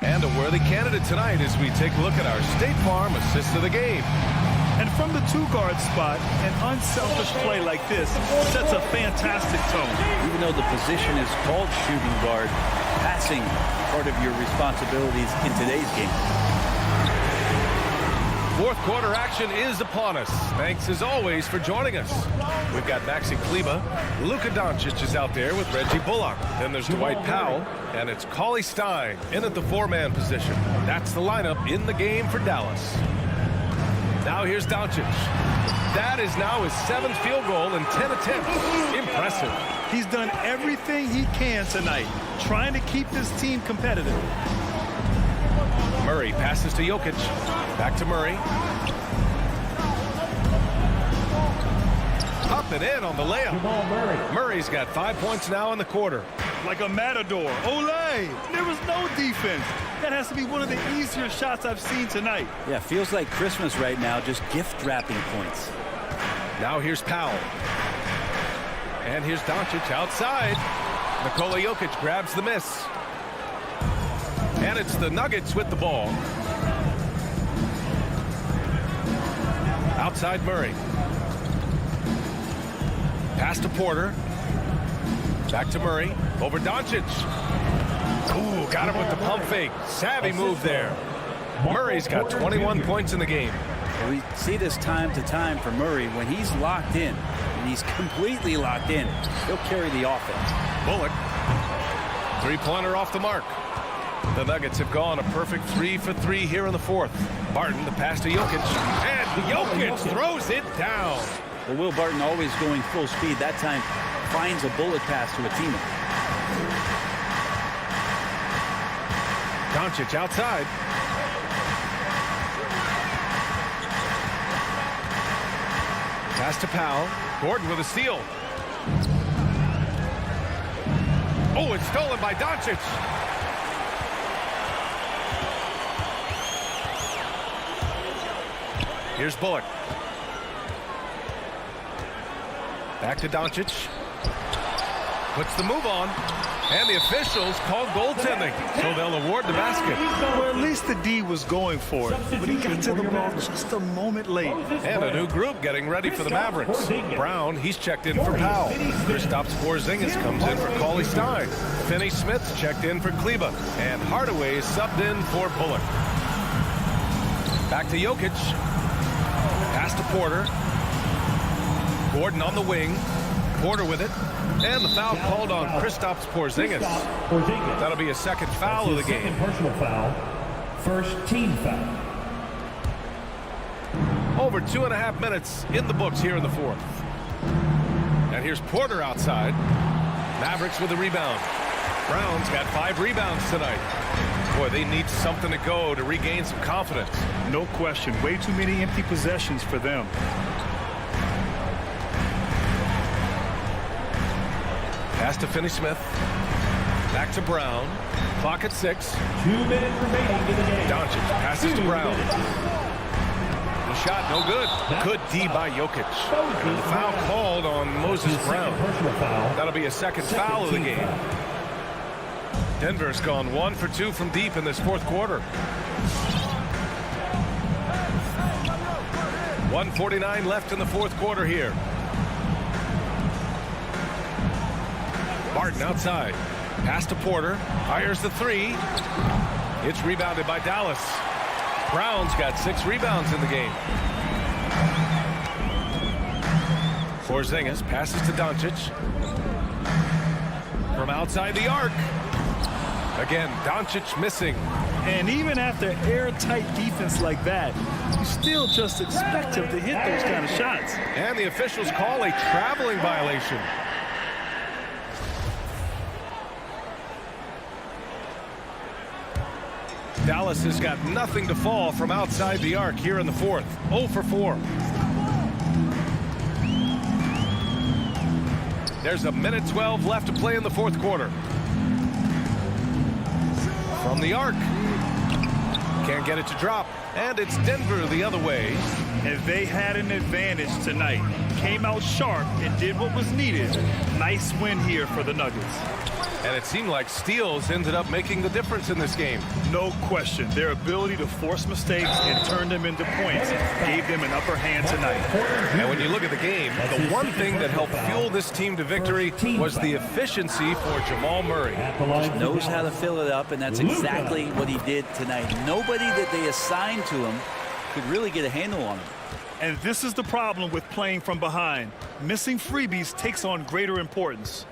And a worthy candidate tonight as we take a look at our State Farm assist of the game. And from the two-guard spot, an unselfish play like this sets a fantastic tone. Even though the position is called shooting guard, passing part of your responsibilities in today's game. Fourth quarter action is upon us. Thanks as always for joining us. We've got Maxi Kleber. Luka Doncic is out there with Reggie Bullock. Then there's Dwight Powell, and it's Cauley Stein in at the four-man position. That's the lineup in the game for Dallas. Now here's Doncic. That is now his 7th field goal in 10 attempts. Impressive. He's done everything he can tonight, trying to keep this team competitive. Murray passes to Jokic. Back to Murray. Up and in on the layup. Murray's got 5 points now in the quarter. Like a matador. Olay! There was no defense. That has to be one of the easier shots I've seen tonight. Yeah, feels like Christmas right now, just gift wrapping points. Now here's Powell. And here's Doncic outside. Nikola Jokic grabs the miss. And it's the Nuggets with the ball. Outside Murray. Pass to Porter. Back to Murray. Over Doncic. Ooh, got him with the pump fake. Savvy move there. Murray's got 21 points in the game. We see this time to time for Murray. When he's locked in, and he's completely locked in, he'll carry the offense. Bullock. Three-pointer off the mark. The Nuggets have gone a perfect 3 for 3 here in the fourth. Barton, the pass to Jokic. And Jokic throws it down. Well, Will Barton always going full speed. That time finds a bullet pass to a teammate. Doncic outside. Pass to Powell. Gordon with a steal. Oh, it's stolen by Doncic. Here's Bullock. Back to Doncic. Puts the move on. And the officials called goaltending, so they'll award the basket. Well, at least the D was going for it, but he got to the ball just a moment late. And a new group getting ready for the Mavericks. Brown, he's checked in for Powell. Kristaps Porzingis comes in for Cauley Stein. Finney-Smith's checked in for Kleber. And Hardaway is subbed in for Bullock. Back to Jokic. Pass to Porter. Gordon on the wing. Porter with it. And the foul called on Kristaps Porzingis. That'll be a second foul of the game. Personal foul. First team foul. Over 2.5 minutes in the books here in the fourth. And here's Porter outside. Mavericks with a rebound. Brown's got 5 rebounds tonight. Boy, they need something to go to regain some confidence. No question. Way too many empty possessions for them. Pass to Finney-Smith. Back to Brown. Clock at 6. 2 minutes remaining in the game. Doncic passes to Brown. The shot no good. Good D by Jokic. And the foul called on Moses Brown. That'll be a second foul of the game. Denver's gone 1 for 2 from deep in this fourth quarter. 1:49 left in the fourth quarter here. Barton outside. Pass to Porter. Fires the 3. It's rebounded by Dallas. Brown's got 6 rebounds in the game. Porzingis passes to Doncic. From outside the arc. Again, Doncic missing. And even after airtight defense like that, you still just expect him to hit those kind of shots. And the officials call a traveling violation. Dallas has got nothing to fall from outside the arc here in the fourth. 0 for 4. There's a minute 12 left to play in the fourth quarter. From the arc. Can't get it to drop. And it's Denver the other way. And they had an advantage tonight. came out sharp and did what was needed. Nice win here for the Nuggets. And it seemed like steals ended up making the difference in this game. No question. Their ability to force mistakes and turn them into points gave them an upper hand tonight. And when you look at the game, the one thing that helped fuel this team to victory was the efficiency for Jamal Murray. Knows how to fill it up, and that's exactly what he did tonight. Nobody that they assigned to him could really get a handle on him. And this is the problem with playing from behind. Missing freebies takes on greater importance.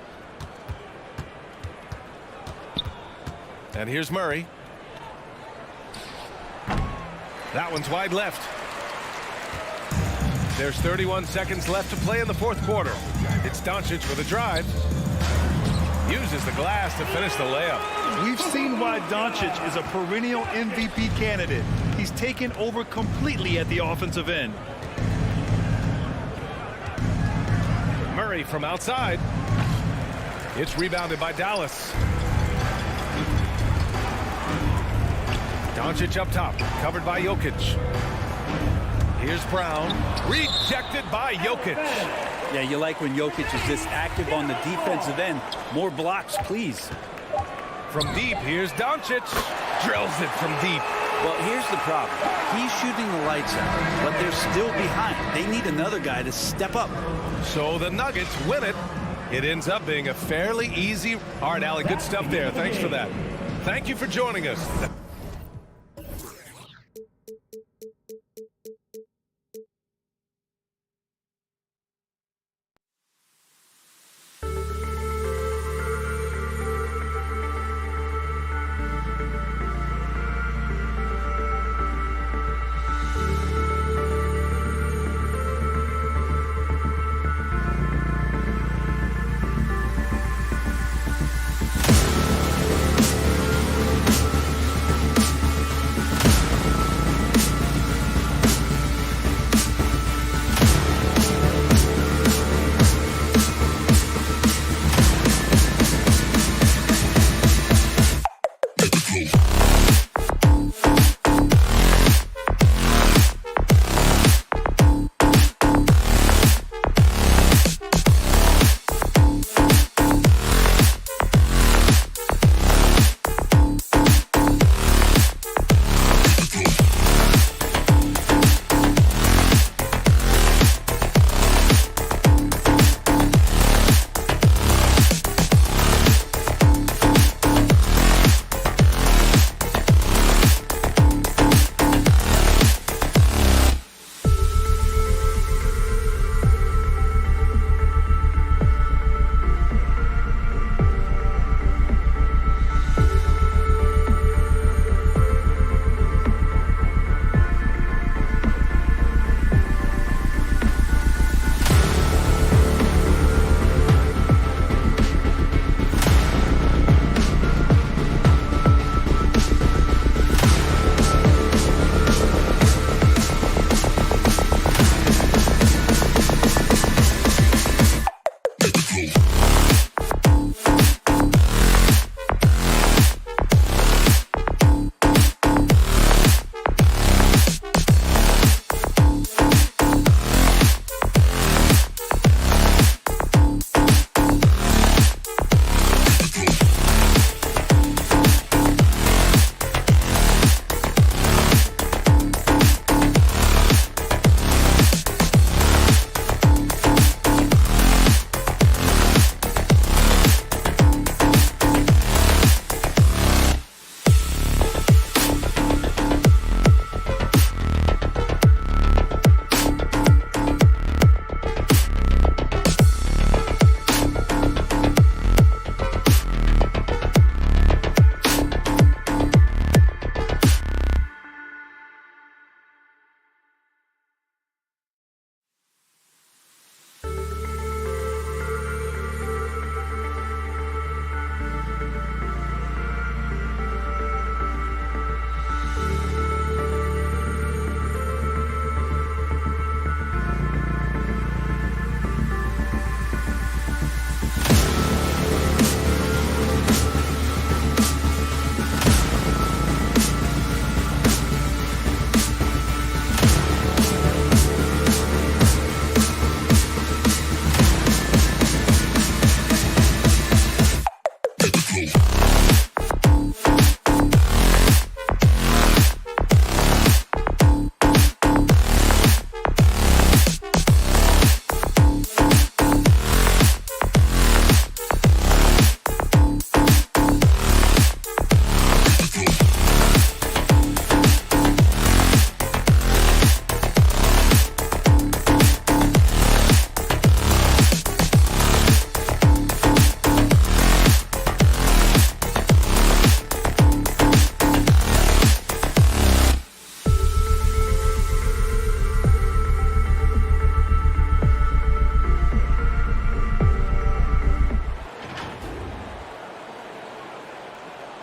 And here's Murray. That one's wide left. There's 31 seconds left to play in the fourth quarter. It's Doncic with a drive. Uses the glass to finish the layup. We've seen why Doncic is a perennial MVP candidate. He's taken over completely at the offensive end. Murray from outside. It's rebounded by Dallas. Doncic up top, covered by Jokic. Here's Brown, rejected by Jokic. Yeah, you like when Jokic is this active on the defensive end. More blocks, please. From deep, here's Doncic. Drills it from deep. Well, here's the problem. He's shooting the lights out, but they're still behind. They need another guy to step up. So the Nuggets win it. It ends up being a fairly easy. All right, Allie, good stuff there. Thanks for that. Thank you for joining us.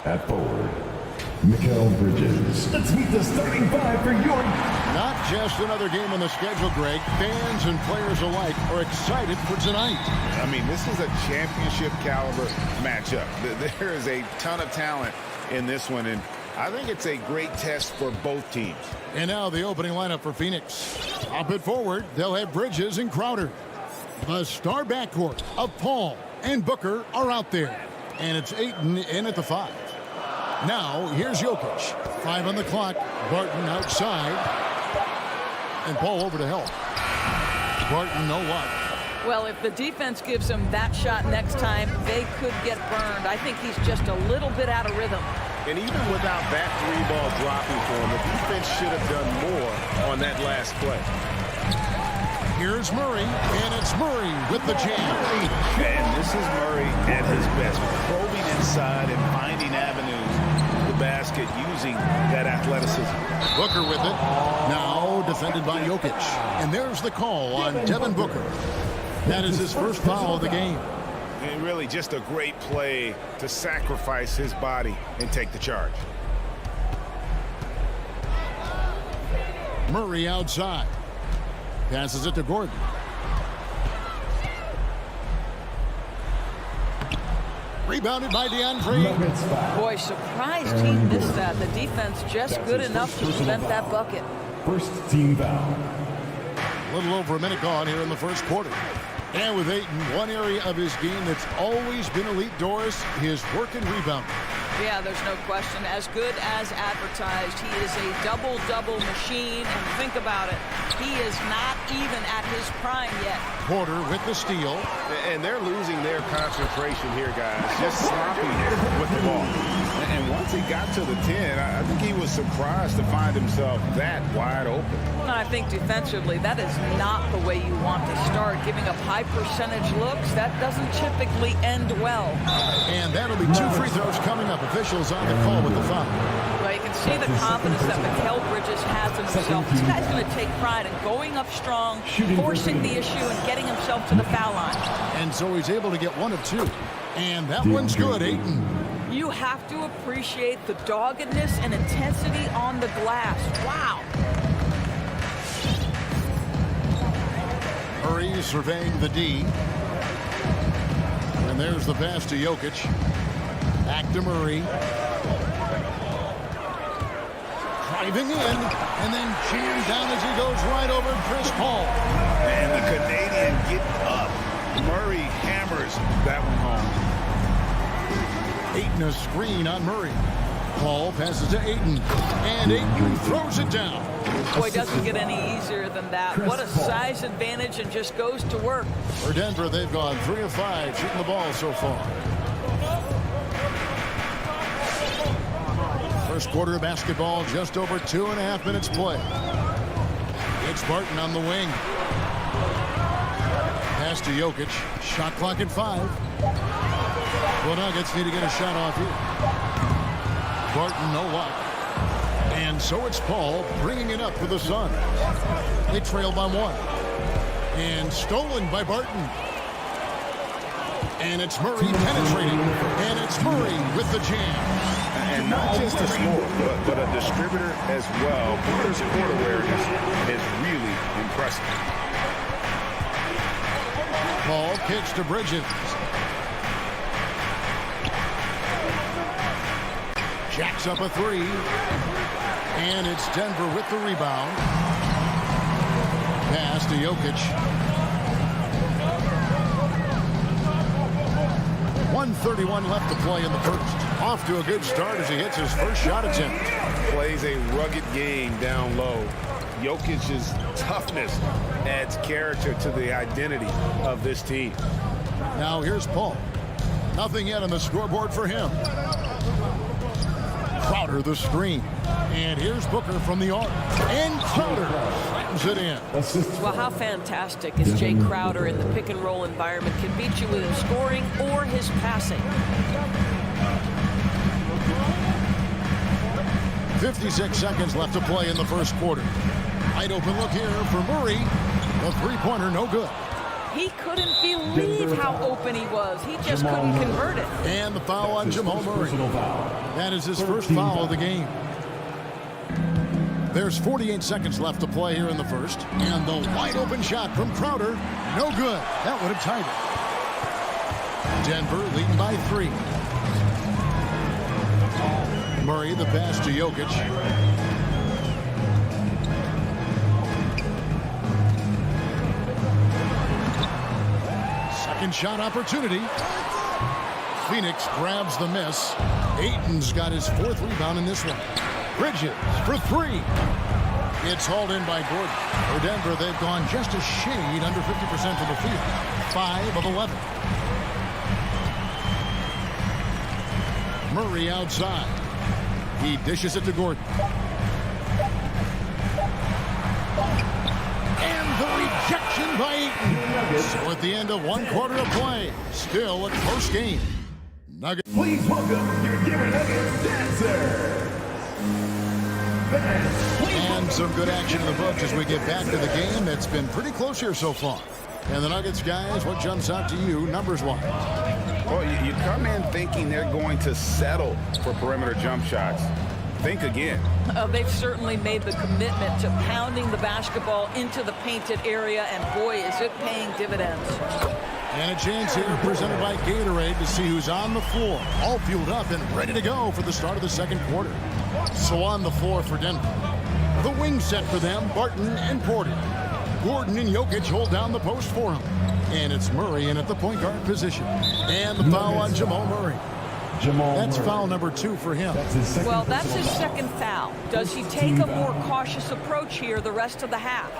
At forward, Mikal Bridges. Let's meet the starting five for your... Not just another game on the schedule, Greg. Fans and players alike are excited for tonight. I mean, this is a championship caliber matchup. There is a ton of talent in this one, and I think it's a great test for both teams. And now the opening lineup for Phoenix. Up at forward, they'll have Bridges and Crowder. The star backcourt of Paul and Booker are out there. And it's Ayton in at the 5. Now, here's Jokic. 5 on the clock. Barton outside. And Paul over to help. Barton, no luck. Well, if the defense gives him that shot next time, they could get burned. I think he's just a little bit out of rhythm. And even without that 3-ball dropping for him, the defense should have done more on that last play. Here's Murray, and it's Murray with the jam. And this is Murray at his best, probing inside and finding avenues to the basket using that athleticism. Booker with it. Now defended by Jokic. And there's the call on Devin Booker. That is his first foul of the game. And really just a great play to sacrifice his body and take the charge. Murray outside. Passes it to Gordon. Rebounded by DeAndre. Boy, surprised he missed that. The defense just good enough to prevent that bucket. First team foul. A little over a minute gone here in the first quarter. And with Ayton, one area of his game that's always been elite, Doris, his work and rebound. Yeah, there's no question. As good as advertised, he is a double-double machine. And think about it, he is not even at his prime yet. Porter with the steal. And they're losing their concentration here, guys. Just sloppy with the ball. And once he got to the 10, I think he was surprised to find himself that wide open. And I think defensively, that is not the way you want to start. Giving up high percentage looks, that doesn't typically end well. And that'll be 2 free throws coming up. Officials on the call with the foul. Well, you can see the confidence that Mikal Bridges has in himself. This guy's going to take pride in going up strong, forcing the issue, and getting himself to the foul line. And so he's able to get 1 of 2. And that one's good, Ayton. You have to appreciate the doggedness and intensity on the glass. Wow. Murray surveying the D. And there's the pass to Jokic. Back to Murray. Driving in, and then jammed down as he goes right over Chris Paul. And the Canadian getting up. Murray hammers that one home. Ayton a screen on Murray. Paul passes to Ayton, and Ayton throws it down. Boy, doesn't get any easier than that. What a size advantage, and just goes to work. For Denver, they've gone 3 of 5 shooting the ball so far. First quarter of basketball, just over 2.5 minutes play. It's Barton on the wing. Pass to Jokic. Shot clock at 5. Well, Nuggets need to get a shot off here. Barton, no luck. And so it's Paul bringing it up for the Suns. They trail by 1. And stolen by Barton. And it's Murray penetrating. And it's Murray with the jam. And not just a scorer, but a distributor as well. Porter's court awareness is really impressive. Paul kicks to Bridges. Jacks up a 3. And it's Denver with the rebound. Pass to Jokic. 2:31 left to play in the first. Off to a good start as he hits his first shot attempt. Plays a rugged game down low. Jokic's toughness adds character to the identity of this team. Now here's Paul. Nothing yet on the scoreboard for him. Crowder the screen. And here's Booker from the arc. And Crowder slams it in. Well, how fantastic is Jay Crowder in the pick and roll environment? Can beat you with his scoring or his passing. 56 seconds left to play in the first quarter. Wide open look here for Murray. The three-pointer no good. He couldn't believe how open he was. He just couldn't convert it. And the foul on Jamal Murray. That is his first foul of the game. There's 48 seconds left to play here in the first. And the wide open shot from Crowder. No good. That would have tied it. Denver leading by 3. Murray the pass to Jokic. Second shot opportunity. Phoenix grabs the miss. Ayton's got his 4th rebound in this one. Bridges for 3. It's hauled in by Gordon. For Denver, they've gone just a shade under 50% from the field. 5 of 11. Murray outside. He dishes it to Gordon. And the rejection by Ayton. So at the end of 1 quarter of play, still a close game. Nuggets. Please welcome your Denver Nuggets dancer. And some good action in the books as we get back to the game. That's been pretty close here so far. And the Nuggets, guys, what jumps out to you numbers-wise? Well, you come in thinking they're going to settle for perimeter jump shots. Think again. They've certainly made the commitment to pounding the basketball into the painted area, and boy, is it paying dividends. And a chance here presented by Gatorade to see who's on the floor, all fueled up and ready to go for the start of the second quarter. So on the floor for Denver. The wing set for them, Barton and Porter. Gordon and Jokic hold down the post for him. And it's Murray in at the point guard position. And the foul on Jamal Murray. That's foul number 2 for him. Well, that's his second foul. Does he take a more cautious approach here the rest of the half?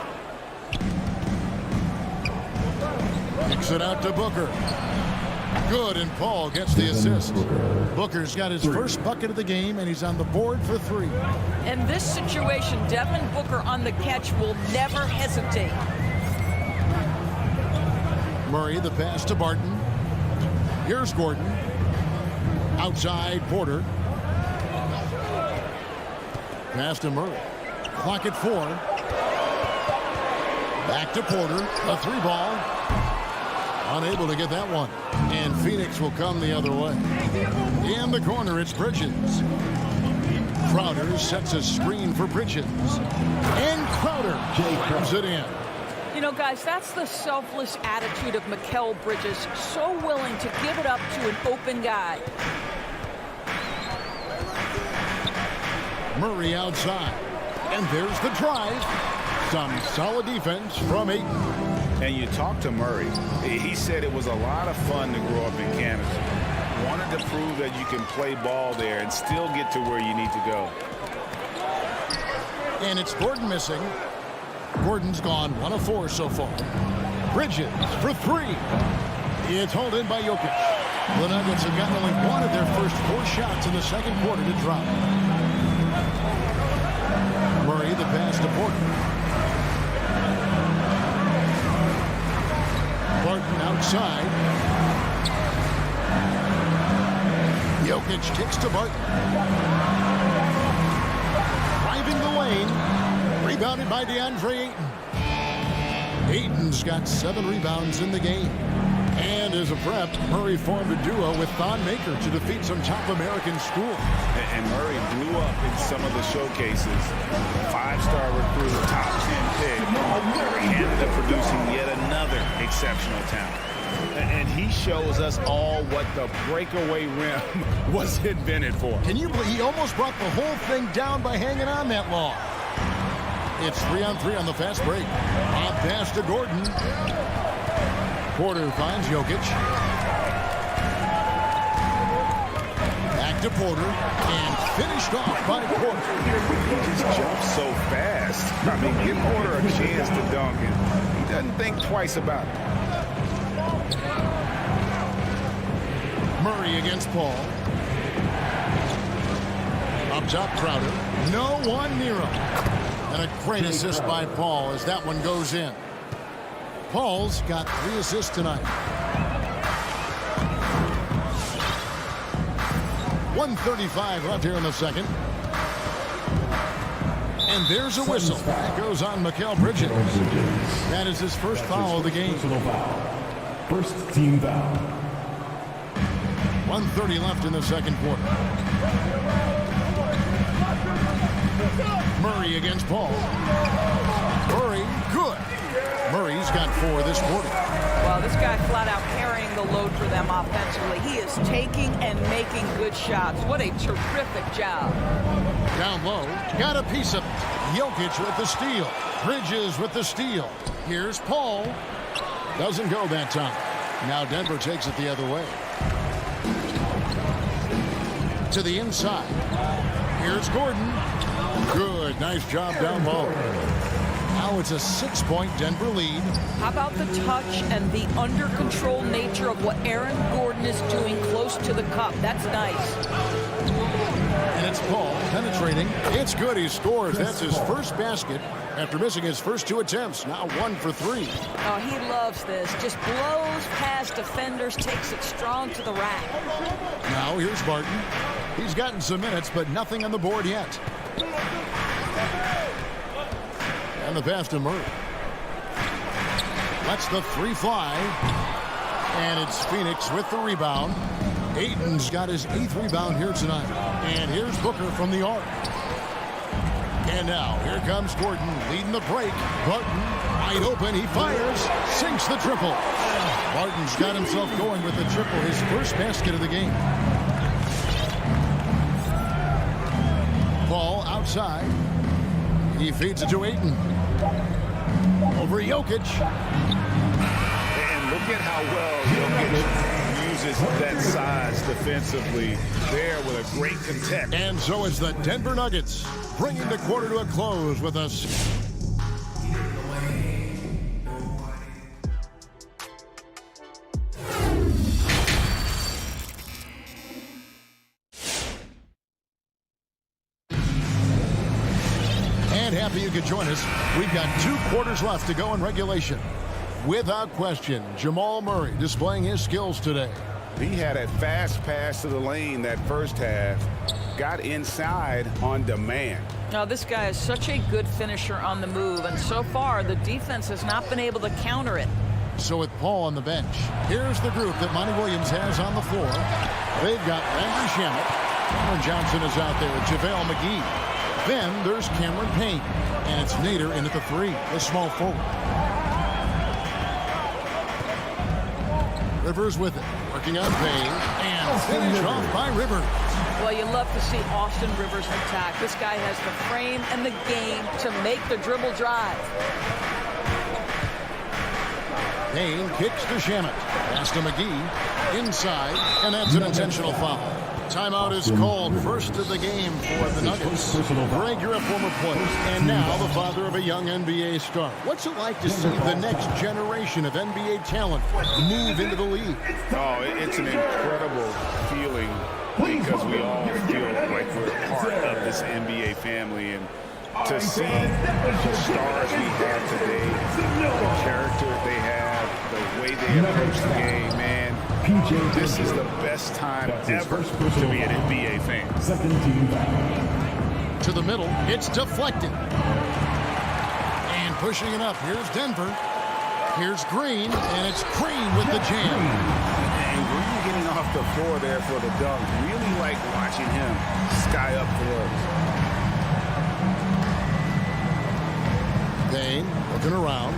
Kicks it out to Booker. Good, and Paul gets the assist. Booker's got his first bucket of the game, and he's on the board for 3. In this situation, Devin Booker on the catch will never hesitate. Murray, the pass to Barton. Here's Gordon. Outside, Porter. Pass to Murray. Clock at 4. Back to Porter. A 3-ball. Unable to get that one. And Phoenix will come the other way. In the corner, it's Bridges. Crowder sets a screen for Bridges. And Crowder grabs it in. You know, guys, that's the selfless attitude of Mikal Bridges. So willing to give it up to an open guy. Murray outside. And there's the drive. Some solid defense from Ayton. And you talk to Murray. He said it was a lot of fun to grow up in Canada. Wanted to prove that you can play ball there and still get to where you need to go. And it's Gordon missing. Gordon's gone 1 of 4 so far. Bridges for 3. It's hauled in by Jokic. The Nuggets have gotten only 1 of their first 4 shots in the second quarter to drop. Murray the pass to Porter. Barton outside. Jokic kicks to Barton. Driving the lane. Rebounded by DeAndre Ayton. Ayton's got 7 rebounds in the game. And as a prep, Murray formed a duo with Thon Maker to defeat some top American schools. And Murray blew up in some of the showcases. 5-star recruit, top 10 pick. And producing yet another exceptional talent. And he shows us all what the breakaway rim was invented for. Can you believe he almost brought the whole thing down by hanging on that long? It's 3-on-3 on the fast break. On pass to Gordon. Porter finds Jokic. to Porter and finished off by Porter. He just jumps so fast. I mean, give Porter a chance to dunk, and he doesn't think twice about it. Murray against Paul. Up top, Crowder. No one near him. And a great assist by Paul as that one goes in. Paul's got 3 assists tonight. 1:35 left here in the second. And there's a whistle. That goes on Mikal Bridges. That is his first foul of the game. First team foul. 1:30 left in the second quarter. Murray against Paul. Murray, good. Murray's got 4 this quarter. Well, this guy flat out carrying the load for them offensively. He is taking and making good shots. What a terrific job. Down low, got a piece of it. Jokic with the steal. Bridges with the steal. Here's Paul. Doesn't go that time. Now Denver takes it the other way. To the inside. Here's Gordon. Good, nice job down low. Now it's a 6-point Denver lead. How about the touch and the under control nature of what Aaron Gordon is doing close to the cup? That's nice. And it's Paul penetrating. It's good. He scores. That's his first basket after missing his first 2 attempts. Now 1 for 3. Oh, he loves this. Just blows past defenders, takes it strong to the rack. Now here's Barton. He's gotten some minutes, but nothing on the board yet. And the pass to Murray. Lets the 3 fly. And it's Phoenix with the rebound. Ayton's got his 8th rebound here tonight. And here's Booker from the arc. And now here comes Gordon leading the break. Barton wide open. He fires. Sinks the triple. Barton's got himself going with the triple. His first basket of the game. Ball outside. He feeds it to Ayton. Over Jokic. And look at how well Jokic uses that size defensively there with a great contest. And so is the Denver Nuggets, bringing the quarter to a close with us. Happy you could join us. We've got 2 quarters left to go in regulation. Without question, Jamal Murray displaying his skills today. He had a fast pass to the lane that first half. Got inside on demand. Now, this guy is such a good finisher on the move, and so far the defense has not been able to counter it. So with Paul on the bench, here's the group that Monty Williams has on the floor. They've got Landry Shamet. Cameron Johnson is out there. JaVale McGee. Then there's Cameron Payne, and it's Nader in at the 3, the small forward. Rivers with it, working on Payne, and finished off by Rivers. Well, you love to see Austin Rivers attack. This guy has the frame and the game to make the dribble drive. Payne kicks to Shamet. Pass to McGee. Inside, and that's an intentional foul. Timeout is called. First of the game for the Nuggets. Greg, you're a former player, and now the father of a young NBA star. What's it like to see the next generation of NBA talent move into the league? Oh, it's an incredible feeling because we all feel like we're part of this NBA family. And to see the stars we have today, the character they have, the way they approach the game, man, this is the best time ever to be an NBA fan. Second team foul. To the middle, it's deflected. And pushing it up, here's Denver. Here's Green, and it's Green with the jam. And Green getting off the floor there for the dunk. Really like watching him sky up for us. Dane looking around.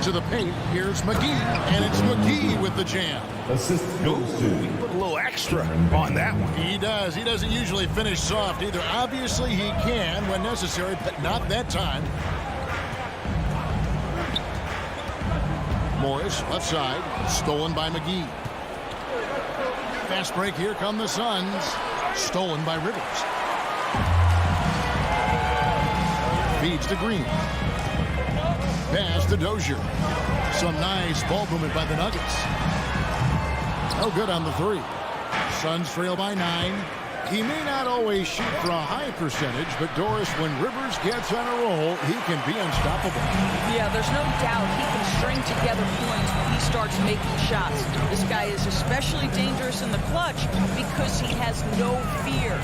To the paint, here's McGee, and it's McGee with the jam. Assist goes to. He put a little extra on that one. He does. He doesn't usually finish soft either. Obviously, he can when necessary, but not that time. Morris, left side, stolen by McGee. Fast break, here come the Suns. Stolen by Rivers. Feeds to Green. Pass to Dozier. Some nice ball movement by the Nuggets. No good on the three. Suns trail by 9. He may not always shoot for a high percentage, but Doris, when Rivers gets on a roll, he can be unstoppable. Yeah, there's no doubt he can string together points when he starts making shots. This guy is especially dangerous in the clutch because he has no fear.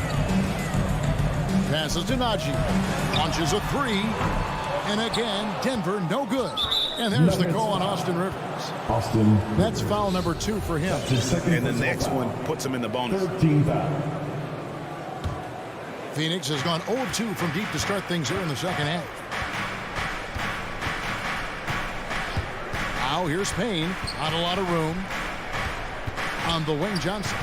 Passes to Najee. Launches a three. And again, Denver no good. And there's the call on Austin Rivers. That's foul number 2 for him. And the next one puts him in the bonus. Phoenix has gone 0-2 from deep to start things here in the second half. Now here's Payne. Not a lot of room. On the wing, Johnson.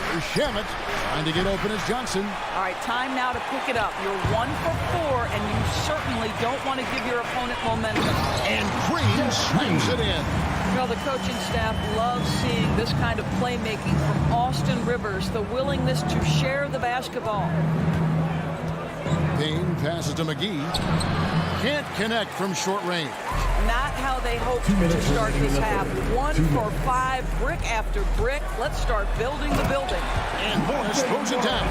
Here's Shamet. Trying to get open as Johnson. All right, time now to pick it up. You're 1 for 4, and you certainly don't want to give your opponent momentum. And Green slams it in. Well, the coaching staff loves seeing this kind of playmaking from Austin Rivers, the willingness to share the basketball. Payne passes to McGee. Can't connect from short range. Not how they hoped to start this half. 1 for 5, brick after brick. Let's start building the building. And Morris throws it down.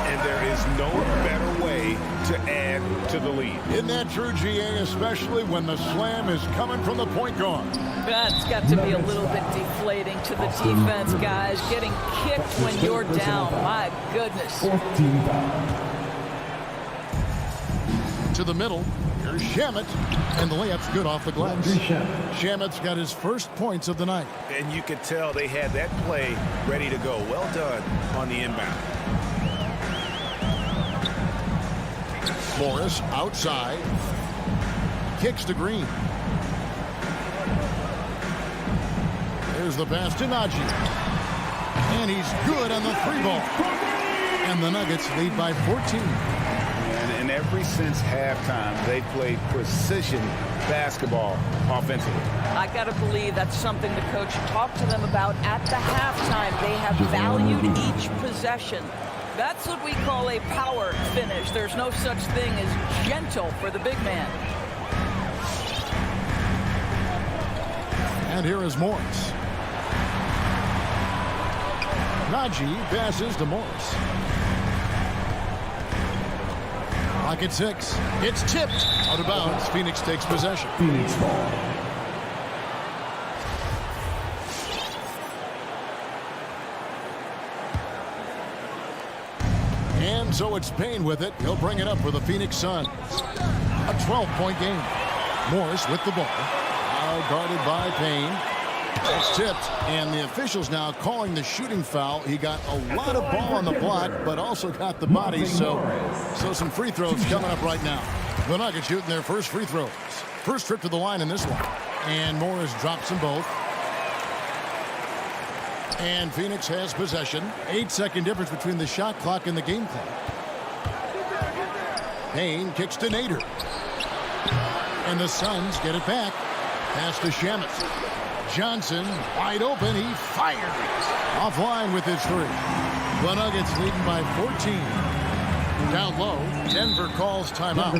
And there is no better way to add to the lead. Isn't that true, GA, especially when the slam is coming from the point guard? That's got to be a little bit deflating to the defense, guys. Getting kicked when you're down. My goodness. To the middle. Here's Shamet. And the layup's good off the glass. Shamet's got his first points of the night. And you could tell they had that play ready to go. Well done on the inbound. Morris outside. Kicks to Green. There's the pass to Najee. And he's good on the 3-ball. And the Nuggets lead by 14. And ever since halftime, they played precision basketball offensively. I got to believe that's something the coach talked to them about at the halftime. They have valued each possession. That's what we call a power finish. There's no such thing as gentle for the big man. And here is Morris. Najee passes to Morris. Clock at 6. It's tipped. Out of bounds. Phoenix takes possession. Phoenix ball. And so it's Payne with it. He'll bring it up for the Phoenix Suns. A 12-point game. Morris with the ball. Now guarded by Payne. It's tipped, and the officials now calling the shooting foul. He got a lot of ball on the block, but also got the body, so some free throws coming up right now. The Nuggets shooting their first free throws. First trip to the line in this one. And Morris drops them both. And Phoenix has possession. 8-second difference between the shot clock and the game clock. Payne kicks to Nader. And the Suns get it back. Pass to Shamet. Johnson wide open. He fires. Offline with his 3. The Nuggets leading by 14. Down low. Denver calls timeout.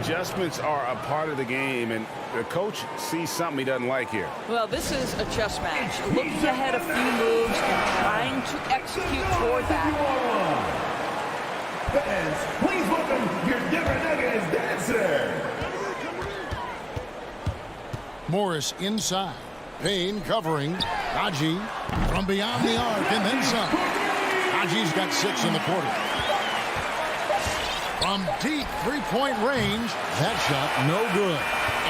Adjustments are a part of the game, and the coach sees something he doesn't like here. Well, this is a chess match. Looking ahead a few moves and trying to execute toward that. Fans, please welcome your Denver Nuggets dancer. Morris inside. Payne covering. Najee from beyond the arc and then some. Najee's got 6 in the quarter. From deep 3-point range, that shot no good.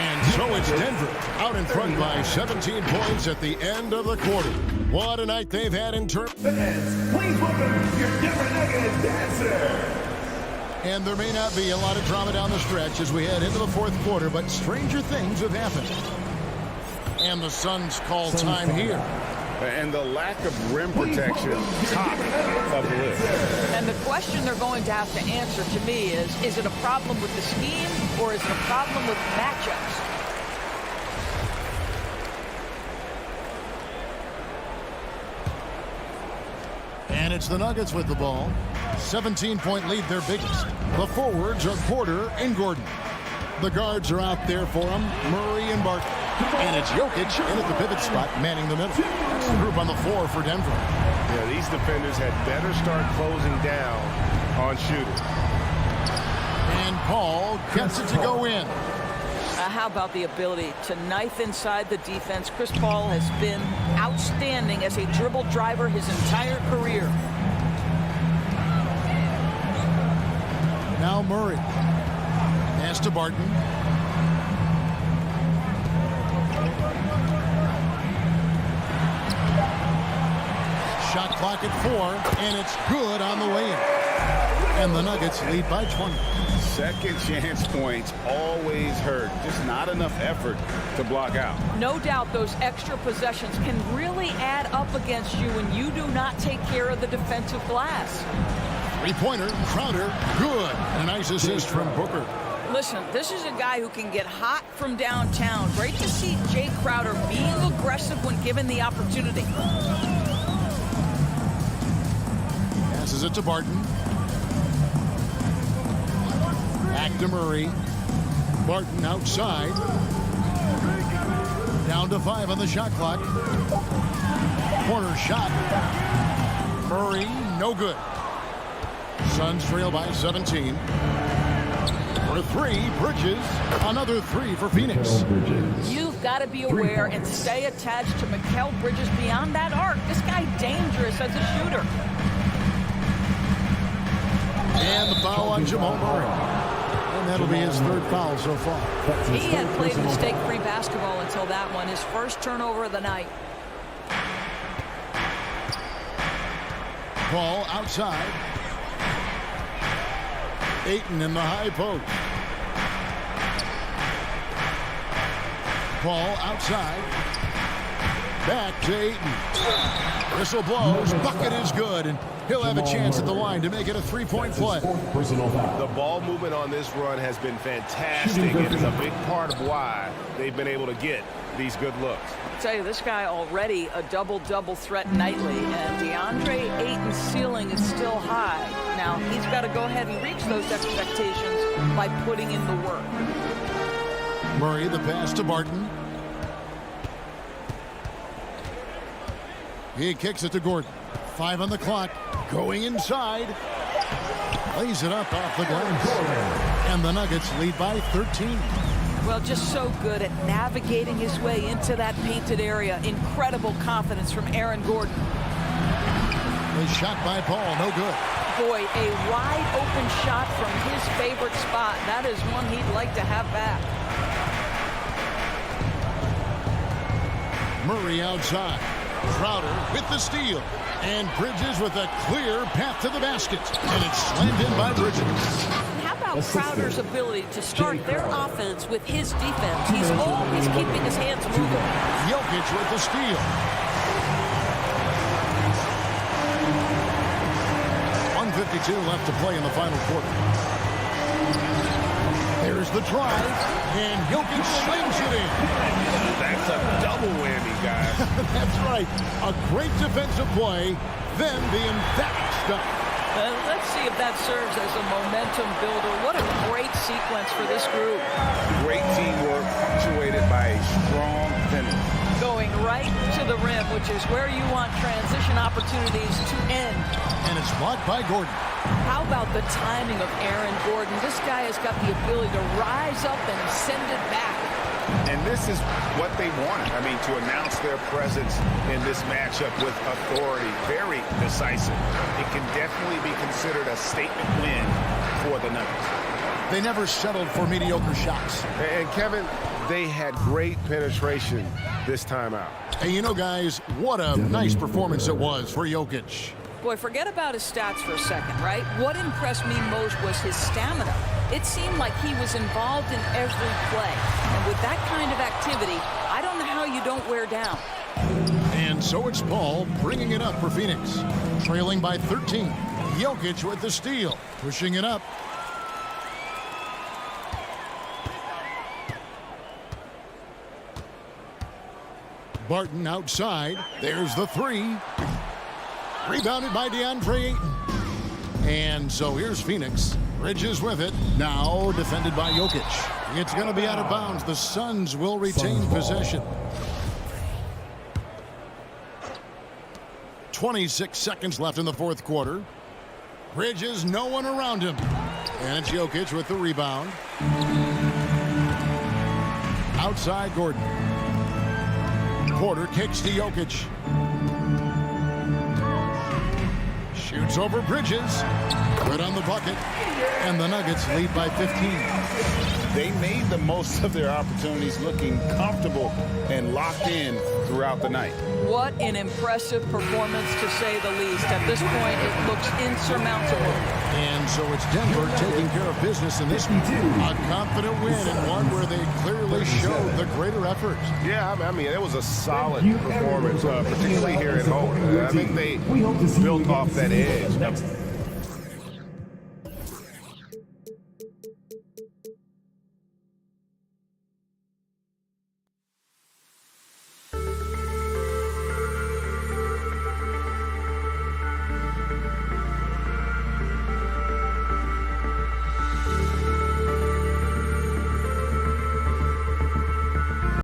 And so it's Denver out in front by 17 points at the end of the quarter. What a night they've had in terms. Fans, please welcome your Denver Nuggets dancer. And there may not be a lot of drama down the stretch as we head into the 4th quarter, but stranger things have happened. And the Suns call time here. And the lack of rim protection, top of the list. And the question they're going to have to answer to me is it a problem with the scheme or is it a problem with matchups? And it's the Nuggets with the ball. 17-point lead, their biggest. The forwards are Porter and Gordon. The guards are out there for them, Murray and Barton. And it's Jokic in at the pivot spot, manning the middle. That's the group on the floor for Denver. Yeah, these defenders had better start closing down on shooters. And Paul gets it to go in. How about the ability to knife inside the defense? Chris Paul has been outstanding as a dribble driver his entire career. Now Murray. Pass to Barton. Shot clock at 4, and it's good on the way in. And the Nuggets lead by 20. Second chance points always hurt. Just not enough effort to block out. No doubt those extra possessions can really add up against you when you do not take care of the defensive glass. Three-pointer, Crowder, good. A nice assist from Booker. Listen, this is a guy who can get hot from downtown. Great to see Jay Crowder being aggressive when given the opportunity. Passes it to Barton. Back to Murray. Barton outside. Down to 5 on the shot clock. Corner shot. Murray, no good. Suns trail by 17. For 3, Bridges. Another 3 for Phoenix. You've got to be aware and stay attached to Mikal Bridges beyond that arc. This guy dangerous as a shooter. And the foul on Jamal Murray. And that'll be his 3rd foul so far. He had played mistake-free basketball until that one. His first turnover of the night. Paul outside. Ayton in the high post. Paul outside. Back to Ayton. Whistle blows. Bucket is good. And he'll have a chance at the line to make it a 3-point play. The ball movement on this run has been fantastic. It is a big part of why they've been able to get these good looks. I tell you, this guy already a double-double threat nightly, and DeAndre Ayton's ceiling is still high. Now, he's got to go ahead and reach those expectations by putting in the work. Murray, the pass to Barton. He kicks it to Gordon. 5 on the clock. Going inside. Lays it up off the glass. And the Nuggets lead by 13. Well, just so good at navigating his way into that painted area. Incredible confidence from Aaron Gordon. A shot by Paul, no good. Boy, a wide open shot from his favorite spot. That is one he'd like to have back. Murray outside. Crowder with the steal. And Bridges with a clear path to the basket. And it's slammed in by Bridges. How about Crowder's ability to start their offense with his defense? He's always keeping his hands moving. Jokic with the steal. 1:52 left to play in the final quarter. There's the drive, and Jokic slings it in. That's a double whammy, guys. That's right. A great defensive play, then the emphatic stuff. Let's see if that serves as a momentum builder. What a great sequence for this group. Great teamwork punctuated by a strong finish. Going right to the rim, which is where you want transition opportunities to end. And it's blocked by Gordon. How about the timing of Aaron Gordon? This guy has got the ability to rise up and send it back. And this is what they wanted. I mean, to announce their presence in this matchup with authority. Very decisive. It can definitely be considered a statement win for the Nuggets. They never settled for mediocre shots. And Kevin, they had great penetration this time out. And you know, guys, what a nice performance it was for Jokic. Boy, forget about his stats for a second, right? What impressed me most was his stamina. It seemed like he was involved in every play. And with that kind of activity, I don't know how you don't wear down. And so it's Paul bringing it up for Phoenix. Trailing by 13. Jokic with the steal. Pushing it up. Barton outside. There's the 3. Rebounded by DeAndre Ayton. And so here's Phoenix. Bridges with it. Now defended by Jokic. It's going to be out of bounds. The Suns will retain possession. 26 seconds left in the fourth quarter. Bridges, no one around him. And it's Jokic with the rebound. Outside Gordon. Porter kicks to Jokic. Shoots over Bridges. Good on the bucket. And the Nuggets lead by 15. They made the most of their opportunities, looking comfortable and locked in throughout the night. What an impressive performance, to say the least. At this point, it looks insurmountable. And so it's Denver taking care of business in this one. A confident win and one where they clearly showed the greater effort. Yeah, I mean, it was a solid performance, particularly here at home. I think they built off that edge.